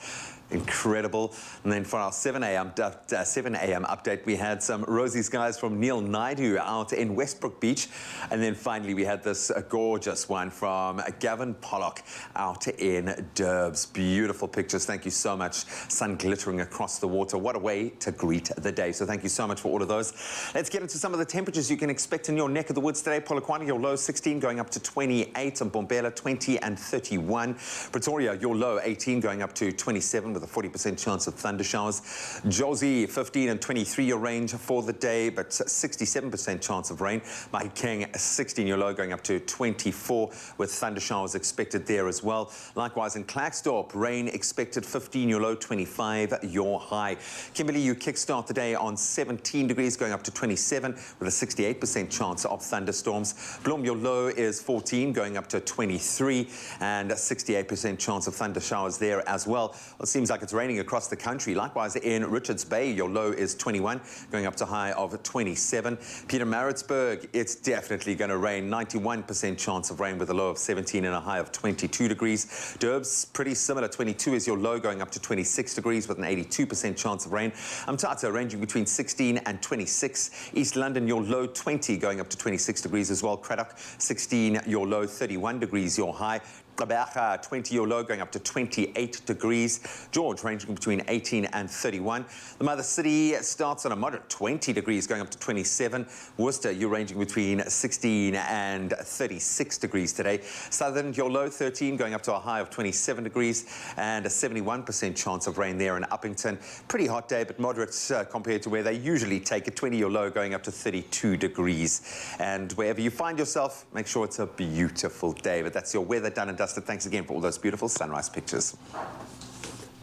Incredible. And then for our 7 a.m. update, we had some rosy skies from Neil Naidu out in Westbrook Beach. And then finally, we had this gorgeous one from Gavin Pollock out in Derbs. Beautiful pictures. Thank you so much. Sun glittering across the water. What a way to greet the day. So thank you so much for all of those. Let's get into some of the temperatures you can expect in your neck of the woods today. Polokwane, your low 16 going up to 28. And Bombela, 20 and 31. Pretoria, your low 18 going up to 27 with a 40% chance of thunder showers. Josie, 15 and 23 your range for the day, but 67% chance of rain. Mahikeng, 16 your low going up to 24 with thunder showers expected there as well. Likewise in Klerksdorp, rain expected, 15 your low, 25 your high. Kimberley, you kickstart the day on 17 degrees going up to 27 with a 68% chance of thunderstorms. Bloem, your low is 14 going up to 23 and a 68% chance of thunder showers there as well. Well, it seems like it's raining across the country. Likewise in Richards Bay, your low is 21 going up to high of 27. Pietermaritzburg, it's definitely going to rain. 91% chance of rain with a low of 17 and a high of 22 degrees. Derbs, pretty similar. 22 is your low going up to 26 degrees with an 82% chance of rain. Umtata ranging between 16 and 26. East London, your low 20 going up to 26 degrees as well. Craddock, 16 your low, 31 degrees your high. Gqeberha, 20 your low going up to 28 degrees. George ranging between 18 and 31. The Mother City starts on a moderate 20 degrees going up to 27. Worcester, you're ranging between 16 and 36 degrees today. Southern, your low 13 going up to a high of 27 degrees and a 71% chance of rain there in Uppington. Pretty hot day, but moderate compared to where they usually take it. 20 your low going up to 32 degrees. And wherever you find yourself, make sure it's a beautiful day. But that's your weather done and dusted. Thanks again for all those beautiful sunrise pictures.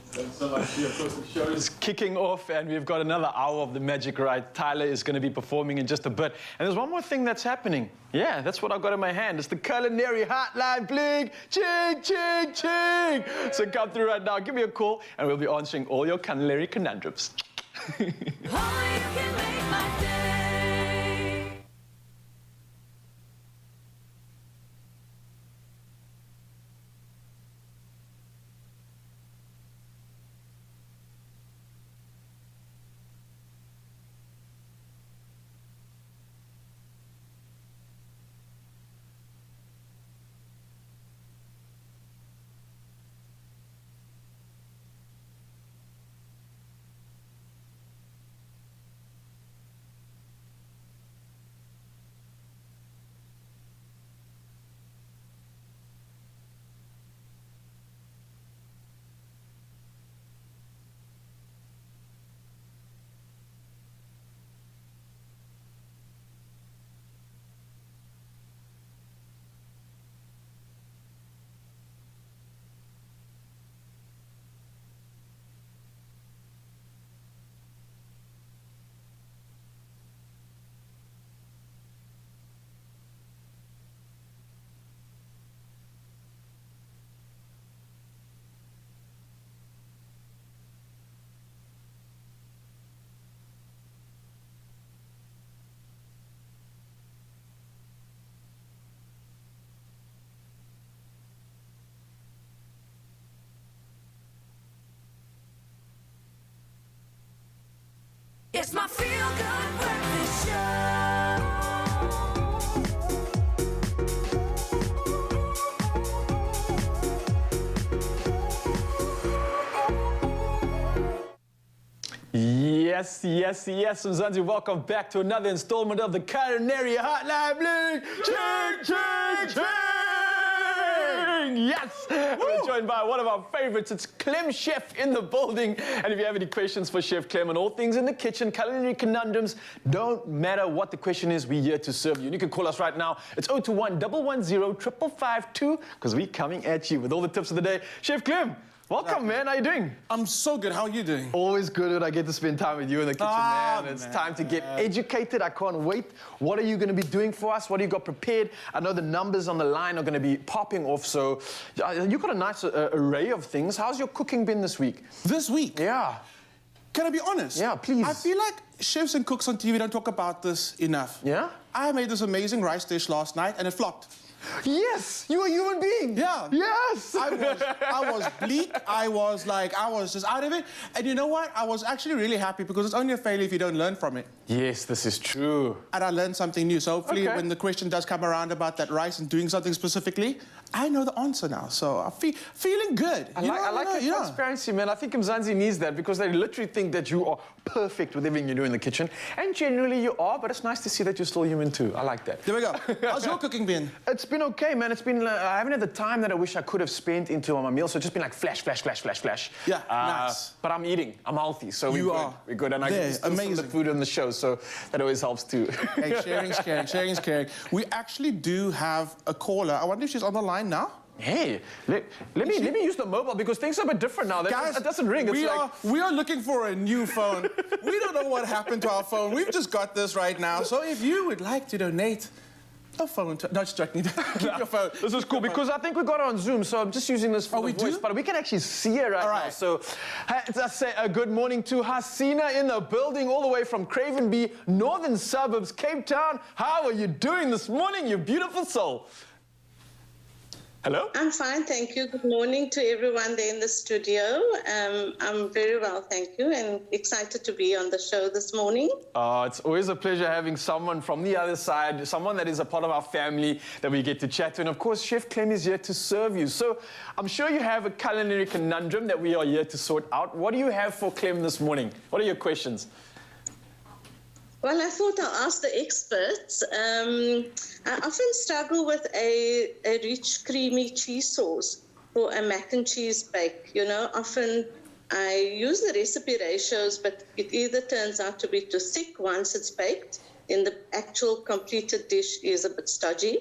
Thanks so much. Of course, the show is kicking off and we've got another hour of the magic ride. Tyler is going to be performing in just a bit. And there's one more thing that's happening. Yeah, that's what I've got in my hand. It's the Culinary hotline. Bling, ching, ching, ching. So come through right now. Give me a call and we'll be answering all your culinary conundrums. It's my feel-good breakfast show. Yes, yes, yes, Mzansi, welcome back to another installment of the Culinary Hotline. Bling, ching, ching, ching. Yes, we're joined by one of our favorites. It's Clem Chef in the building. And if you have any questions for Chef Clem on all things in the kitchen, culinary conundrums, don't matter what the question is, we're here to serve you. And you can call us right now. It's 021 110 552 because we're coming at you with all the tips of the day. Chef Clem, Welcome, man. How you doing? I'm so good. How are you doing? Always good when I get to spend time with you in the kitchen, man. It's time to get educated. I can't wait. What are you going to be doing for us? What do you got prepared? I know the numbers on the line are going to be popping off, so you've got a nice array of things. How's your cooking been this week? This week? Yeah. Can I be honest? Yeah, please. I feel like chefs and cooks on TV don't talk about this enough. Yeah? I made this amazing rice dish last night and it flopped. Yes, you're a human being. Yeah. Yes. I was bleak. I was just out of it. And you know what? I was actually really happy because it's only a failure if you don't learn from it. Yes, this is true. And I learned something new. So hopefully when the question does come around about that rice and doing something specifically, I know the answer now. So I'm feeling good. I like the transparency, man. I think Mzansi needs that because they literally think that you are perfect with everything you do in the kitchen. And generally you are, but it's nice to see that you're still human too. I like that. There we go. How's your cooking been? It's been okay, man. It's been, I haven't had the time that I wish I could have spent into my meal, so it's just been like flash. Yeah, nice. But I'm eating. I'm healthy, so We're good. And I get to steal some of the food on the show, so that always helps too. Hey, sharing's caring, sharing's caring. We actually do have a caller. I wonder if she's on the line now. Hey, let me use the mobile because things are a bit different now. Guys, it doesn't ring. We are looking for a new phone. We don't know what happened to our phone. We've just got this right now. So if you would like to donate a phone to... No, just joking. Keep your phone. This is cool because I think we got it on Zoom, so I'm just using this for the voice, but we can actually see it right now. So let's say a good morning to Hasina in the building, all the way from Cravenby, northern suburbs, Cape Town. How are you doing this morning, you beautiful soul? Hello? I'm fine, thank you. Good morning to everyone there in the studio. I'm very well, thank you, and excited to be on the show this morning. It's always a pleasure having someone from the other side, someone that is a part of our family that we get to chat to. And of course, Chef Clem is here to serve you. So I'm sure you have a culinary conundrum that we are here to sort out. What do you have for Clem this morning? What are your questions? Well, I thought I'll ask the experts. I often struggle with a rich, creamy cheese sauce for a mac and cheese bake. You know, often I use the recipe ratios, but it either turns out to be too thick once it's baked, then the actual completed dish is a bit stodgy,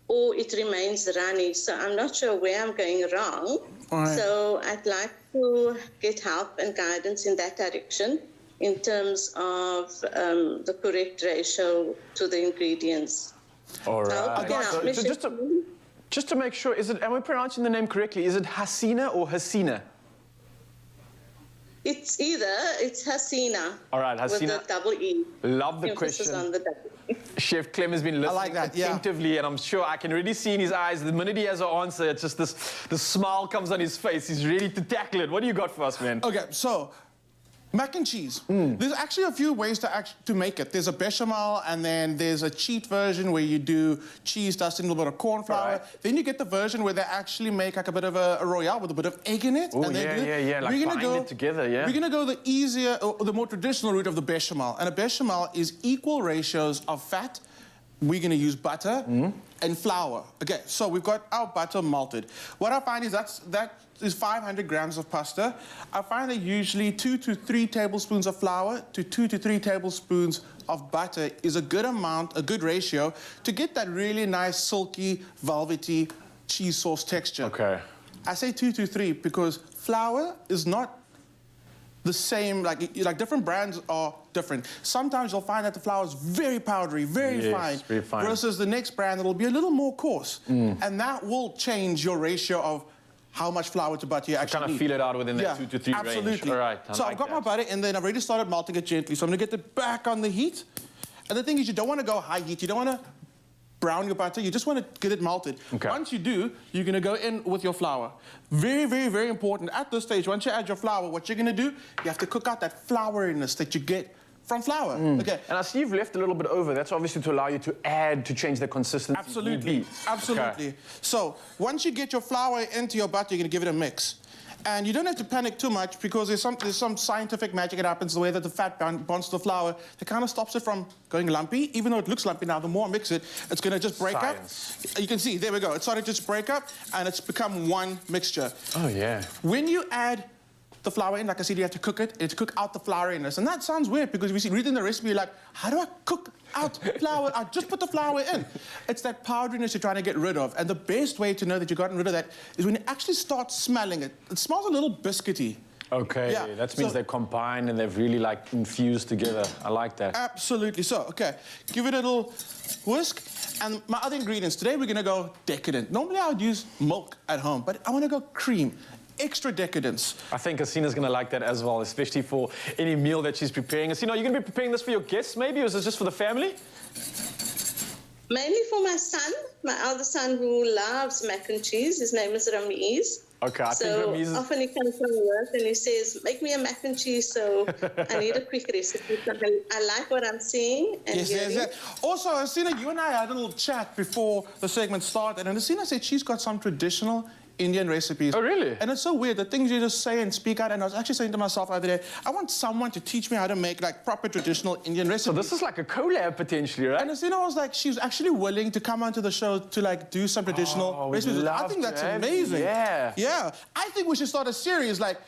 or it remains runny. So I'm not sure where I'm going wrong. So I'd like to get help and guidance in that direction, in terms of the correct ratio to the ingredients. All right. So just to make sure, am I pronouncing the name correctly? Is it Hasina or Hasina? It's Hasina. All right, Hasina. With a double E. Love the Emphasis question. on the double E. Chef Clem has been listening attentively, and I'm sure I can already see in his eyes, the minute he has an answer, it's just the smile comes on his face. He's ready to tackle it. What do you got for us, man? Okay, so mac and cheese. There's actually a few ways to make it. There's a bechamel, and then there's a cheat version where you do cheese dust and a little bit of corn flour. Then you get the version where they actually make like a bit of a royale with a bit of egg in it. Oh, yeah, like bind it together, yeah. We're gonna go the easier, or the more traditional route of the bechamel. And a bechamel is equal ratios of fat. We're gonna use butter and flour. Okay, so we've got our butter malted. What I find is that is 500 grams of pasta. I find that usually 2 to 3 tablespoons of flour to 2 to 3 tablespoons of butter is a good amount, a good ratio, to get that really nice, silky, velvety cheese sauce texture. Okay. I say 2 to 3 because flour is not the same, like different brands are different. Sometimes you'll find that the flour is very powdery, very fine, versus the next brand that'll be a little more coarse. And that will change your ratio of how much flour to butter you actually need. Kind of feel it out within that 2 to 3 range. Absolutely. All right. So I've got my butter, and then I've already started melting it gently. So I'm gonna get it back on the heat. And the thing is, you don't want to go high heat. You don't want to brown your butter. You just want to get it melted. Okay. Once you do, you're gonna go in with your flour. Very, very, very important. At this stage, once you add your flour, what you're gonna do, you have to cook out that flouriness that you get from flour. Okay. And I see you've left a little bit over. That's obviously to allow you to add, to change the consistency. Absolutely. Absolutely. Okay. So once you get your flour into your butter, you're gonna give it a mix. And you don't have to panic too much because there's some scientific magic that happens the way that the fat bonds to the flour that kind of stops it from going lumpy. Even though it looks lumpy now, the more I mix it, it's going to just break up. You can see, there we go. It started to just break up and it's become one mixture. Oh, yeah. When you add the flour in. Like I said, you have to cook it. You have to cook out the flour in this. And that sounds weird because if you read in the recipe, you're like, how do I cook out flour? I just put the flour in. It's that powderiness you're trying to get rid of. And the best way to know that you've gotten rid of that is when you actually start smelling it. It smells a little biscuity. Okay, Yeah, that means so- they're combined and they've really like infused together. I like that. Absolutely. So, okay, give it a little whisk. And my other ingredients, today we're gonna go decadent. Normally I would use milk at home, but I wanna go cream. Extra decadence. I think Asina's going to like that as well, especially for any meal that she's preparing. Asina, are you going to be preparing this for your guests maybe, or is it just for the family? Mainly for my son, my eldest son who loves mac and cheese. His name is Ramiz. Okay, I think So Ramiz is... often he comes from work and he says, make me a mac and cheese, so I need a quick recipe. So I like what I'm seeing and hearing. Also, Asina, you and I had a little chat before the segment started, and Asina said she's got some traditional Indian recipes. Oh, really? And it's so weird, the things you just say and speak out, and I was actually saying to myself the other day, I want someone to teach me how to make like proper traditional Indian recipes. So this is like a collab potentially, right? And Asina was like, she was actually willing to come onto the show to like do some traditional recipes. I think that's amazing. Yeah. Yeah. I think we should start a series like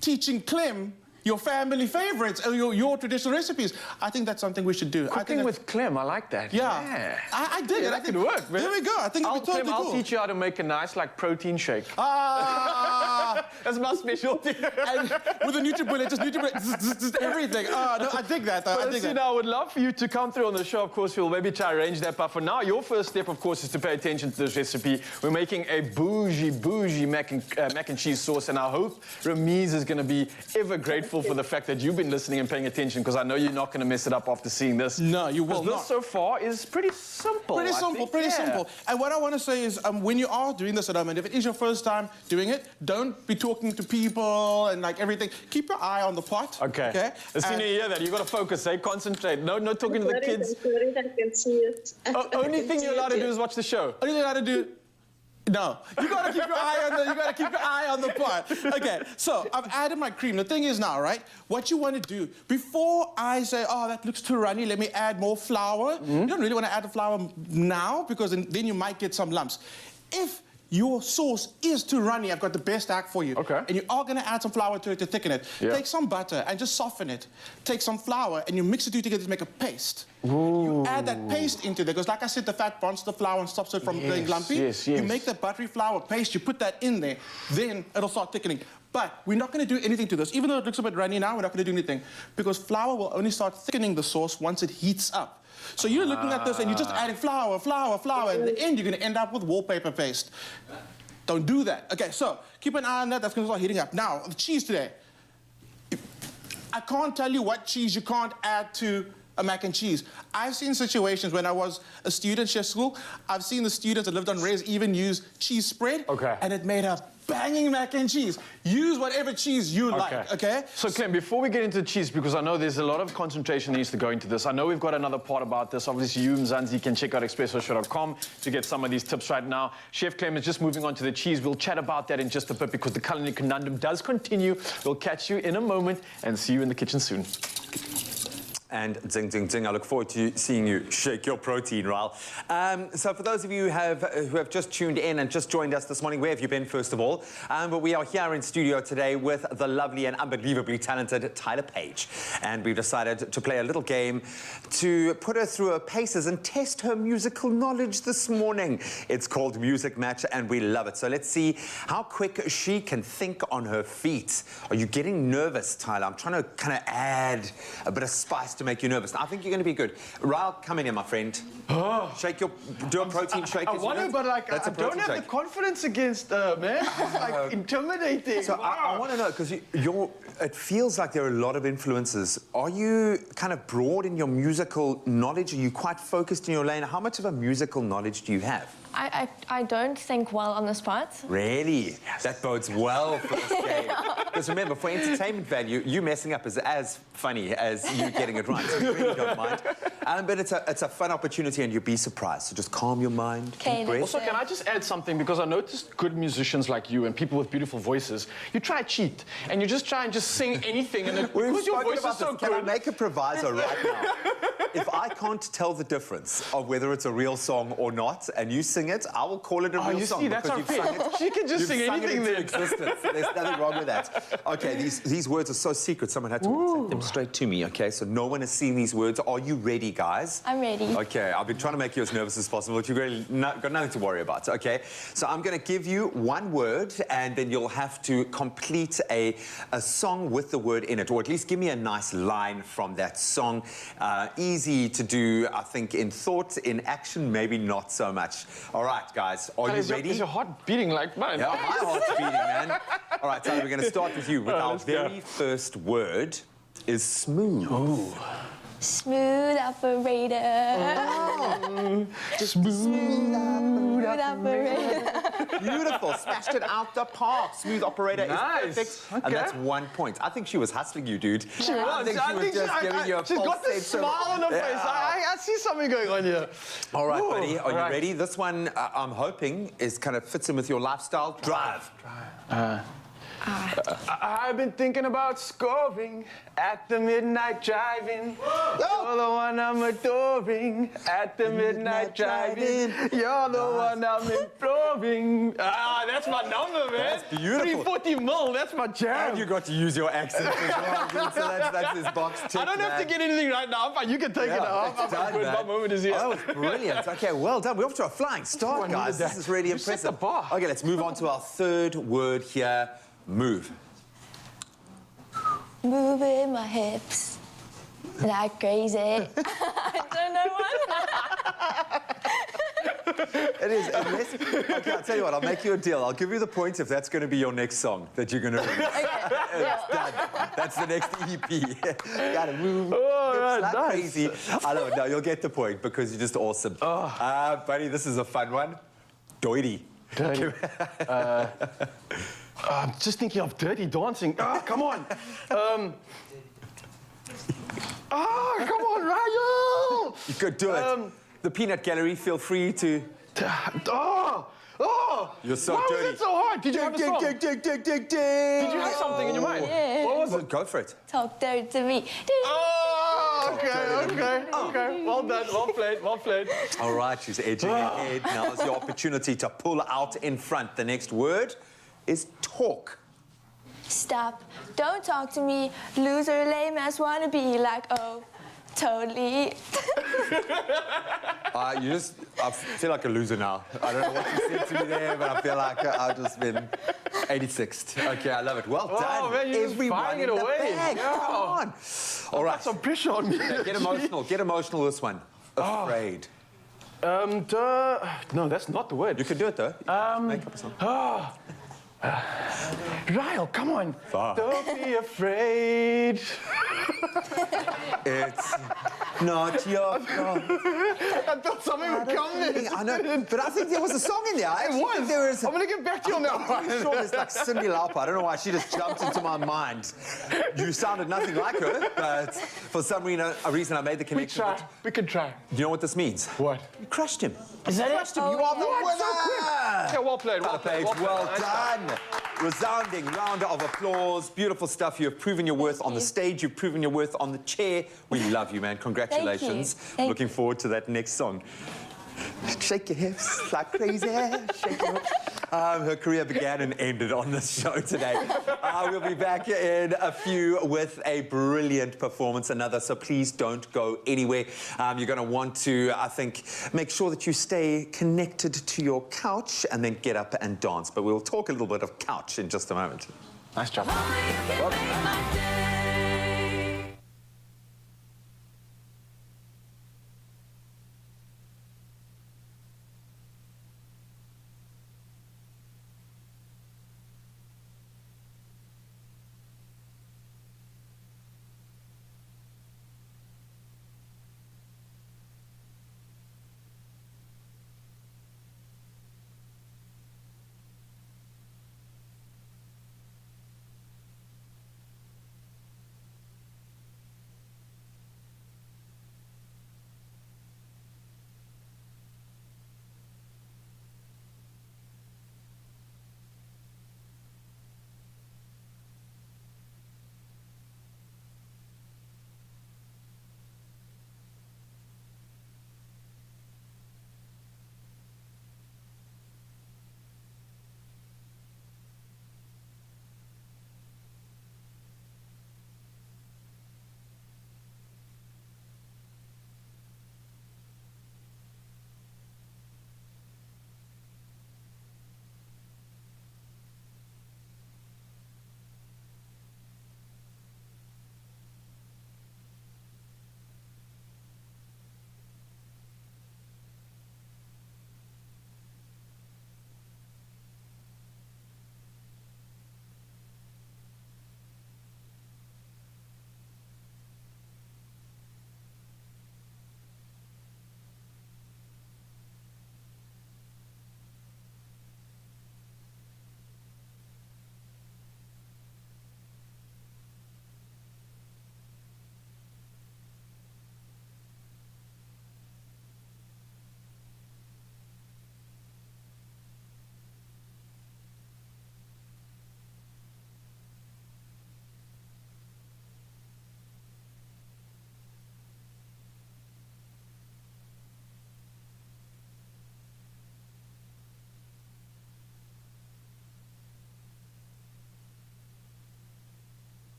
teaching Clem your family favorites, or your traditional recipes. I think that's something we should do. Cooking with Clem, I like that. Yeah. I dig it. That could work, man. There we go. I think it'd be totally Clem, cool. I'll teach you how to make a nice like protein shake. Ah! That's my specialty. And with a NutriBullet, just everything. Oh, no, I dig that, though. I dig that. I would love for you to come through on the show. Of course, we'll maybe try to arrange that. But for now, your first step, of course, is to pay attention to this recipe. We're making a bougie mac and cheese sauce. And I hope Ramiz is going to be ever grateful for the fact that you've been listening and paying attention, because I know you're not going to mess it up after seeing this. No, you will not. This so far is pretty simple. Pretty simple. And what I want to say is, when you are doing this at home, and if it is your first time doing it, don't be talking to people and like everything. Keep your eye on the pot. Okay. As soon as you hear that, you've got to focus, concentrate. No talking to the kids. I'm sorry, I can see it. Only thing you're allowed to do is watch the show. Only thing you're allowed to do. No, you gotta keep your eye on the pot. Okay, so I've added my cream. The thing is now, right? What you want to do before I say, oh, that looks too runny, let me add more flour. You don't really want to add the flour now, because then you might get some lumps. If your sauce is too runny, I've got the best hack for you. Okay. And you are going to add some flour to it to thicken it. Yeah. Take some butter and just soften it. Take some flour and you mix the two together to make a paste. Ooh. You add that paste into there, because like I said, the fat bonds the flour and stops it from being lumpy. Yes. You make that buttery flour paste, you put that in there, then it'll start thickening. But we're not going to do anything to this. Even though it looks a bit runny now, we're not going to do anything, because flour will only start thickening the sauce once it heats up. So you're looking at this and you're just adding flour, and in the end, you're going to end up with wallpaper paste. Don't do that. Okay, so keep an eye on that. That's going to start heating up. Now, the cheese today. I can't tell you what cheese you can't add to a mac and cheese. I've seen situations when I was a student chef school, I've seen the students that lived on res even use cheese spread. Okay. And it made a banging mac and cheese. Use whatever cheese you like, okay? So, Clem, before we get into the cheese, because I know there's a lot of concentration that needs to go into this, I know we've got another part about this. Obviously, you, Mzansi, can check out expresso.com to get some of these tips right now. Chef Clem is just moving on to the cheese. We'll chat about that in just a bit, because the culinary conundrum does continue. We'll catch you in a moment and see you in the kitchen soon. And zing, zing, zing. I look forward to seeing you shake your protein, Raul. So for those of you who have just tuned in and just joined us this morning, where have you been, first of all? But we are here in studio today with the lovely and unbelievably talented Tyler Page. And we've decided to play a little game to put her through her paces and test her musical knowledge this morning. It's called Music Match, and we love it. So let's see how quick she can think on her feet. Are you getting nervous, Tyler? I'm trying to kind of add a bit of spice to make you nervous. I think you're going to be good. Raul, come in here, my friend. Shake your... Do a protein shake. I want to, but like, I don't have the confidence against her, man. It's like intimidating. So I want to know, because it feels like there are a lot of influences. Are you kind of broad in your musical knowledge? Are you quite focused in your lane? How much of a musical knowledge do you have? I don't think well on the spot. Really? Yes. That bodes well for this game. Because remember, for entertainment value, you messing up is as funny as you getting it right. So we really don't mind. But it's a fun opportunity, and you'll be surprised. So just calm your mind. Okay. Also, can I just add something? Because I noticed good musicians like you and people with beautiful voices, you try cheat, and you just try and just sing anything, and because your voice is so good. Can I make a proviso right now? If I can't tell the difference of whether it's a real song or not, and you sing sing it, I will call it a real you song see, that's because you've unfair. sung it. She can just you've sing sung anything it into then. existence. There's nothing wrong with that. Okay, these words are so secret, someone had to send them straight to me, okay? So no one has seen these words. Are you ready, guys? I'm ready. Okay, I've been trying to make you as nervous as possible, but you've really got nothing to worry about, okay? So I'm going to give you one word, and then you'll have to complete a song with the word in it, or at least give me a nice line from that song. Easy to do, I think, in thought, in action, maybe not so much. All right, guys, are you ready? Is your heart beating like mine? Yeah, my heart's beating, man. All right, Tyler, we're going to start with you. With our let's go. very first word is smooth. Oh. Smooth operator. Smooth operator. Beautiful. Smashed it out the park. Smooth operator Nice. is perfect. Okay. And that's 1 point. I think she was hustling you, dude. She was. I think she was just giving you a she's false got this sense of- smile on her face. Yeah. I see something going on here. All right, Ooh, buddy. Are you right. ready? This one, I'm hoping, is kind of fits in with your lifestyle. Drive. I've been thinking about scoring at the midnight drive-in. You're the one I'm adoring at the midnight drive-in. You're the one I'm imploring. That's my number, man. That's beautiful. 340 mil, that's my jam. And you got to use your accent as well, dude. So that's his box tick. I don't have to get anything right now, but you can take it off. It's done, man. My moment is here. Oh, that was brilliant. Okay, well done. We're off to a flying start, guys. This is really impressive. Set the bar. Okay, let's move on to our third word here. Move. Moving my hips like crazy. I don't know what. It is. Okay, I'll tell you what. I'll make you a deal. I'll give you the point if that's going to be your next song that you're going to release. It's done. That's the next EP. Gotta move. Oh, It's nice. crazy. I know. No, you'll get the point because you're just awesome. Buddy, this is a fun one. Doity. Dirty. I'm just thinking of Dirty Dancing. Come on. Come on, Ryan. You could do it. The Peanut Gallery, feel free to... You're so Why dirty. was it so hard? Did you have a song? Did you have something in your mind? Yeah. What was it? Go for it. Talk dirty to me. Okay. Well done. Well played. All right, she's edging ahead. Now is your opportunity to pull out in front. The next word is talk. Stop. Don't talk to me. Loser, lame ass wanna be like, oh, totally. I feel like a loser now. I don't know what you said to me there, but I feel like I've just been 86th. Okay, I love it. Well done. Man, you're just firing it away. Bag. Yeah. Come on. All right. Some pressure on me. Get emotional. Get emotional this one. Afraid. No, that's not the word. You can do it, though. Make up a song. Ryle, come on. Don't be afraid. It's not your fault. I thought something would come there. I know, but I think there was a song in there. I'm going to get back to you on that I'm one. sure there's like Cyndi Lauper. I don't know why she just jumped into my mind. You sounded nothing like her, but for some reason I made the connection. We can try. Do you know what this means? What? You crushed him. Is that crushed him. You are the winner. So quick. Yeah, well played. Well done. Resounding round of applause. Beautiful stuff. You have proven your worth on the stage. You've proven your worth on the chair. We love you, man. Congratulations. Thank Looking forward to that next song. Shake your hips like crazy. Shake your hips. Her career began and ended on this show today. We'll be back in a few with a brilliant performance, another, so please don't go anywhere. You're going to want to, I think, make sure that you stay connected to your couch and then get up and dance. But we'll talk a little bit of couch in just a moment. Nice job.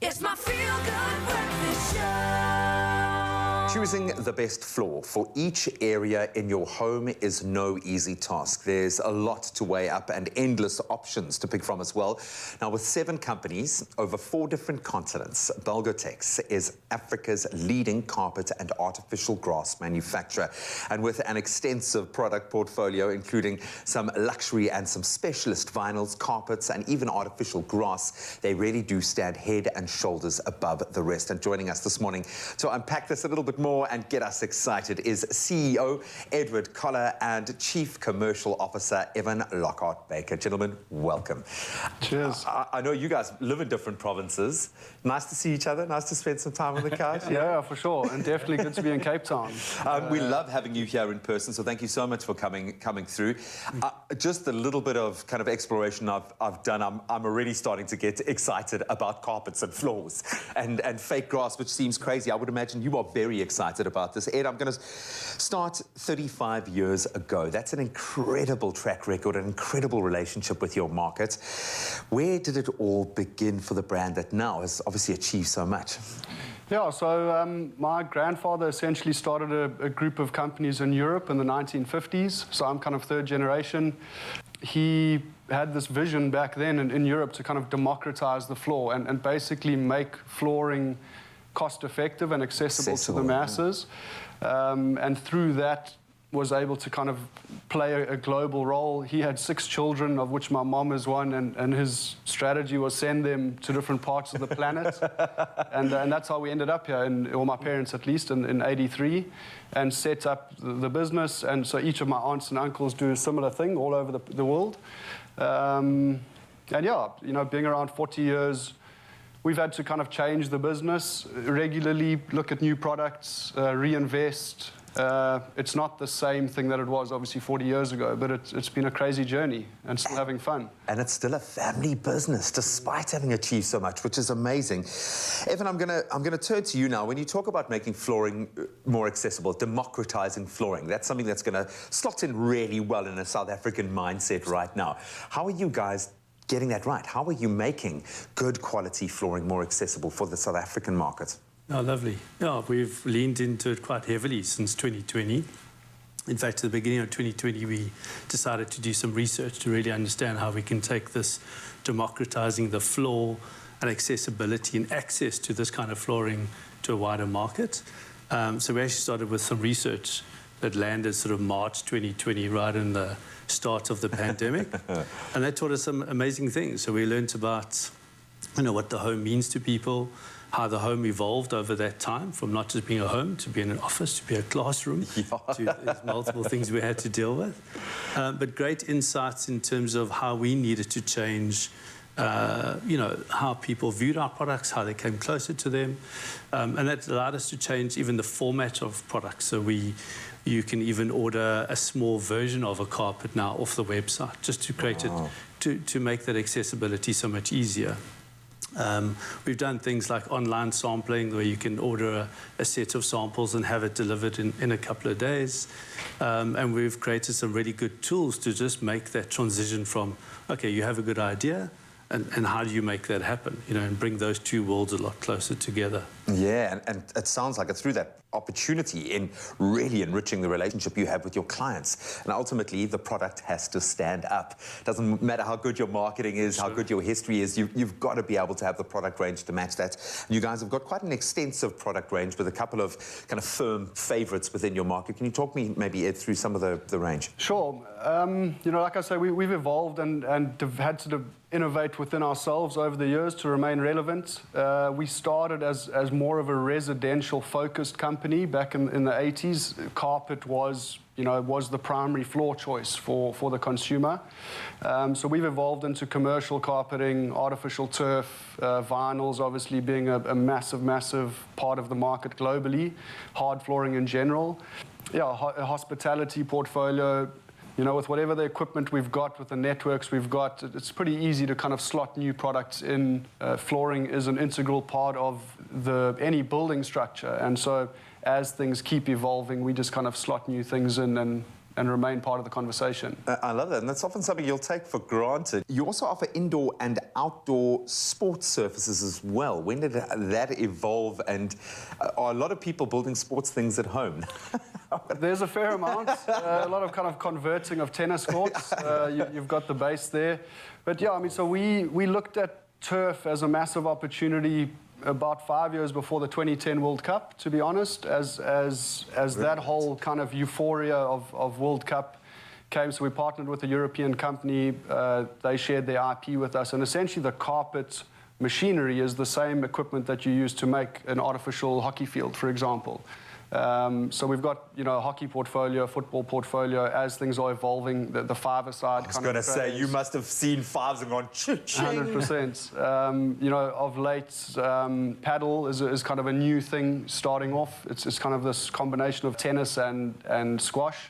It's my feel-good breakfast show. Choosing the best floor for each area in your home is no easy task. There's a lot to weigh up and endless options to pick from as well. Now, with 7 companies over 4 different continents, Belgotex is Africa's leading carpet and artificial grass manufacturer. And with an extensive product portfolio, including some luxury and some specialist vinyls, carpets, and even artificial grass, they really do stand head and shoulders above the rest. And joining us this morning to unpack this a little bit more and get us excited is CEO Edward Collar and Chief Commercial Officer Evan Lockhart-Baker. Gentlemen, welcome. Cheers. I know you guys live in different provinces. Nice to see each other. Nice to spend some time on the couch. Yeah, for sure. And definitely good to be in Cape Town. We love having you here in person, so thank you so much for coming through. Just a little bit of kind of exploration I've done. I'm already starting to get excited about carpets and floors and fake grass, which seems crazy. I would imagine you are very excited about this. Ed, I'm going to start 35 years ago. That's an incredible track record, an incredible relationship with your market. Where did it all begin for the brand that now has obviously achieved so much? Yeah, so my grandfather essentially started a group of companies in Europe in the 1950s. So I'm kind of 3rd generation. He had this vision back then in Europe to kind of democratize the floor and basically make flooring cost-effective and accessible to the masses. And through that, was able to kind of play a global role. He had 6 children, of which my mom is one, and his strategy was send them to different parts of the planet. and that's how we ended up here, or my parents at least, in 83, and set up the business. And so each of my aunts and uncles do a similar thing all over the world. And yeah, you know, being around 40 years, we've had to kind of change the business regularly, look at new products, reinvest. It's not the same thing that it was obviously 40 years ago, but it's been a crazy journey and still having fun. And it's still a family business, despite having achieved so much, which is amazing. Evan, I'm gonna turn to you now. When you talk about making flooring more accessible, democratizing flooring, that's something that's gonna slot in really well in a South African mindset right now. How are you guys getting that right? How are you making good quality flooring more accessible for the South African market? Oh, lovely. Yeah, we've leaned into it quite heavily since 2020. In fact, at the beginning of 2020, we decided to do some research to really understand how we can take this democratizing the floor and accessibility and access to this kind of flooring to a wider market. So we actually started with some research that landed sort of March 2020, right in the start of the pandemic. And that taught us some amazing things. So we learned about, you know, what the home means to people, how the home evolved over that time, from not just being a home to being an office, to be a classroom, to there's multiple things we had to deal with. But great insights in terms of how we needed to change, you know, how people viewed our products, how they came closer to them. And that allowed us to change even the format of products. So you can even order a small version of a carpet now off the website, just to create it, to make that accessibility so much easier. We've done things like online sampling, where you can order a set of samples and have it delivered in a couple of days. And we've created some really good tools to just make that transition from, okay, you have a good idea, and how do you make that happen, you know, and bring those two worlds a lot closer together. Yeah, and it sounds like it's through that opportunity in really enriching the relationship you have with your clients. And ultimately, the product has to stand up. Doesn't matter how good your marketing is, how good your history is, you've got to be able to have the product range to match that. You guys have got quite an extensive product range with a couple of kind of firm favorites within your market. Can you talk me, maybe, Ed, through some of the range? Sure. You know, like I say, we've evolved and had to innovate within ourselves over the years to remain relevant. We started as more of a residential-focused company back in the 80s. Carpet was, you know, was the primary floor choice for the consumer. So we've evolved into commercial carpeting, artificial turf, vinyls obviously being a massive part of the market globally, hard flooring in general. Yeah, a hospitality portfolio. You know, with whatever the equipment we've got, with the networks we've got, it's pretty easy to kind of slot new products in. Flooring is an integral part of any building structure. And so as things keep evolving, we just kind of slot new things in and remain part of the conversation. I love that, and that's often something you'll take for granted. You also offer indoor and outdoor sports surfaces as well. When did that evolve, and are a lot of people building sports things at home? There's a fair amount, a lot of kind of converting of tennis courts. You've got the base there. But yeah, I mean, so we looked at turf as a massive opportunity about 5 years before the 2010 World Cup, to be honest, as that whole kind of euphoria of World Cup came. So we partnered with a European company. They shared their IP with us, and essentially the carpet machinery is the same equipment that you use to make an artificial hockey field, for example. So we've got, you know, a hockey portfolio, football portfolio, as things are evolving, the five-a-side kind of I was going to say, you must have seen fives and gone, cha-ching. 100%. You know, of late, paddle is kind of a new thing starting off. It's kind of this combination of tennis and squash.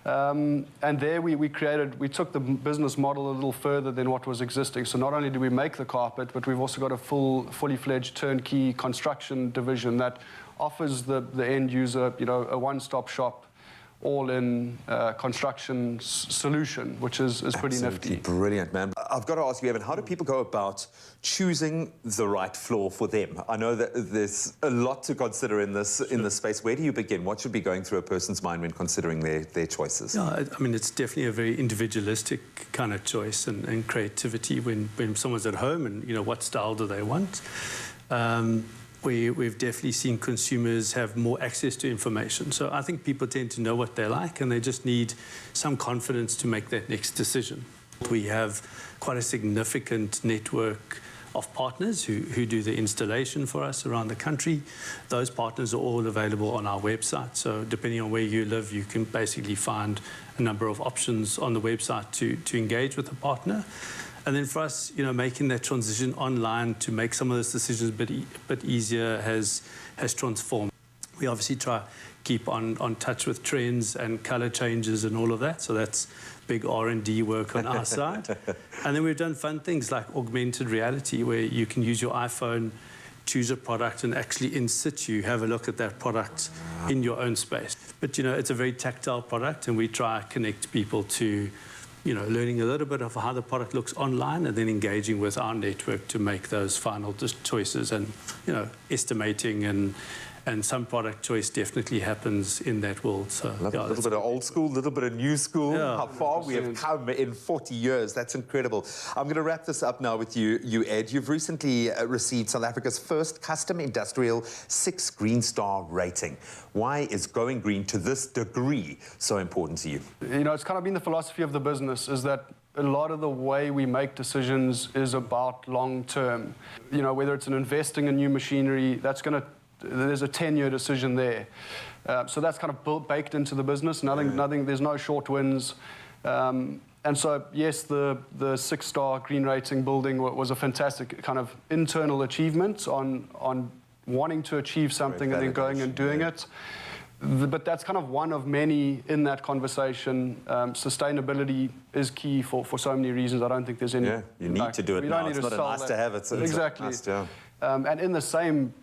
And there we took the business model a little further than what was existing. So not only do we make the carpet, but we've also got a fully fledged turnkey construction division that offers the end user, you know, a one-stop shop, all-in construction solution, which is pretty nifty. Brilliant, man. I've got to ask you, Evan, how do people go about choosing the right floor for them? I know that there's a lot to consider in this space. Where do you begin? What should be going through a person's mind when considering their choices? Yeah, I mean, it's definitely a very individualistic kind of choice and creativity when someone's at home and, you know, what style do they want? We've definitely seen consumers have more access to information. So I think people tend to know what they like, and they just need some confidence to make that next decision. We have quite a significant network of partners who do the installation for us around the country. Those partners are all available on our website. So depending on where you live, you can basically find a number of options on the website to engage with a partner. And then for us, you know, making that transition online to make some of those decisions a bit easier has transformed. We obviously try keep on touch with trends and color changes and all of that. So that's big R&D work on our side. And then we've done fun things like augmented reality, where you can use your iPhone, choose a product, and actually in situ have a look at that product in your own space. But, you know, it's a very tactile product, and we try to connect people to, you know, learning a little bit of how the product looks online and then engaging with our network to make those final choices, and, you know, estimating and some product choice definitely happens in that world. So a little bit of old school, a little bit of new school. Yeah, how far 100%. We have come in 40 years. That's incredible. I'm going to wrap this up now with you, Ed. You've recently received South Africa's first custom industrial 6 Green Star rating. Why is going green to this degree so important to you? You know, it's kind of been the philosophy of the business, is that a lot of the way we make decisions is about long term. You know, whether it's investing in new machinery, there's a 10-year decision there. So that's kind of baked into the business. Nothing, there's no short wins. And so, yes, the 6-star green rating building was a fantastic kind of internal achievement on wanting to achieve something and then going and doing it. But that's kind of one of many in that conversation. Sustainability is key for so many reasons. I don't think there's any... Yeah, you need to do it now. It's not a nice to have. It's exactly. Nice to have. And in the same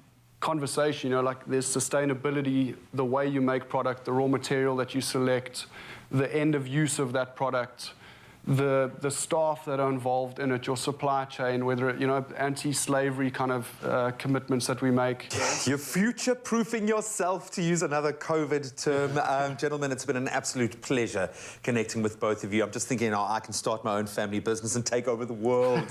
conversation, you know, like there's sustainability, the way you make product, the raw material that you select, the end of use of that product, the staff that are involved in it, your supply chain, whether it, you know, anti-slavery kind of commitments that we make. You're future-proofing yourself, to use another COVID term. Gentlemen, it's been an absolute pleasure connecting with both of you. I'm just thinking, I can start my own family business and take over the world.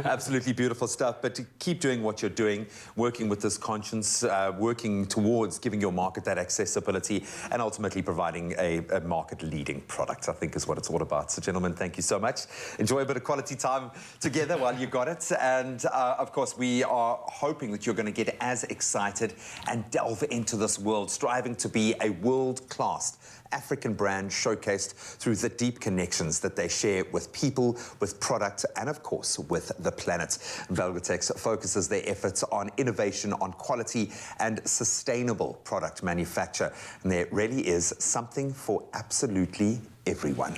Absolutely beautiful stuff. But to keep doing what you're doing, working with this conscience, working towards giving your market that accessibility, and ultimately providing a market-leading product, I think is what it's all about. So, gentlemen, thank you so much. Enjoy a bit of quality time together while you got it. And of course, we are hoping that you're going to get as excited and delve into this world, striving to be a world-class African brand showcased through the deep connections that they share with people, with product, and of course, with the planet. Velgatex focuses their efforts on innovation, on quality, and sustainable product manufacture. And there really is something for absolutely everyone.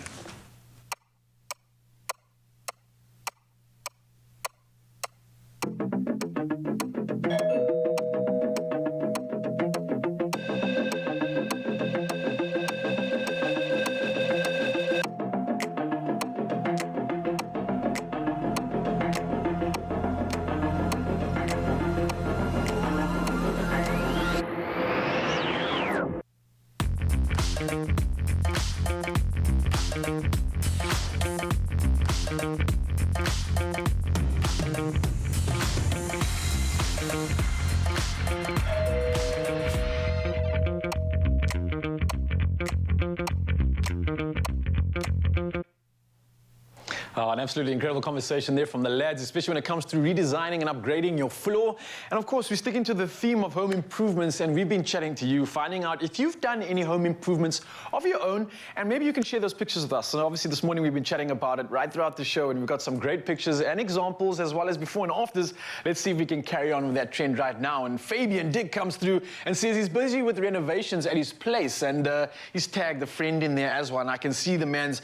an absolutely incredible conversation there from the lads, especially when it comes to redesigning and upgrading your floor. And of course, we're sticking to the theme of home improvements, and we've been chatting to you, finding out if you've done any home improvements of your own, and maybe you can share those pictures with us. So obviously this morning we've been chatting about it right throughout the show, and we've got some great pictures and examples as well as before and afters. Let's see if we can carry on with that trend right now. And Fabian Dick comes through and says he's busy with renovations at his place, and he's tagged a friend in there as well. And I can see the man's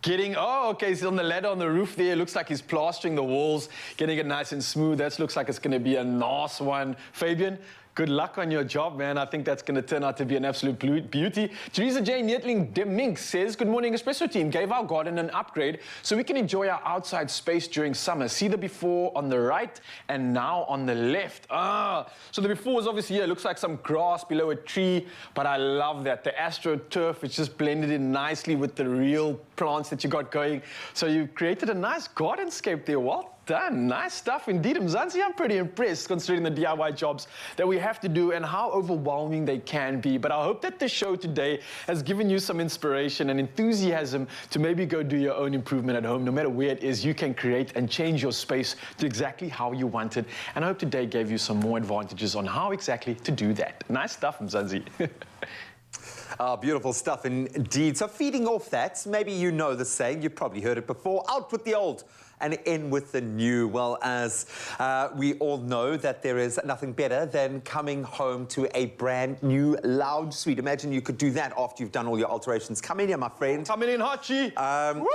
getting, oh, okay, he's on the ladder on the roof there. Looks like he's plastering the walls, getting it nice and smooth. That looks like it's going to be a nice one. Fabian, good luck on your job, man. I think that's going to turn out to be an absolute beauty. Teresa J. Nietling de Mink says, good morning, Expresso team. Gave our garden an upgrade so we can enjoy our outside space during summer. See the before on the right and now on the left. So the before is obviously here. Looks like some grass below a tree, but I love that. The AstroTurf, it's just blended in nicely with the real plants that you got going. So you created a nice gardenscape there. Well done. Nice stuff indeed. Mzansi, I'm pretty impressed considering the DIY jobs that we have to do and how overwhelming they can be. But I hope that the show today has given you some inspiration and enthusiasm to maybe go do your own improvement at home. No matter where it is, you can create and change your space to exactly how you want it. And I hope today gave you some more advantages on how exactly to do that. Nice stuff, Mzansi. Beautiful stuff indeed. So feeding off that, maybe you know the saying, you've probably heard it before, out with the old and in with the new. Well, as we all know that there is nothing better than coming home to a brand new lounge suite. Imagine you could do that after you've done all your alterations. Come in here, my friend. Coming in hot, G. Woo!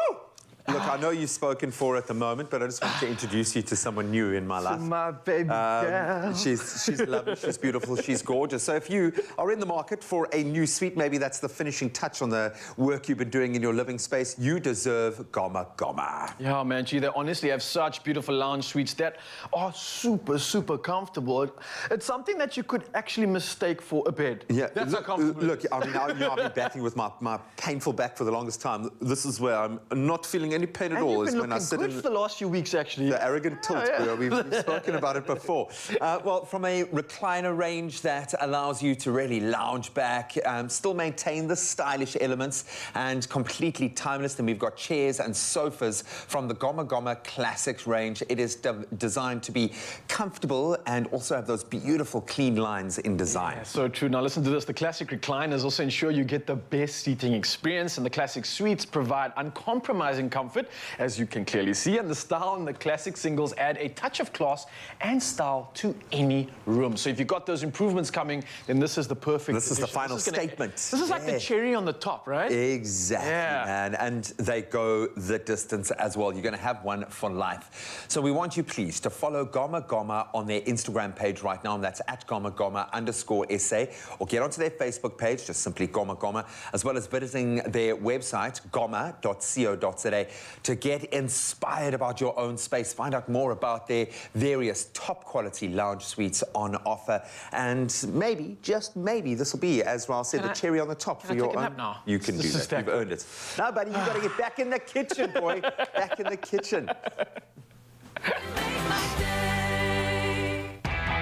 Look, I know you've spoken for at the moment, but I just want to introduce you to someone new in my life. My baby girl. She's lovely, she's beautiful, she's gorgeous. So if you are in the market for a new suite, maybe that's the finishing touch on the work you've been doing in your living space, you deserve Goma Goma. Yeah, man, G, they honestly have such beautiful lounge suites that are super, super comfortable. It's something that you could actually mistake for a bed. Yeah, that's how comfortable. Look, I mean, I've been battling with my painful back for the longest time. This is where I'm not feeling any pain at all. You've been looking good for the last few weeks, actually. The arrogant tilt. Yeah. We've spoken about it before. Well, from a recliner range that allows you to really lounge back, still maintain the stylish elements and completely timeless. Then we've got chairs and sofas from the Goma Goma Classics range. It is designed to be comfortable and also have those beautiful clean lines in design. Yeah, so true. Now listen to this. The classic recliners also ensure you get the best seating experience, and the classic suites provide uncompromising comfort, as you can clearly see, and the style and the classic singles add a touch of class and style to any room. So if you've got those improvements coming, then this is the perfect This is the final statement. This is like the cherry on the top, right? Exactly, man. And they go the distance as well. You're going to have one for life. So we want you, please, to follow Goma Goma on their Instagram page right now, and that's at Goma Goma_SA, or get onto their Facebook page, just simply Goma Goma, as well as visiting their website, goma.co.za, to get inspired about your own space. Find out more about their various top quality lounge suites on offer. And maybe, just maybe, this will be, as Raul said, the cherry on the top for your own. Now? You can do that. You've earned it. No, buddy, you've got to get back in the kitchen, boy. Back in the kitchen.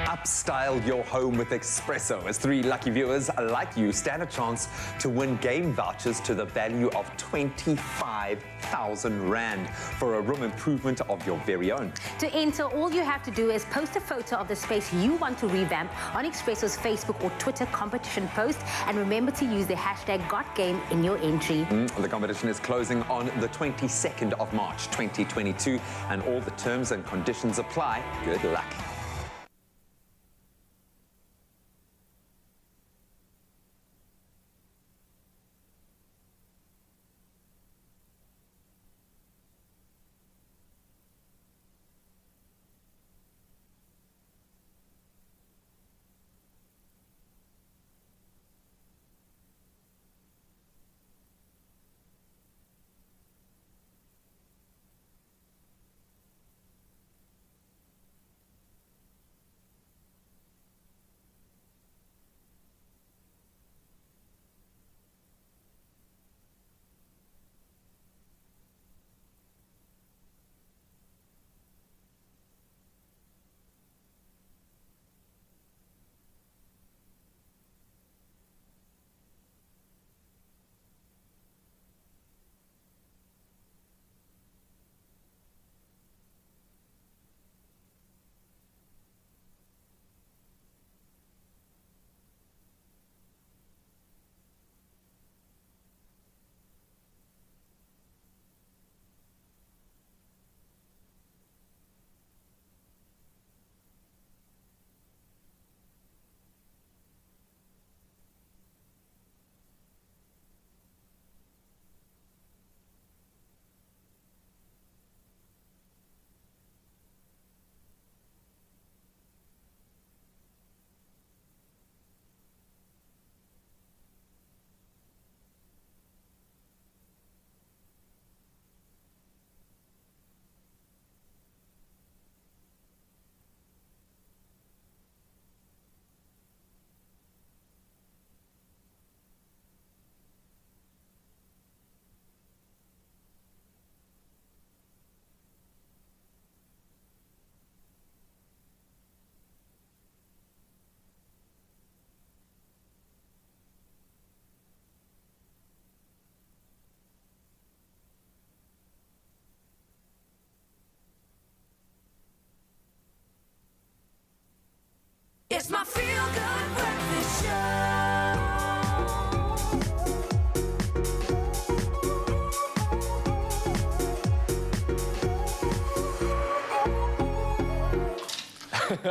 Upstyle your home with Expresso, as 3 lucky viewers like you stand a chance to win game vouchers to the value of 25,000 Rand for a room improvement of your very own. To enter, all you have to do is post a photo of the space you want to revamp on Expresso's Facebook or Twitter competition post, and remember to use the hashtag #GotGame in your entry. The competition is closing on the 22nd of March 2022, and all the terms and conditions apply. Good luck.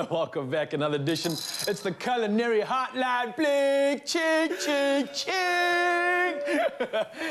Welcome back, another edition. It's the Culinary Hotline. Blink, ching, ching, ching.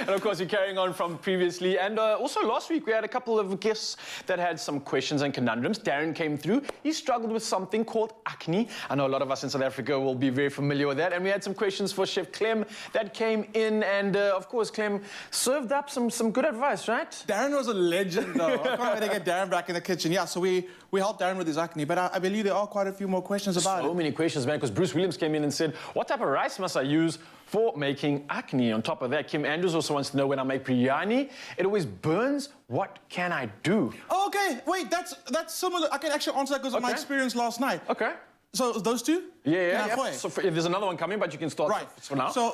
And of course, we're carrying on from previously. And also last week, we had a couple of guests that had some questions and conundrums. Darren came through. He struggled with something called acne. I know a lot of us in South Africa will be very familiar with that. And we had some questions for Chef Clem that came in. And of course, Clem served up some good advice, right? Darren was a legend, though. I can't wait to get Darren back in the kitchen. Yeah, so we helped Darren with his acne, but I believe there are quite a few more questions about it. So many questions, man, because Bruce Williams came in and said, what type of rice must I use for making acne? On top of that, Kim Andrews also wants to know, when I make biryani, it always burns. What can I do? Oh, okay, wait, that's similar. I can actually answer that because of my experience last night. Okay. So those two? Yeah. So there's another one coming, but you can start for now. So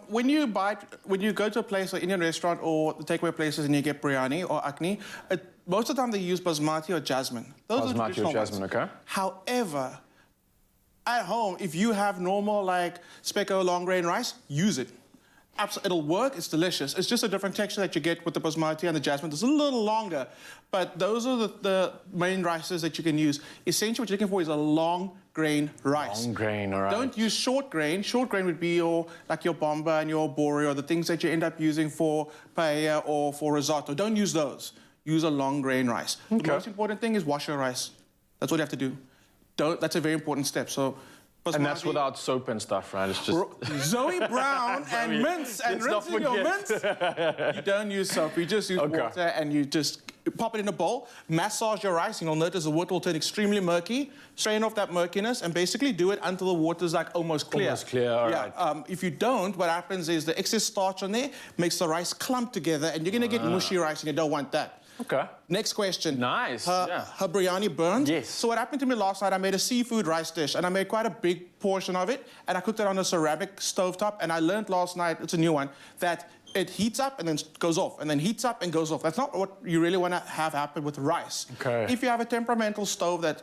when you go to a place like Indian restaurant or the takeaway places and you get biryani or acne, most of the time they use basmati or jasmine. Those are traditional or jasmine, ones. okay. However, at home, if you have normal like specco long grain rice, use it. It'll work, it's delicious. It's just a different texture that you get with the basmati and the jasmine. It's a little longer, but those are the main rices that you can use. Essentially, what you're looking for is a long grain rice. Long grain, all right. Don't use short grain. Short grain would be your bomba and your bori, or the things that you end up using for paella or for risotto. Don't use those. Use a long grain rice. Okay. The most important thing is wash your rice. That's what you have to do. That's a very important step. So. And that's without soap and stuff, right? It's just Zoe Brown and mince and rinsing your mince. You don't use soap. You just use water and you just pop it in a bowl, massage your rice, and you'll notice the water will turn extremely murky. Strain off that murkiness and basically do it until the water's like almost clear. Almost clear, all right. If you don't, what happens is the excess starch on there makes the rice clump together and you're going to get mushy rice and you don't want that. Okay. Next question. Nice. Her biryani burned. Yes. So what happened to me last night, I made a seafood rice dish and I made quite a big portion of it and I cooked it on a ceramic stovetop, and I learned last night, it's a new one, that it heats up and then goes off and then heats up and goes off. That's not what you really want to have happen with rice. Okay. If you have a temperamental stove that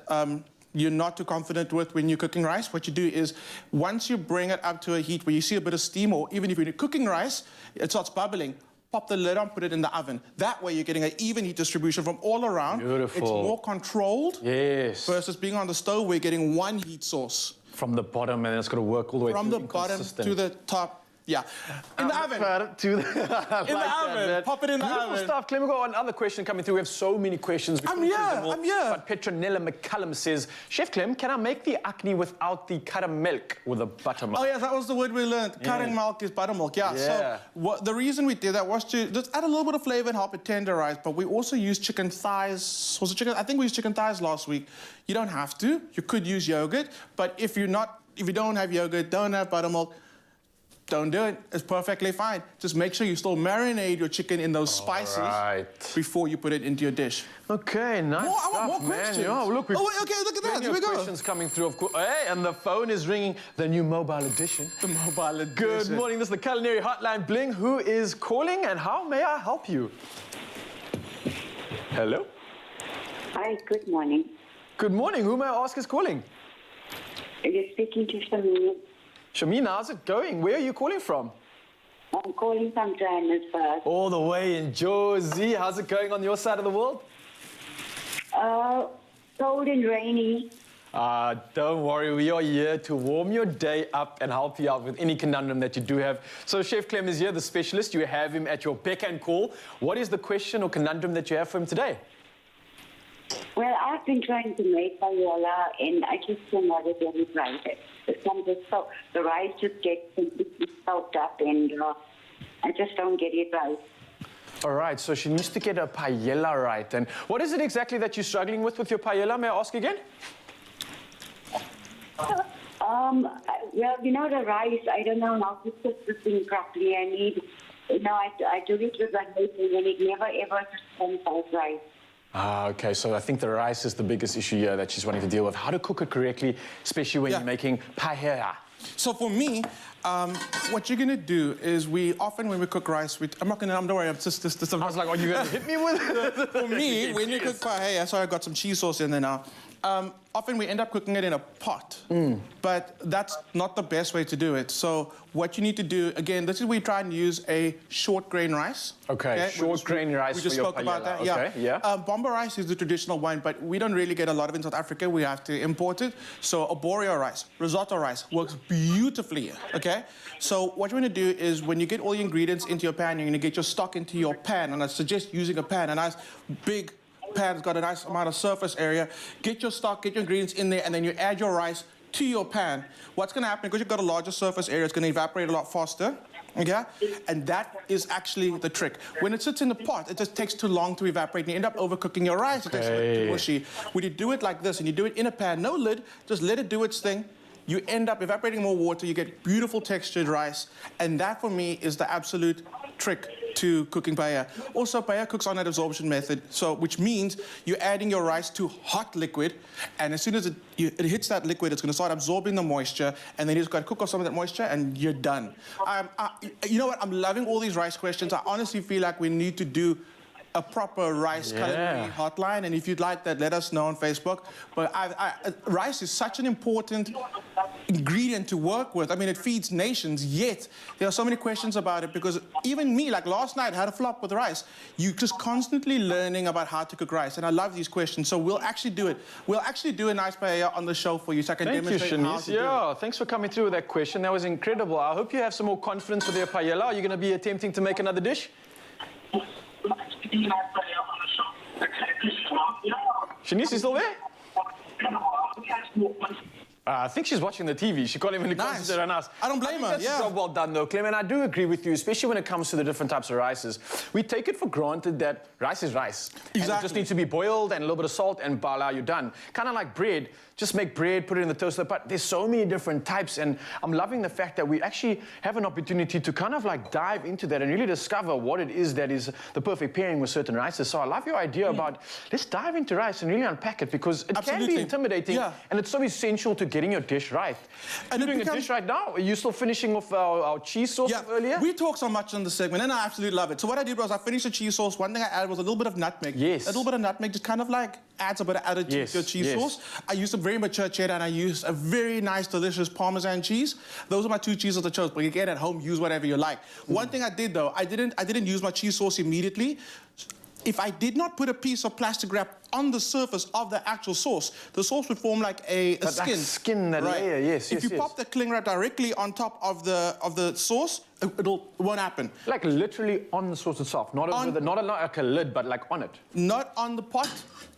you're not too confident with when you're cooking rice, what you do is once you bring it up to a heat where you see a bit of steam, or even if you're cooking rice, it starts bubbling, pop the lid on, put it in the oven. That way you're getting an even heat distribution from all around. Beautiful. It's more controlled. Yes. Versus being on the stove, we're getting one heat source. From the bottom, and it's got to work all the way from through. the bottom to the top. Yeah. In the oven. In the oven. Pop it in the Beautiful oven. stuff. Clem, we've got another question coming through. We have so many questions. I'm here. But Petronella McCallum says, Chef Clem, can I make the acne without the caramilk with a buttermilk? Oh, yeah, that was the word we learned. Caramilk is buttermilk. Yeah. So the reason we did that was to just add a little bit of flavor and help it tenderize. But we also used chicken thighs. I think we used chicken thighs last week. You don't have to. You could use yogurt. But if you don't have yogurt, don't have buttermilk, don't do it. It's perfectly fine. Just make sure you still marinate your chicken in those spices before you put it into your dish. Okay, nice I stuff, want more man. questions. Yeah, look, okay, look at that. Here we go. Questions coming through, of course. Hey, and the phone is ringing. The new mobile edition. The mobile edition. Good morning. This is the Culinary Hotline. Bling. Who is calling, and how may I help you? Hello. Hi. Good morning. Good morning. Who may I ask is calling? You're speaking to Shamina. Shamina, how's it going? Where are you calling from? I'm calling from Johannesburg. All the way in Jersey. How's it going on your side of the world? Cold and rainy. Don't worry, we are here to warm your day up and help you out with any conundrum that you do have. So Chef Clem is here, the specialist. You have him at your beck and call. What is the question or conundrum that you have for him today? Well, I've been trying to make paella and I just cannot get it right. The rice just gets completely soaked up and I just don't get it right. All right, so she needs to get a paella right. And what is it exactly that you're struggling with your paella? May I ask again? Well, the rice, I don't know how to cook the thing properly. I do it with like this and it never ever comes out right. Okay, so I think the rice is the biggest issue here that she's wanting to deal with. How to cook it correctly, especially when you're making paella. So for me, what you're gonna do is when we cook rice, don't worry, I was like, are you gonna hit me with it? For me, when you cook paella, sorry, I got some cheese sauce in there now. Often we end up cooking it in a pot, but that's not the best way to do it. So what you need to do, again, this is where you try and use a short grain rice. Okay, short grain rice we just for your spoke about that, paella. Okay, yeah. Bomba rice is the traditional one, but we don't really get a lot of it in South Africa. We have to import it. So arborio rice, risotto rice works beautifully, okay? So what you're gonna do is when you get all the ingredients into your pan, you're gonna get your stock into your pan, and I suggest using a pan, a nice big pan's got a nice amount of surface area. Get your stock, get your ingredients in there, and then you add your rice to your pan. What's gonna happen, because you've got a larger surface area, it's gonna evaporate a lot faster, okay? And that is actually the trick. When it sits in the pot, it just takes too long to evaporate, and you end up overcooking your rice. It takes too mushy. When you do it like this, and you do it in a pan, no lid, just let it do its thing, you end up evaporating more water, you get beautiful textured rice, and that for me is the absolute trick to cooking paella. Also, paella cooks on an absorption method, which means you're adding your rice to hot liquid, and as soon as it hits that liquid, it's going to start absorbing the moisture, and then you just got to cook off some of that moisture, and you're done. You know what? I'm loving all these rice questions. I honestly feel like we need to do a proper rice culinary hotline, and if you'd like that, let us know on Facebook. But rice is such an important ingredient to work with. I mean, it feeds nations, yet there are so many questions about it, because even me, like last night, had a flop with rice. You're just constantly learning about how to cook rice, and I love these questions, so we'll actually do it. We'll actually do a nice paella on the show for you, so I can demonstrate how to do it. Thanks for coming through with that question. That was incredible. I hope you have some more confidence with your paella. Are you going to be attempting to make another dish? Shanice, you still there? I think she's watching the TV. She can't even concentrate on us. I don't blame her, That's a job well done, though, Clem. And I do agree with you, especially when it comes to the different types of rices. We take it for granted that rice is rice. Exactly. And it just needs to be boiled and a little bit of salt and bala, you're done. Kind of like bread. Just make bread, put it in the toaster. But there's so many different types, and I'm loving the fact that we actually have an opportunity to kind of like dive into that and really discover what it is that is the perfect pairing with certain rices. So I love your idea about let's dive into rice and really unpack it, because it can be intimidating, and it's so essential to getting your dish right. And you're doing a dish right now. Are you still finishing off our cheese sauce earlier? We talked so much on the segment, and I absolutely love it. So what I did was I finished the cheese sauce. One thing I added was a little bit of nutmeg. Yes. A little bit of nutmeg just kind of like adds a bit of attitude to your cheese sauce. I used a very mature cheddar, and I used a very nice, delicious Parmesan cheese. Those are my two cheeses I chose, but you get at home, use whatever you like. One thing I did, though, I didn't use my cheese sauce immediately. If I did not put a piece of plastic wrap on the surface of the actual sauce, the sauce would form like a skin. That skin, that layer, yes. If you pop the cling wrap directly on top of the sauce, it won't happen. Like literally on the sauce itself, not like a lid, but like on it. Not on the pot.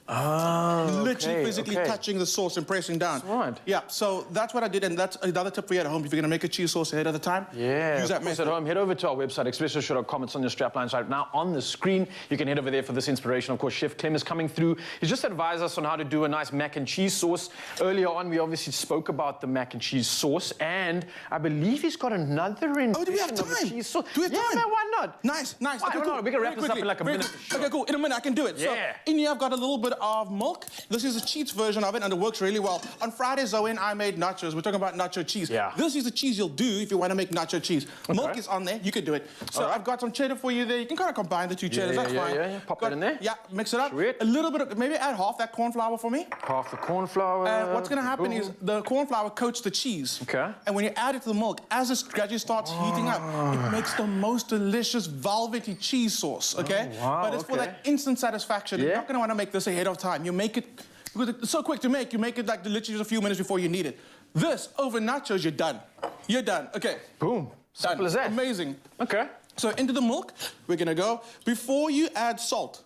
Literally physically touching the sauce and pressing down. Right. Yeah, so that's what I did, and that's another tip for you at home. If you're going to make a cheese sauce ahead of the time, use that method. At home, head over to our website, expresso.com. It's on your strap lines right now on the screen. You can head over there for this inspiration. Of course, Chef Clem is coming through. He's just advised us on how to do a nice mac and cheese sauce. Earlier on, we obviously spoke about the mac and cheese sauce, and I believe he's got another rendition do we have time? of the cheese sauce. Do we have time? Yeah, man, why not? Nice. Okay, cool. We can wrap this up in like a minute. Okay, cool. In a minute, I can do it. So, in here, I've got a little bit of milk. This is a cheats version of it, and it works really well. On Friday, Zoe and I made nachos. We're talking about nacho cheese. This is the cheese you'll do if you want to make nacho cheese. Milk is on there. You can do it. So I've got some cheddar for you there. You can kind of combine the two cheddars. That's fine. Yeah. Pop that in there. Yeah, mix it up. A little bit of, maybe add half that corn flour for me. Half the corn flour. What's going to happen is the corn flour coats the cheese. Okay. And when you add it to the milk, as it gradually starts heating up, it makes the most delicious velvety cheese sauce, okay? But it's for that instant satisfaction. You're not going to want to make this ahead of time. You make it, because it's so quick to make, you make it like literally just a few minutes before you need it. This, over nachos, you're done. You're done. Okay. Boom. Simple as that. Amazing. Okay. So into the milk, we're going to go. Before you add salt,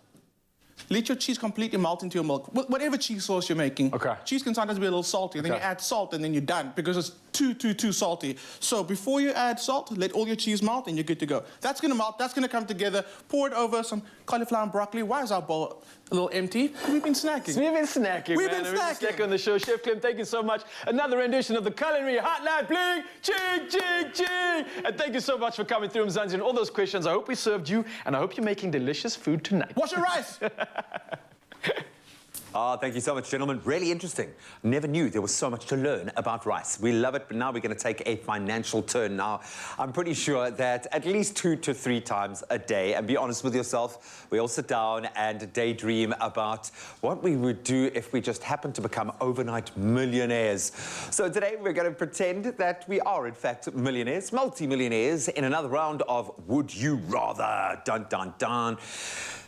let your cheese completely melt into your milk. Whatever cheese sauce you're making. Okay. Cheese can sometimes be a little salty. Then you add salt, and then you're done, because it's too salty. So before you add salt, let all your cheese melt, and you're good to go. That's going to melt. That's going to come together. Pour it over some cauliflower and broccoli. Why is our bowl a little empty? We've been snacking. We've been snacking, We've man. been We've snacking. been snacking on the show. Chef Clem, thank you so much. Another rendition of the Culinary Hotline. Bling, ching, ching, ching. And thank you so much for coming through, Mzansi, and all those questions. I hope we served you, and I hope you're making delicious food tonight. Wash your rice. Oh, thank you so much, gentlemen. Really interesting. Never knew there was so much to learn about rice. We love it, but now we're going to take a financial turn. Now, I'm pretty sure that at least 2 to 3 times a day, and be honest with yourself, we all sit down and daydream about what we would do if we just happened to become overnight millionaires. So today we're going to pretend that we are in fact millionaires, multi-millionaires, in another round of Would You Rather? Dun, dun, dun.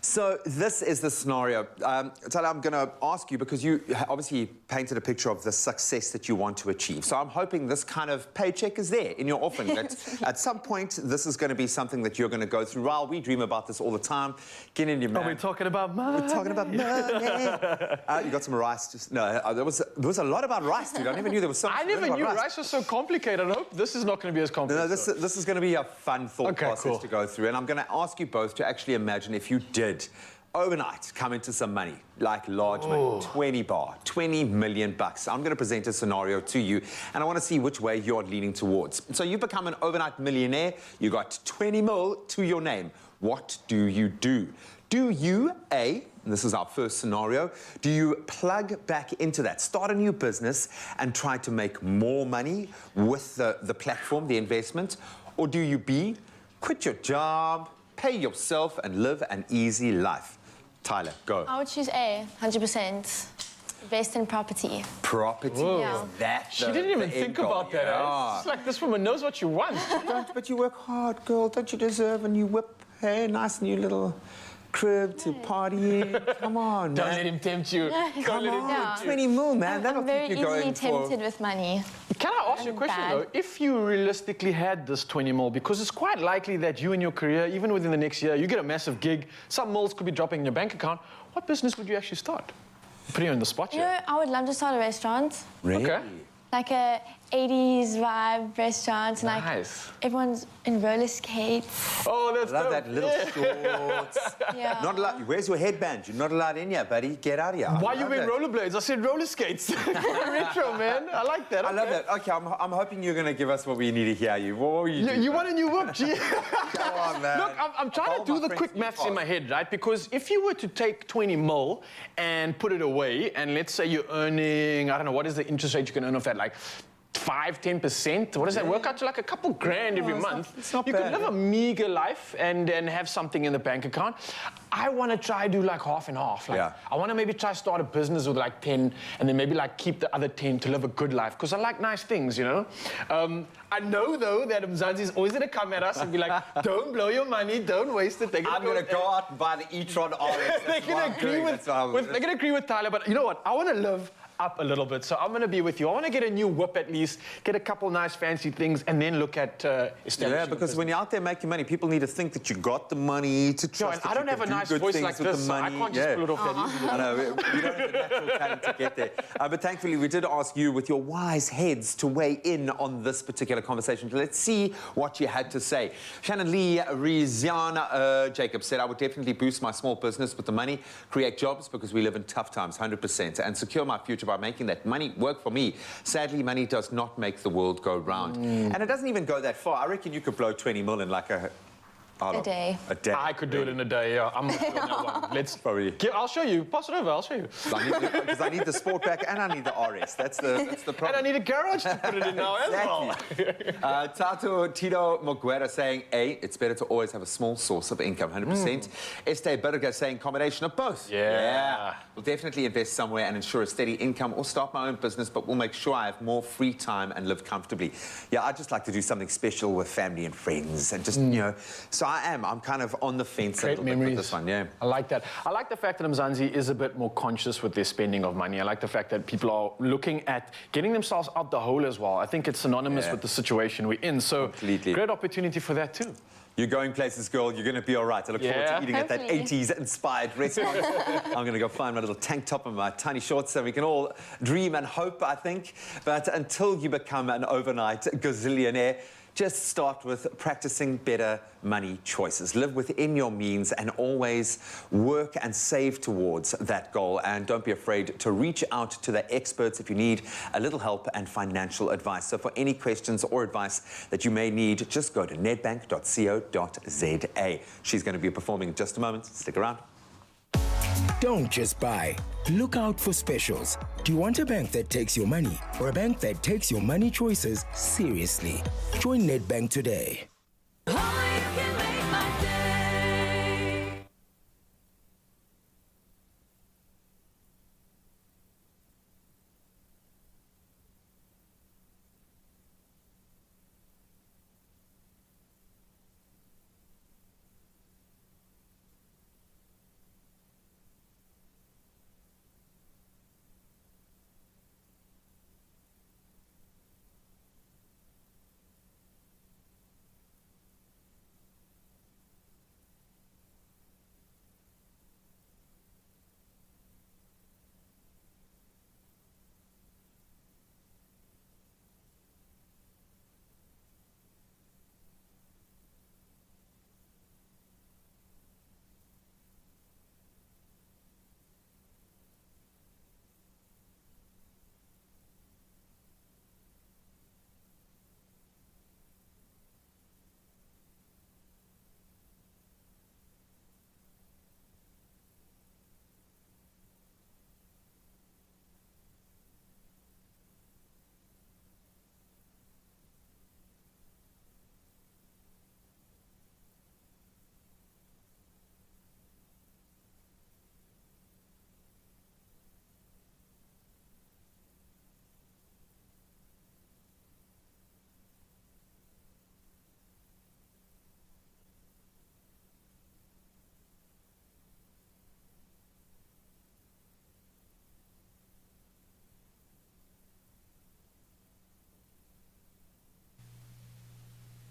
So this is the scenario. Tyler, I'm going to ask you, because you obviously painted a picture of the success that you want to achieve. So I'm hoping this kind of paycheck is there in your offering, that at some point this is going to be something that you're going to go through. Raul, we dream about this all the time. Get in your man. Are we talking about money? We're talking about money. You got some rice? Just no. There was a lot about rice, dude. I never knew there was so much. I never knew rice was so complicated. I hope this is not going to be as complicated. No, this is going to be a fun thought process to go through. And I'm going to ask you both to actually imagine if you did overnight come into some money, like large money, 20 million bucks. I'm going to present a scenario to you, and I want to see which way you're leaning towards. So you become an overnight millionaire, you got 20 mil to your name. What do you do? Do you, A, and this is our first scenario, do you plug back into that, start a new business and try to make more money with the platform, the investment? Or do you, B, quit your job, pay yourself and live an easy life? Tyler, go. I would choose A, 100%. Invest in property. Property? Yeah. That she didn't even think about that. Yeah. It's like this woman knows what you want. But you work hard, girl. Don't you deserve a new whip? Hey, nice new little crib to party in. Come on, man. Don't let him tempt you. Come on, 20 mil, man. That'll keep you going. I'm very easily tempted with money. Can I ask you a question, though? If you realistically had this 20 mil, because it's quite likely that you in your career, even within the next year, you get a massive gig, some mils could be dropping in your bank account, what business would you actually start? Putting you on the spot here. You know, I would love to start a restaurant. Really? Okay. Like a 80s vibe restaurant. Nice. Like everyone's in roller skates. Oh, that's I love that little shorts. Yeah. Not allowed. Where's your headband? You're not allowed in here, buddy. Get out of here. Why are you wearing rollerblades? I said roller skates. Retro, man. I like that. I love that. Okay, I'm hoping you're going to give us what we need to hear you. What were you doing? You want a new whip, G? Come on, man. Look, I'm trying to do the quick maths in my head, right? Because if you were to take 20 mil and put it away, and let's say you're earning, I don't know, what is the interest rate you can earn off that? Like 5–10%. What does that work out to? Like a couple grand every month. It's not you bad, could live a meager life and then have something in the bank account. I want to try do like half and half. Like, I want to maybe try start a business with like 10 and then maybe like keep the other 10 to live a good life, because I like nice things, you know. I know though that Mzansi is always going to come at us and be like, don't blow your money, don't waste it. I'm going to go out and buy the e-tron RS. They're going to agree with Tyler, but you know what? I want to live up a little bit, so I'm going to be with you. I want to get a new whip at least, get a couple nice fancy things, and then look at establishing. Yeah, because when you're out there making money, people need to think that you got the money to trust. I don't have a nice voice like this, so I can't just pull it off that easily. I know, we don't have the natural talent to get there. But thankfully, we did ask you with your wise heads to weigh in on this particular conversation. Let's see what you had to say. Shannon Lee Riziana Jacob said, I would definitely boost my small business with the money, create jobs, because we live in tough times, 100%, and secure my future by making that money work for me. Sadly, money does not make the world go round. And it doesn't even go that far. I reckon you could blow 20 mil in like a day. A day. I could do it in a day, yeah. I'm not doing that one. Let's probably. I'll show you. Pass it over, I'll show you. Because I need the Sportback and I need the RS. That's the problem. And I need a garage to put it in now as well. Tato Tito Moguera saying, A, it's better to always have a small source of income, 100%. Estee Berger saying combination of both. Yeah. We'll definitely invest somewhere and ensure a steady income or start my own business, but we'll make sure I have more free time and live comfortably. Yeah, I'd just like to do something special with family and friends and just, you know, so I'm kind of on the fence a little bit with this one, I like that. I like the fact that Mzansi is a bit more conscious with their spending of money. I like the fact that people are looking at getting themselves out the hole as well. I think it's synonymous with the situation we're in. So great opportunity for that too. You're going places, girl. You're going to be all right. I look forward to eating at that 80s-inspired restaurant. I'm going to go find my little tank top and my tiny shorts, so we can all dream and hope, I think. But until you become an overnight gazillionaire, just start with practicing better money choices. Live within your means and always work and save towards that goal. And don't be afraid to reach out to the experts if you need a little help and financial advice. So for any questions or advice that you may need, just go to nedbank.co.za. She's going to be performing in just a moment. Stick around. Don't just buy. Look out for specials. Do you want a bank that takes your money or a bank that takes your money choices seriously? Join Nedbank today.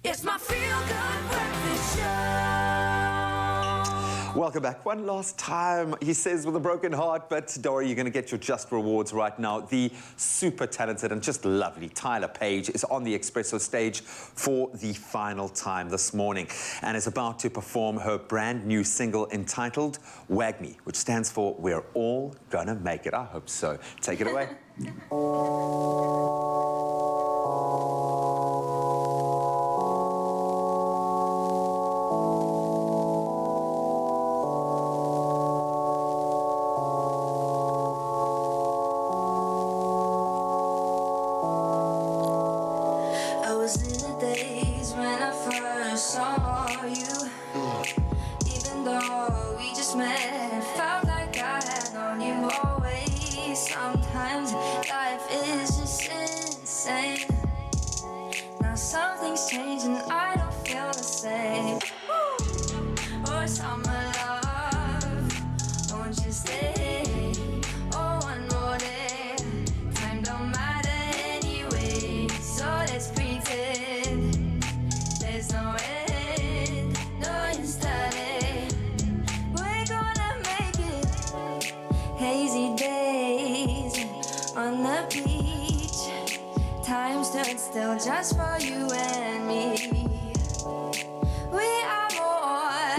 It's my feel-good breakfast show. Welcome back one last time, he says with a broken heart, but don't worry, you're going to get your just rewards right now. The super talented and just lovely Tyler Page is on the Expresso stage for the final time this morning and is about to perform her brand new single entitled Wag Me, which stands for We're All Gonna Make It. I hope so. Take it away. Sometimes life is just insane. Now something's changed and I don't feel the same. Or summer love, won't you stay? Oh, one more day. Time don't matter anyway, so let's pretend there's no end, no yesterday. We're gonna make it. Hazy days on the beach, time stood still just for you and me. We are more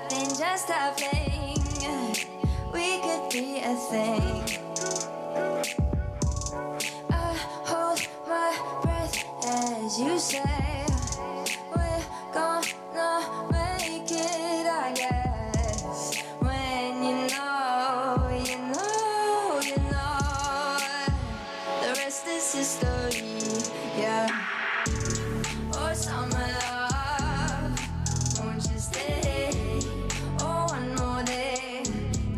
than just a fling, we could be a thing. I hold my breath as you say, we're gonna make it, I guess. When you know, you know, you know, the rest is history, yeah. Oh, summer love, won't you stay? Oh, one more day.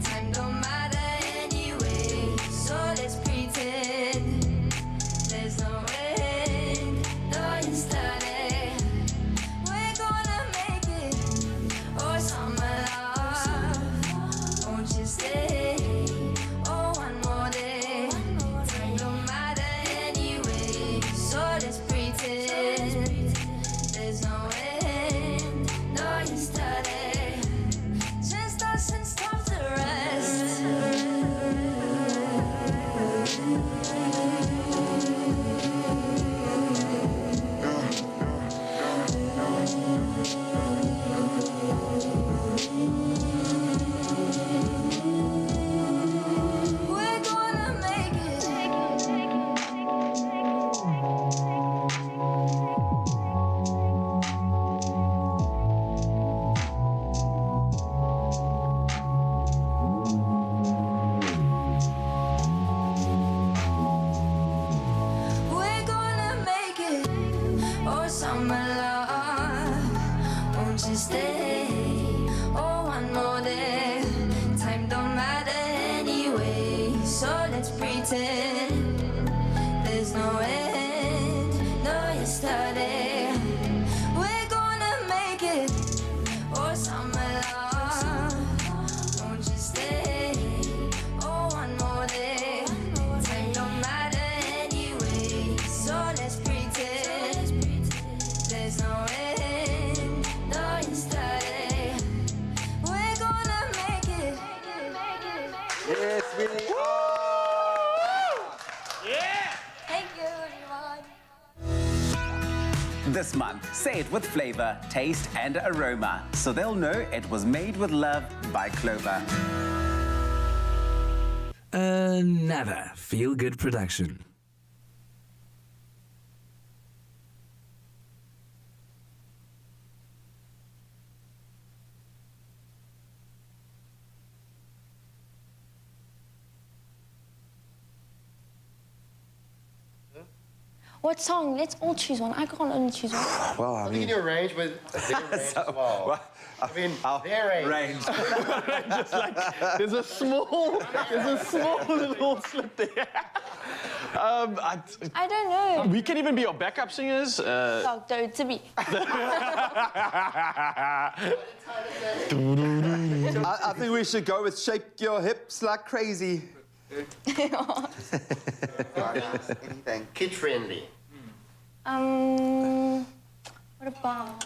Time don't matter anyway, so let's pretend there's no end, no yesterday. We're gonna make it. Oh, summer love, won't you stay? Oh, one more day. Time don't matter anyway. summer love, won't you stay? Oh, one more day. Time don't matter anyway, so let's pretend there's no end, no yesterday. We're gonna make it. Oh, summer love, won't you stay? Oh, one more day. Time don't matter anyway, so let's pretend there's no end, no yesterday. We're gonna make it. Yes, we are. Thank you, everyone. This month, say it with flavor, taste, and aroma, so they'll know it was made with love by Clover. Another feel-good production. What song? Let's all choose one. I can't only choose one. Well, I mean... You can do a range with a bigger range as well. I mean, their range. Just like, there's a small little slip there. I don't know. We can even be your backup singers. Talk to me. I think we should go with Shake Your Hips Like Crazy. Anything kid-friendly. What about...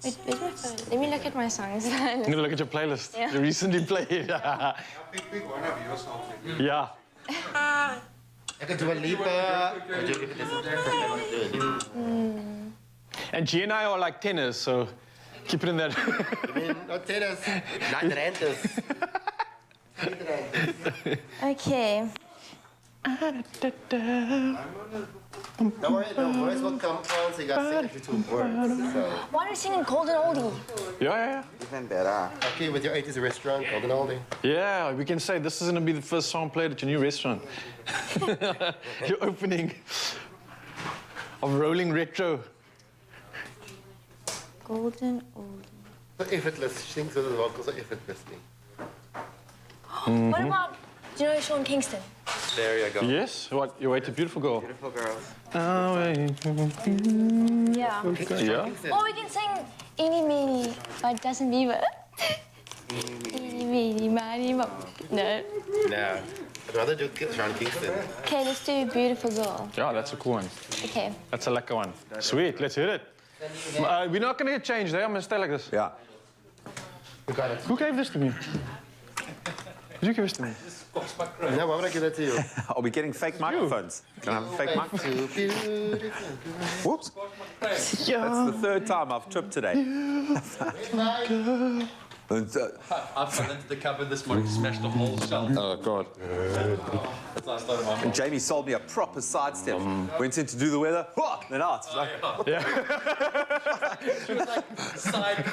Wait, where's my phone? Let me look at my songs. I'm gonna look at your playlist. Yeah. You recently played. Pick one of your songs. Yeah. I could do a Lipa. And G and I are like tenors, so keep it in that. I mean, not tenors, not renters. Okay. Don't worry, the words will come on, so you got to sing every 2 words. So. Why are you singing Golden Oldie? Yeah. Even better. Okay, with your 80s restaurant, Golden Oldie. Yeah, we can say this is gonna be the first song played at your new restaurant. Your opening of Rolling Retro. Golden Oldie. So effortless. She thinks those vocals are effortlessly. What about, do you know Sean Kingston? There you go. Yes? What? You wait a beautiful girl. Beautiful girls. Oh, Yeah. yeah. Or we can sing Eeny Meeny by Justin Bieber. Eeny Meeny Miny Mo. No. No. I'd rather do Sean Kingston. Okay, let's do Beautiful Girl. Yeah, that's a cool one. Okay. That's a lekker one. Sweet, let's hit it. We're not gonna get changed, eh? I'm gonna stay like this. Yeah. You got it. Who gave this to me? Did you give this to me? No, why would I give that to you? Are we getting fake microphones? Can I have a fake microphone? Whoops. That's the 3rd time I've tripped today. I fell into the cupboard this morning, smashed the whole shelf. Oh, God. That's last time I'm And Jamie sold me a proper sidestep. Went in to do the weather, then out. Like, She was like, side.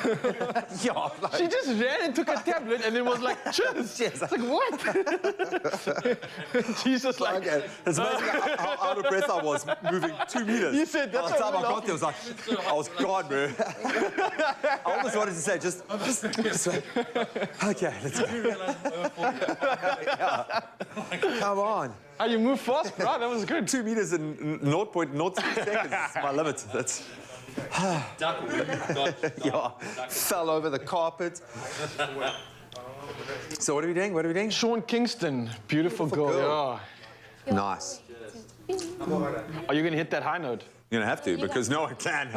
yeah, like, She just ran and took a tablet and then was like, cheers. Yes. It's like, what? She's just like... okay. It's amazing how out of breath I was moving 2 meters. You said that's By the time what I got there, I was gone, bro. I almost wanted to say, just okay, let's go. Yeah. Come on. Oh, you move fast, bro. That was good. 2 meters in 0.06 seconds is my limit. That's... yeah, fell over the carpet. So what are we doing? What are we doing? Sean Kingston, beautiful girl. Yeah. Nice. Are you gonna hit that high note? You're gonna have to, because no one can.